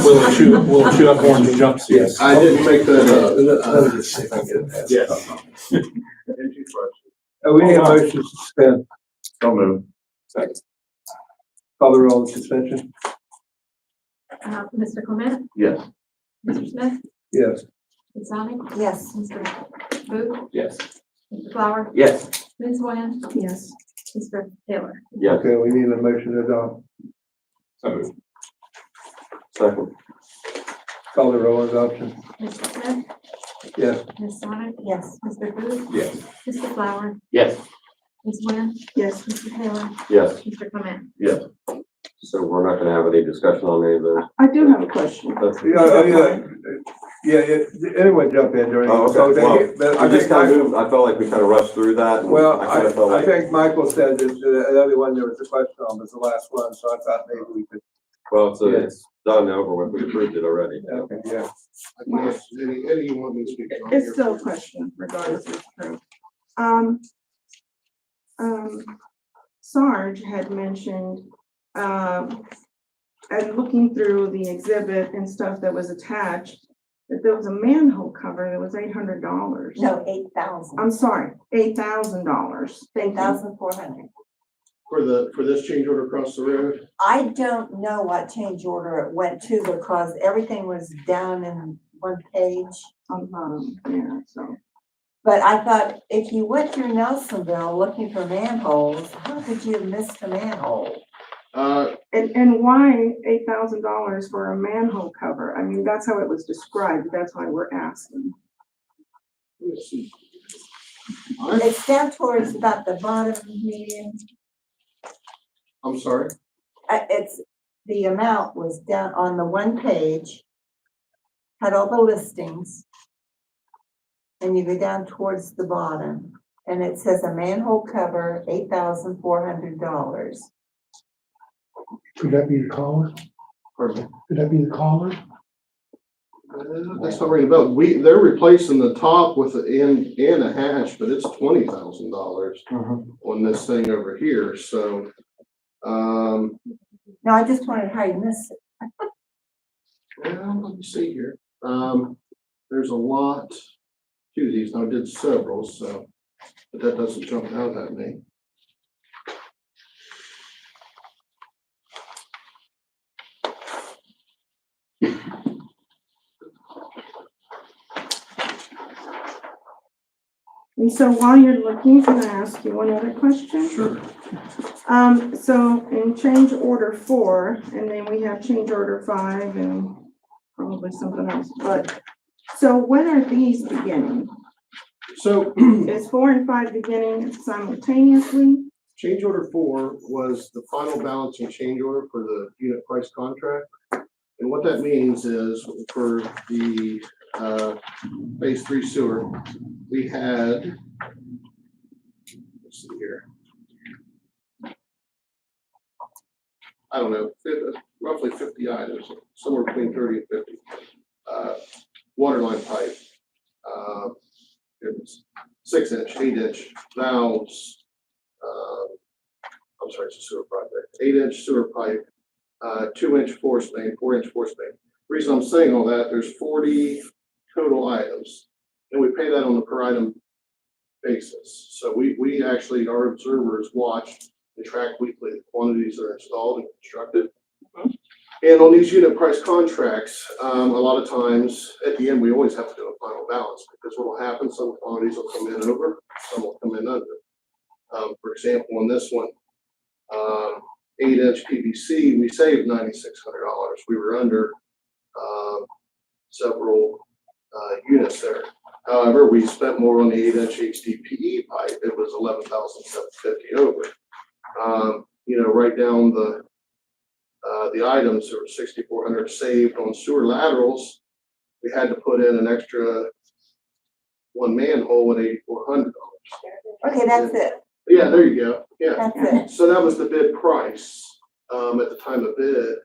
Will it chew up orange jumpsuits?
Yes, I didn't make that up.
Let me just see if I can get it past.
Yes.
We need a motion to suspend.
So moved.
Second. Call the roll on suspension?
Mr. Clement?
Yes.
Mr. Smith?
Yes.
Ms. Sonic?
Yes.
Mr. Booth?
Yes.
Mr. Flower?
Yes.
Ms. Nguyen?
Yes.
Mr. Taylor?
Yes.
Okay, we need a motion to adopt.
So moved.
Second.
Call the roll on adoption?
Mr. Smith?
Yes.
Ms. Sonic?
Yes.
Mr. Booth?
Yes.
Mr. Flower?
Yes.
Ms. Nguyen?
Yes.
Mr. Taylor?
Yes.
Mr. Clement?
Yes. So we're not gonna have any discussion on any of those?
I do have a question.
Yeah, anyone jump in during.
Oh, okay. Well, I just kind of
Michael-
moved, I felt like we kind of rushed through that. And
Well,
I kind of felt
I
like,
think Michael said that the other one there was a question on was the last one, so I thought maybe we could.
well, so
Yeah.
it's done over with. We approved it already.
Okay, yeah.
I can ask any you want me to speak on.
It's still a question regardless if it's true. Sarge had mentioned, and looking through the exhibit and stuff that was attached, that there was a manhole cover that was $800.
No, 8,000.
I'm sorry, $8,000. Thank you.
8,400.
For this change order across the road?
I don't know what change order it went to because everything was down in one page.
On the bottom, yeah, so.
But I thought if you went through Nelsonville looking for manholes, how could you have missed a manhole?
And why $8,000 for a manhole cover? I mean, that's how it was described. That's why we're asking.
Let me see.
It's down towards about the bottom median.
I'm sorry?
It's, the amount was down on the one page, had all the listings. And you go down towards the bottom and it says a manhole cover, $8,400.
Could that be the caller?
Pardon me?
Could that be the caller?
That's not ringing a bell. They're replacing the top with an and a hatch, but it's $20,000 on this thing over here, so.
No, I just wondered how you missed it.
Well, let me see here. There's a lot to these. Now I did several, so, but that doesn't jump out at me.
And so while you're looking, can I ask you one other question?
Sure.
So in change order 4, and then we have change order 5 and probably something else, but, so when are these beginning?
So
Is 4 and 5 beginning simultaneously?
change order 4 was the final balance and change order for the unit price contract. And what that means is for the phase 3 sewer, we had, let's see here. I don't know, roughly 50 items, somewhere between 30 and 50. Water line pipe, it was 6-inch, 8-inch valves. I'm sorry, it's a sewer project. 8-inch sewer pipe, 2-inch force main, 4-inch force main. The reason I'm saying all that, there's 40 total items, and we pay that on a per item basis. So we actually, our observers watch and track weekly the quantities that are installed and constructed. And on these unit price contracts, a lot of times at the end, we always have to do a final balance because what will happen, some quantities will come in over, some will come in under. For example, on this one, 8-inch PVC, we saved $9,600. We were under several units there. However, we spent more on the 8-inch HDPE pipe. It was $11,750 over. Right down the items, there were $6,400 saved on sewer laterals. We had to put in an extra one manhole at $8,400.
Okay, that's it.
Yeah, there you go. Yeah.
That's it.
So that was the bid price, at the time of bid,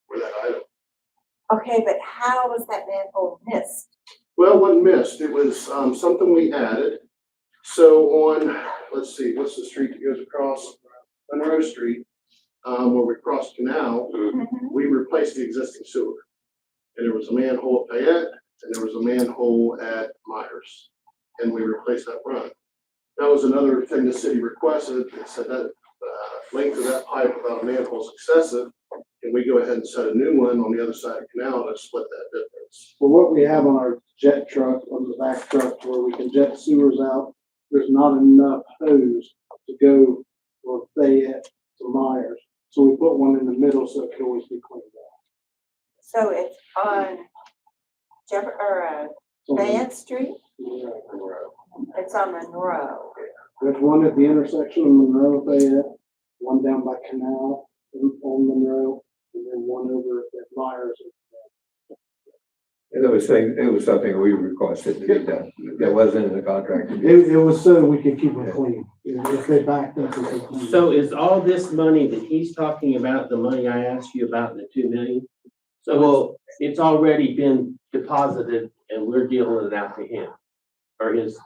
for that item.
Okay, but how was that manhole missed?
Well, it wasn't missed. It was, something we added. So on, let's see, what's the street that goes across Monroe Street? Where we crossed Canal, we replaced the existing sewer. And there was a manhole at Fayette, and there was a manhole at Myers, and we replaced that run. That was another thing the city requested. It said that length of that pipe without a manhole is excessive. Can we go ahead and set a new one on the other side of Canal to split that difference?
For what we have on our jet truck, on the back truck, where we can jet sewers out, there's not enough hose to go from Fayette to Myers. So we put one in the middle so it can always be cleaned up.
So it's on Fayette Street? It's on Monroe.
There's one at the intersection of Monroe and Fayette, one down by Canal on Monroe, and then one over at Myers.
And it was something we requested to be done. That wasn't in the contract.
It was so we could keep them clean. If they backed up, we could clean.
So is all this money that he's talking about, the money I asked you about, the 2 million? So it's already been deposited and we're dealing it out to him or his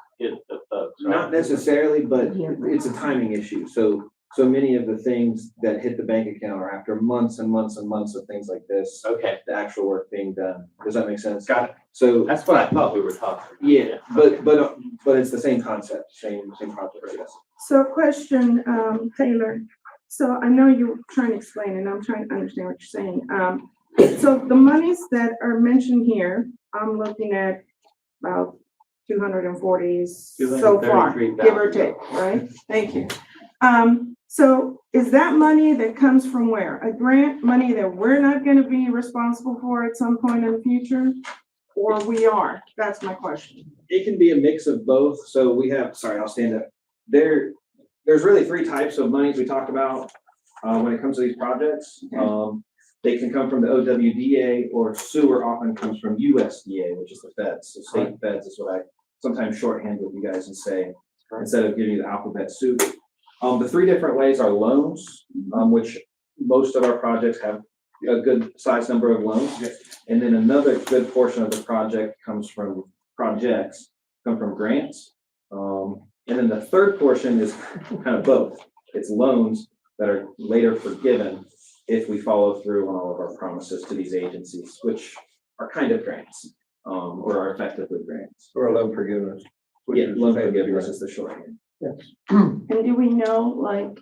folks. right?
Not necessarily, but it's a timing issue. So many of the things that hit the bank account are after months and months and months of things like this.
Okay,
The actual work being done. Does that make sense?
got it.
So,
That's what I thought we were talking.
yeah, but it's the same concept, same project, I guess.
So a question, Taylor, so I know you're trying to explain and I'm trying to understand what you're saying. So the monies that are mentioned here, I'm looking at about 240 so far, give or take, right? Thank you. So is that money that comes from where? A grant money that we're not gonna be responsible for at some point in the future? Or we are? That's my question.
It can be a mix of both. So we have, sorry, I'll stand up. There's really 3 types of monies we talked about when it comes to these projects. They can come from the OWDA, or sewer often comes from USDA, which is the feds. So state feds is what I sometimes shorthand with you guys and say, instead of giving you the alphabet soup. The 3 different ways are loans, which most of our projects have a good size number of loans. And then another good portion of the project comes from grants. And then the third portion is kind of both. It's loans that are later forgiven if we follow through on all of our promises to these agencies, which are kind of grants, or are effectively grants.
Or loan forgiveness.
Yeah, loan forgiveness is the shorthand.
Yes.
And do we know, like,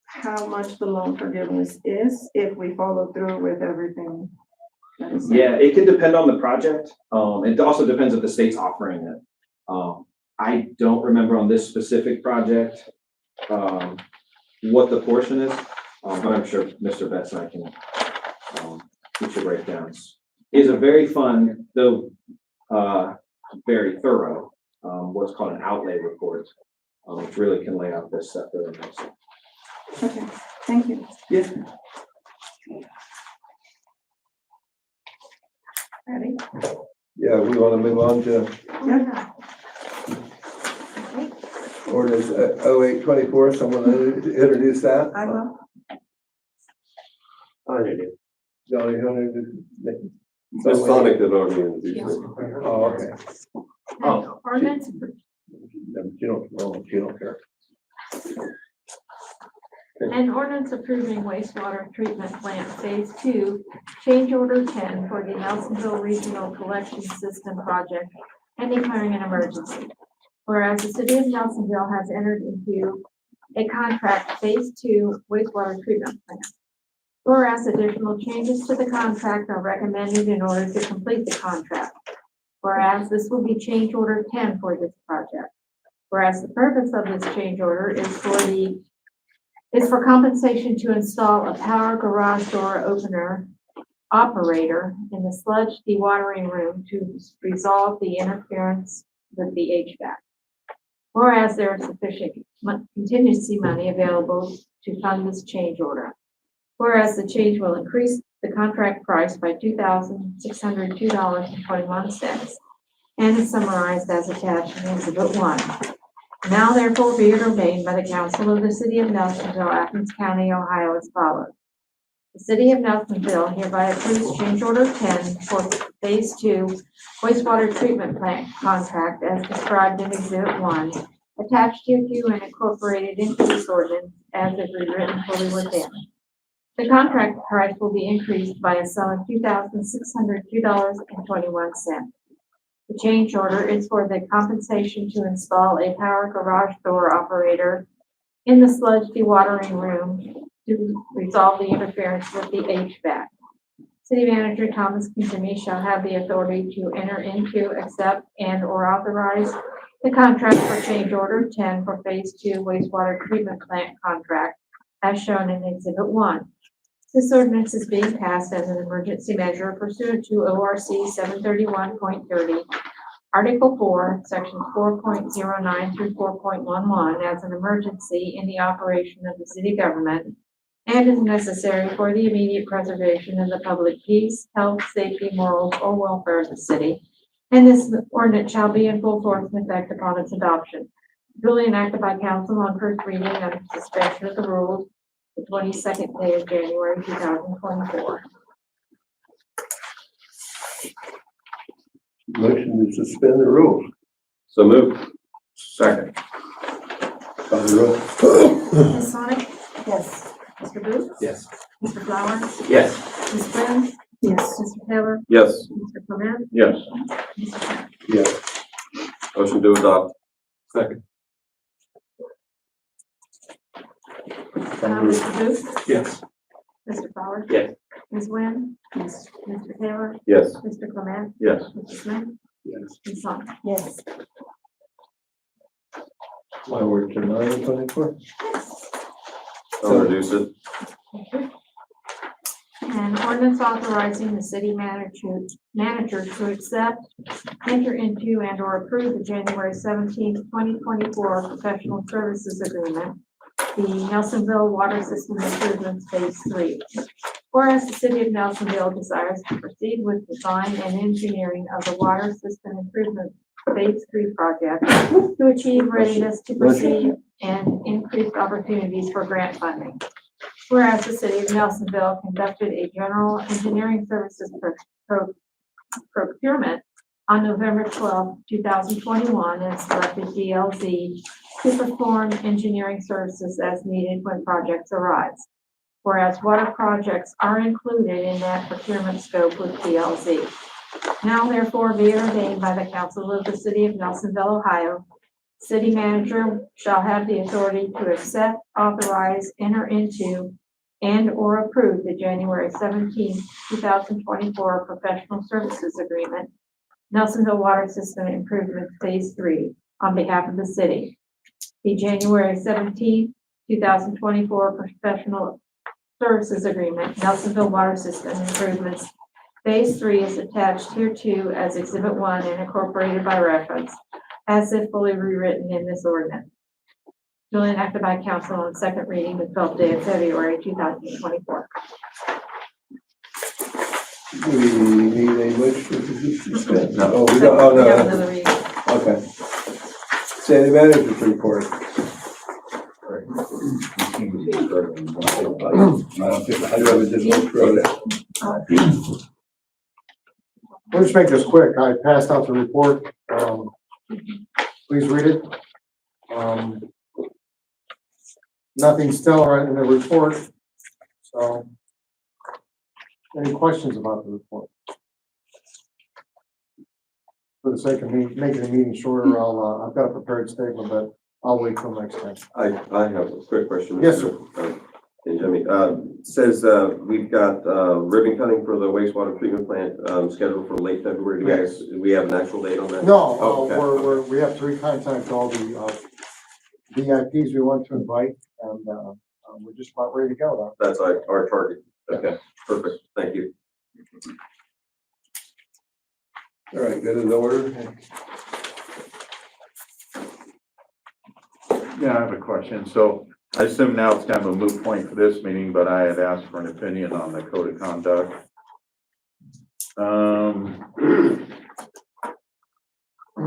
how much the loan forgiveness is if we follow through with everything? that is said?
Yeah, it can depend on the project. It also depends if the state's offering it. I don't remember on this specific project, what the portion is, but I'm sure Mr. Betts and I can, get your breakdowns. It's a very fun, though, very thorough, what's called an outlay report, which really can lay out this stuff really nicely.
Okay, thank you.
Yeah.
Ready?
Yeah, we want to move on to
Yeah.
ordinance 0824. Someone introduce that?
I will.
I do.
Johnny Hunter.
Ms. Sonic did already introduce it.
Oh, okay.
Oh.
Ordinance,
You don't care.
an ordinance approving wastewater treatment plant phase 2, change order 10 for the Nelsonville Regional Collection System project and declaring an emergency. Whereas the city of Nelsonville has entered into a contract phase 2 wastewater treatment plant. Whereas additional changes to the contract are recommended in order to complete the contract. Whereas this will be change order 10 for this project. Whereas the purpose of this change order is for compensation to install a power garage door opener operator in the sludge dewatering room to resolve the interference with the HVAC. Whereas there is sufficient contingency money available to fund this change order. Whereas the change will increase the contract price by $2,602.21. and is summarized as attached in Exhibit 1. Now therefore be it ordained by the Council of the City of Nelsonville, Athens County, Ohio as follows. The City of Nelsonville hereby approves change order 10 for Phase 2 wastewater treatment plant contract as described in Exhibit 1, attached hereto and incorporated into this ordinance as if rewritten fully within. The contract price will be increased by a sum of $2,602.21. The change order is for the compensation to install a power garage door operator in the sludge dewatering room to resolve the interference with the HVAC. City Manager Thomas Kinsey shall have the authority to enter into, accept, and/or authorize the contract for change order 10 for Phase 2 wastewater treatment plant contract as shown in Exhibit 1. This ordinance is being passed as an emergency measure pursuant to ORC 731.30, Article 4, Sections 4.09 through 4.11 as an emergency in the operation of the city government and is necessary for the immediate preservation of the public peace, health, safety, morals, or welfare of the city. And this ordinance shall be in full force and effect upon its adoption. Duly enacted by council on first reading under suspension of the rules the 22nd day of January 2024.
Motion to suspend the rules.
So moved.
Second.
Call the roll.
Ms. Sonic?
Yes.
Mr. Booth?
Yes.
Mr. Flowers?
Yes.
Ms. Quinn?
Yes.
Mr. Taylor?
Yes.
Mr. Clement?
Yes.
Mr. Clark?
Yes.
Motion to adopt.
Second.
Mr. Booth?
Yes.
Mr. Flowers?
Yes.
Ms. Wynn?
Yes.
Mr. Taylor?
Yes.
Mr. Clement?
Yes.
Mr. Smith?
Yes.
Ms. Sonic?
Yes.
My word to 9:24.
I'll reduce it.
An ordinance authorizing the city manager to accept, enter into, and/or approve the January 17th, 2024 professional services agreement, the Nelsonville Water System Improvements Phase 3. Whereas the city of Nelsonville desires to proceed with design and engineering of the water system improvement Phase 3 project to achieve readiness to proceed and increased opportunities for grant funding. Whereas the city of Nelsonville conducted a general engineering services procurement on November 12, 2021, and selected DLZ to perform engineering services as needed when projects arise. Whereas water projects are included in that procurement scope with DLZ. Now therefore be it ordained by the council of the city of Nelsonville, Ohio, city manager shall have the authority to accept, authorize, enter into, and/or approve the January 17, 2024 professional services agreement, Nelsonville Water System Improvement Phase 3, on behalf of the city. The January 17, 2024 professional services agreement, Nelsonville Water System Improvements Phase 3 is attached hereto as Exhibit 1 and incorporated by reference, as if fully rewritten in this ordinance. Duly enacted by council on second reading the 12th day of February 2024.
We need a motion to suspend.
No.
Oh, we don't, oh,
We have
no.
another reading.
Okay. City manager's report.
I
do have a different road.
We'll just make this quick. I passed out the report. Please read it. Nothing stellar in the report. So, any questions about the report? For the sake of me making the meeting shorter, I've got a prepared statement, but I'll wait till next time.
I have a quick question.
Yes, sir.
Jimmy, says, we've got, ribbon cutting for the wastewater treatment plant, scheduled for late February. Do we have an actual date on that?
No,
Oh, okay.
we have to contact all the VIPs we want to invite, and we're just about ready to go now.
That's our target. Okay, perfect. Thank you.
All right, good in order.
Yeah, I have a question. So I assume now it's kind of a moot point for this meeting, but I had asked for an opinion on the code of conduct.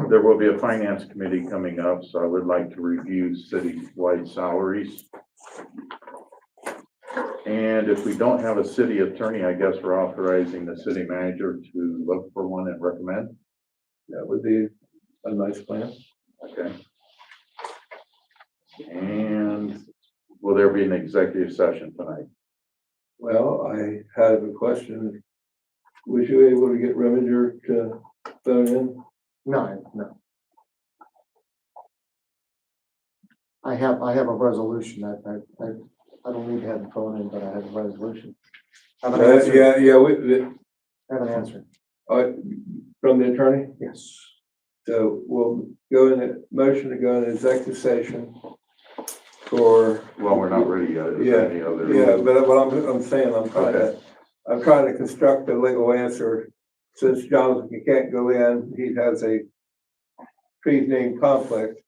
there will be a finance committee coming up, so I would like to review city-wide salaries. And if we don't have a city attorney, I guess we're authorizing the city manager to look for one and recommend.
That would be a nice plan.
Okay. And will there be an executive session tonight?
Well, I have a question. Was you able to get Reminger to phone in?
No. I have a resolution I don't need to have the phone in, but I have a resolution. I have an answer.
I
have an answer.
From the attorney?
Yes.
So we'll go in a motion to go in executive session for.
Well, we're not ready yet. Is there any other?
Yeah, but what I'm saying, I'm trying to construct a legal answer. Since Jonathan can't go in, he has a pre-named conflict.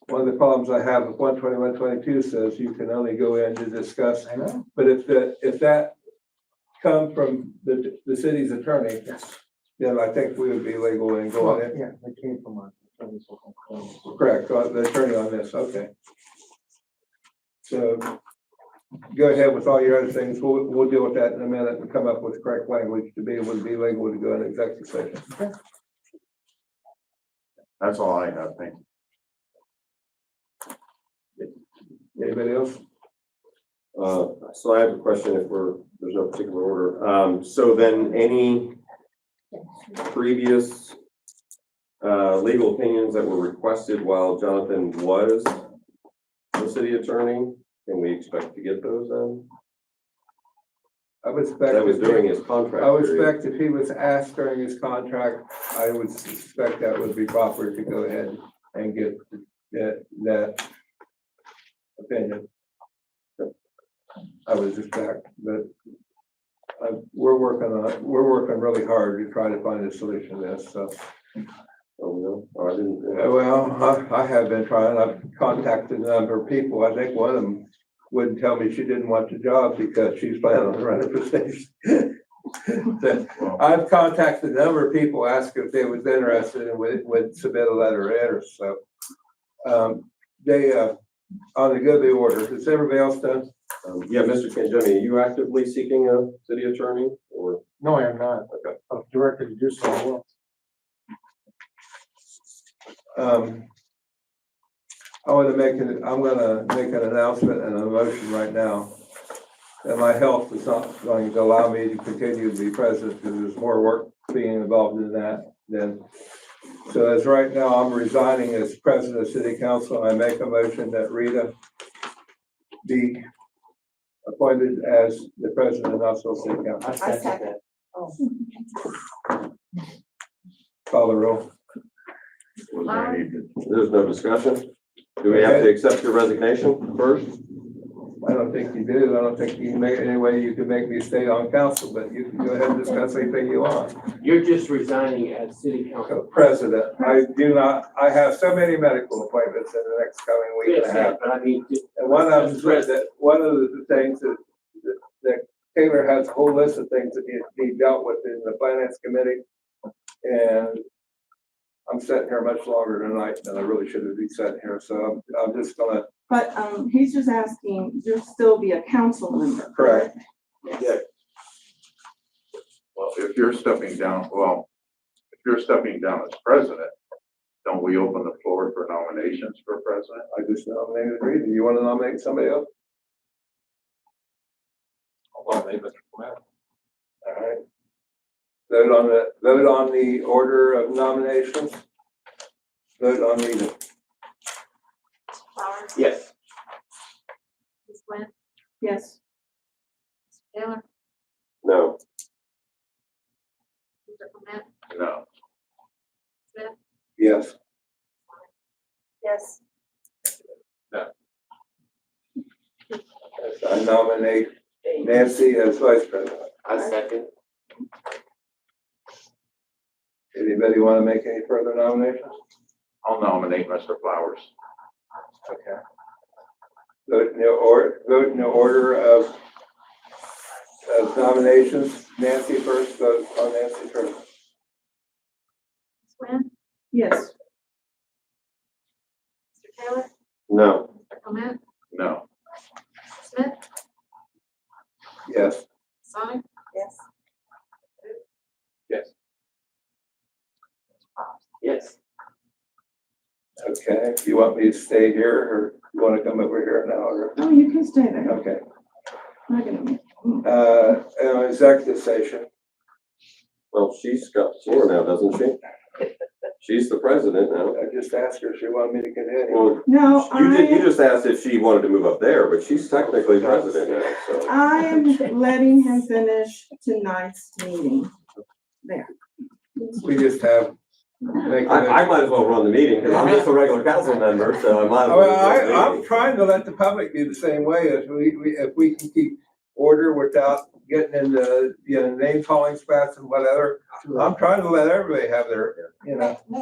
One of the problems I have with 12122 says you can only go in to discuss.
I know.
But if that come from the city's attorney, then I think we would be legal in going in.
Yeah, it came from our attorney.
Correct, the attorney on this, okay. So go ahead with all your other things. We'll deal with that in a minute and come up with the correct language to be able to be legal to go in executive session.
Okay.
That's all I have. Thank you.
Anybody else?
So I have a question if there's no particular order. So then any previous legal opinions that were requested while Jonathan was the city attorney, can we expect to get those then?
I would expect.
That was during his contract.
I would
period.
expect if he was asked during his contract, I would suspect that would be proper to go ahead and get that opinion. I would suspect, but we're working really hard to try to find a solution to this, so.
Oh, no, I didn't.
Well, I have been trying. I've contacted a number of people. I think one of them wouldn't tell me she didn't want the job because she's planning on running for station. I've contacted a number of people, asked if they was interested and would submit a letter in, or so. They, on the go, the order. Is everybody else done?
Yeah, Mr. Canjoni, are you actively seeking a city attorney or?
No, I am not.
Okay.
I'm directed to do so. I will.
I'm gonna make an announcement and a motion right now. And my health is not going to allow me to continue to be president because there's more work being involved in that than. So as right now, I'm resigning as president of city council. I make a motion that Rita be appointed as the president of Nelsonville City Council.
I second.
Call the roll.
There's no discussion. Do we have to accept your resignation first?
I don't think you do. I don't think you can make any way you can make me stay on council, but you can go ahead and discuss anything you want.
You're just resigning as city council.
President, I have so many medical appointments in the next coming week and a half.
But I mean,
And one of the things that Taylor has a whole list of things that he dealt with in the finance committee. And I'm sitting here much longer tonight than I really should have been sitting here, so I'm just gonna.
But, he's just asking, you'll still be a council member.
Correct.
Yeah. Well, if you're stepping down as president, don't we open the floor for nominations for president?
I just nominated Rita. You want to nominate somebody else?
I'll nominate Mr. Clement.
All right. Vote on the order of nominations. Vote on Rita.
Flowers,
yes.
Ms. Wynn,
Yes.
Mr. Taylor,
No.
Mr. Clement,
No.
Smith,
Yes.
Yes.
I nominate Nancy as vice president.
I second.
Anybody want to make any further nominations?
I'll nominate Mr. Flowers.
Okay. Vote in the order of nominations. Nancy first, vote on Nancy first.
Ms. Wynn,
Yes.
Mr. Taylor?
No.
Mr. Clement?
No.
Smith?
Yes.
Sonic?
Yes.
Yes.
Yes.
Okay, if you want me to stay here, or you want to come over here now, or,
Oh, you can stay there.
okay.
Not gonna-
Executive session.
Well, she's got the floor now, doesn't she? She's the president now.
I just asked her if she wanted me to continue.
Well,
No,
you just asked if she wanted to move up there, but she's technically president now, so.
I am letting him finish tonight's meeting. There.
We just have.
I might as well run the meeting, because I'm just a regular council member, so I might as well.
Well,
run the
I'm
meeting.
trying to let the public be the same way, if we can keep order without getting into, name calling spats and whatever. I'm trying to let everybody have their,
May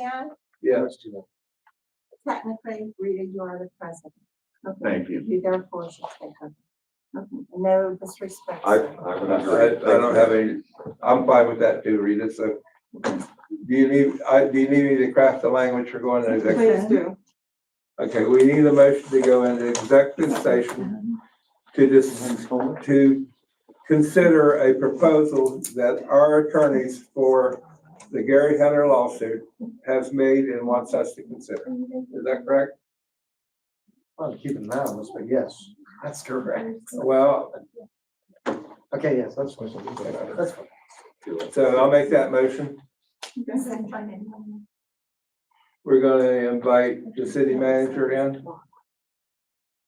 I?
yeah.
Technically, Rita, you are the president.
Thank you.
You therefore should take over. No disrespect.
I
sir.
would
I
agree.
don't have any, I'm fine with that too, Rita, so. Do you need me to craft the language for going into executive?
Please do.
Okay, we need a motion to go into executive session to consider a proposal that our attorneys for the Gary Hunter lawsuit has made and wants us to consider. Is that correct?
Well, keep it anonymous, but yes, that's correct.
Well,
Okay, yes, that's fine. That's fine.
so I'll make that motion. We're gonna invite the city manager in.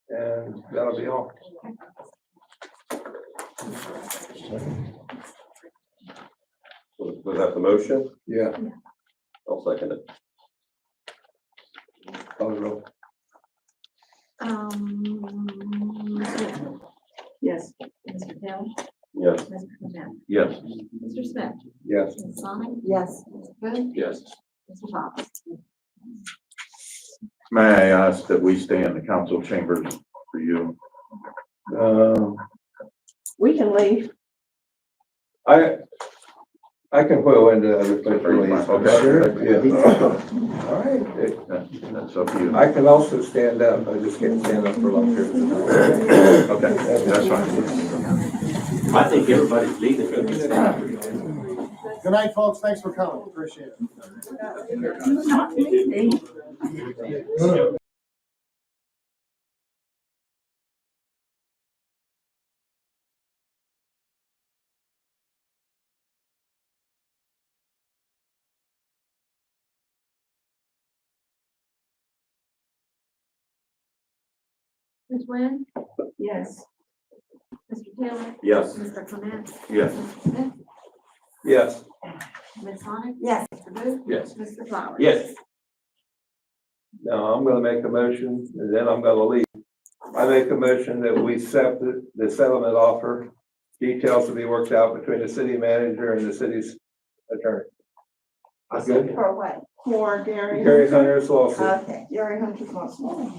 And that'll be all.
Was that the motion?
Yeah.
I'll second it.
Call the roll.
Mr.
Yes.
Mr. Taylor?
Yes.
Mr. Clement?
Yes.
Mr. Smith?
Yes.
Ms. Sonic?
Yes.
Mr. Booth?
Yes.
Mr. Thomas?
May I ask that we stay in the council chambers for you?
We can leave.
I can whirl into other places.
Okay.
Yeah. All right.
That's up to you.
I can also stand up. I just can't stand up for long periods of time.
Okay, that's fine.
I think everybody's leaving.
Good night, folks. Thanks for coming. Appreciate it.
Ms. Nguyen?
Yes.
Mr. Taylor?
Yes.
Mr. Clement?
Yes.
Mr. Smith?
Yes.
Ms. Sonic?
Yes.
Mr. Booth?
Yes.
Mr. Flowers?
Yes.
Now, I'm gonna make a motion and then I'm gonna leave. I make a motion that we accept the settlement offer. Details to be worked out between the city manager and the city's attorney. Good.
For what?
For Gary.
Gary Hunter's lawsuit.
Okay.
Gary Hunter's lawsuit.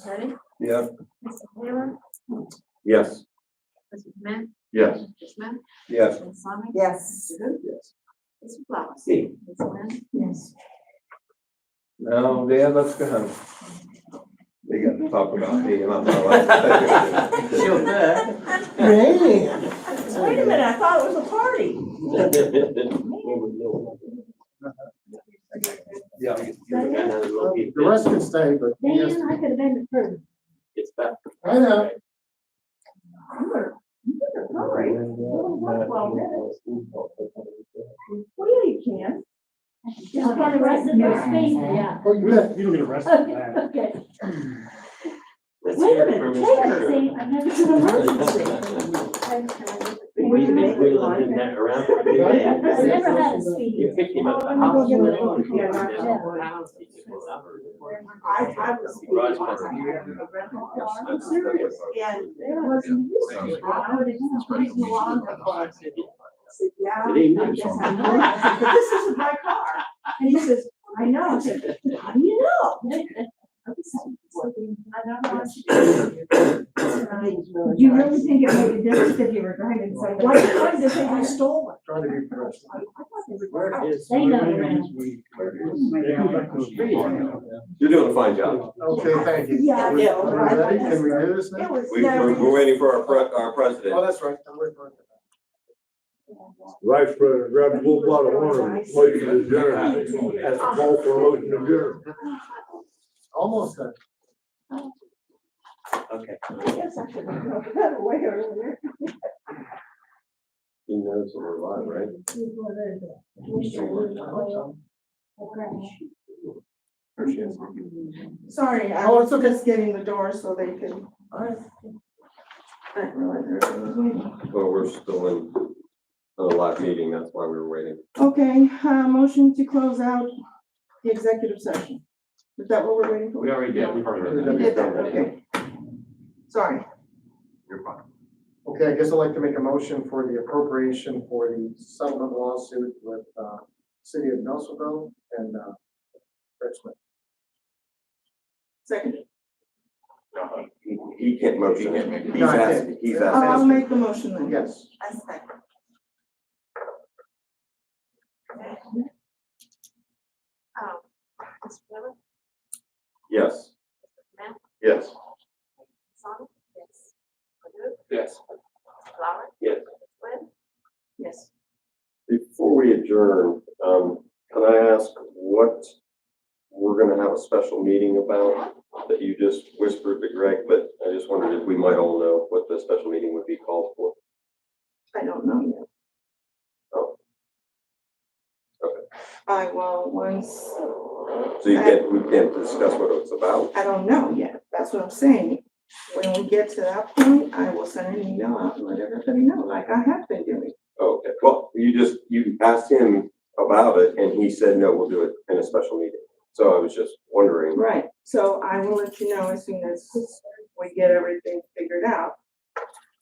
Ready?
Yeah.
Mr. Taylor?
Yes.
Mr. Clement?
Yes.
Mr. Smith?
Yes.
Ms. Sonic?
Yes.
Mr. Booth? Yes. Mr. Flowers?
Hey.
Ms. Nguyen?
Yes.
Now, Dan, let's go home. We got to talk about me and I'm not allowed to say
She'll bet.
Wait a minute, I thought it was a party.
Yeah.
The rest can stay, but.
Dan, I could have been the first.
It's back.
I know.
Hurry. Well, you can.
Just got arrested for speeding, yeah.
Oh, you don't get arrested for that.
Okay.
Let's
Wait a
hear it
minute,
from
take
Mr.
her.
See, I never did emergency.
We've been wheeling him that around for 2 days.
I never had a speed.
You picked him up.
Oh, let me go get it. I was. I'm serious. And there wasn't. I would have cruising along the car. I said, yeah, I guess I know. I said, but this isn't my car. And he says, I know. I said, how do you know? I don't know.
Do you really think it made a difference if you were driving so?
Why did they think I stole it?
Trying to be professional.
I thought
Where is?
They know the rent.
You're doing a fine job.
Okay, thank you.
Yeah.
Are we ready? Can we do this now?
We're waiting for our
Oh,
president.
that's right. I'm waiting for it.
Vice President, grab a full bottle of water, and motion to adjourn. As a call for a motion to adjourn.
Almost done.
Okay.
Yes, I should have known that way earlier.
He knows that we're live, right?
Sorry, I was just getting the door so they can. I didn't realize everybody was waiting.
Well, we're still in a live meeting, that's why we were waiting.
Okay, motion to close out the executive session. Is that what we're waiting for?
We already did.
We did that, okay. Sorry.
You're fine. Okay, I guess I'd like to make a motion for the appropriation for the settlement lawsuit with, city of Nelsonville and, Richmond.
Second.
He can't motion it. He's
No, I can't.
asking, he's
I'll
asking.
make the motion then.
Yes.
I second.
Mr. Taylor?
Yes.
Matt?
Yes.
Sonic? Yes. Madhu?
Yes.
Flower?
Yes.
Glenn?
Yes.
Before we adjourn, can I ask what we're gonna have a special meeting about that you just whispered to Greg, but I just wondered if we might all know what the special meeting would be called for.
I don't know yet.
Oh. Okay.
I will once,
So we can't discuss what it's about?
I don't know yet. That's what I'm saying. When we get to that point, I will send an email out and let everybody know, like I have been doing.
Okay, well, you asked him about it and he said, no, we'll do it in a special meeting. So I was just wondering.
Right, so I will let you know as soon as we get everything figured out.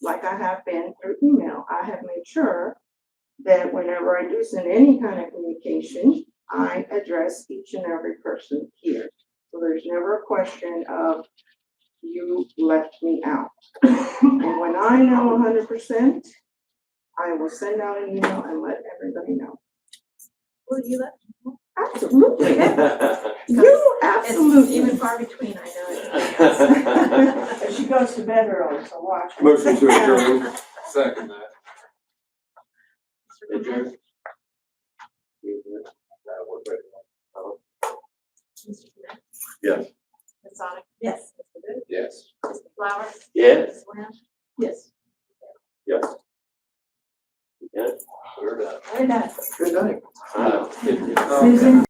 Like I have been through email, I have made sure that whenever I do send any kind of communication, I address each and every person here. So there's never a question of you left me out. And when I know 100%, I will send out an email and let everybody know.
Will you let?
Absolutely. You absolutely.
Even far between, I know it.
And she goes to bed early, so watch.
Motion to adjourn.
Second that.
Adjourn.
Mr. Clement?
Yes.
Ms. Sonic? Yes. Mr. Booth?
Yes.
Mr. Flowers?
Yes.
Ms. Graham?
Yes.
Yes. Yeah, we're done.
We're done.
Good night.
Susan?
Susan?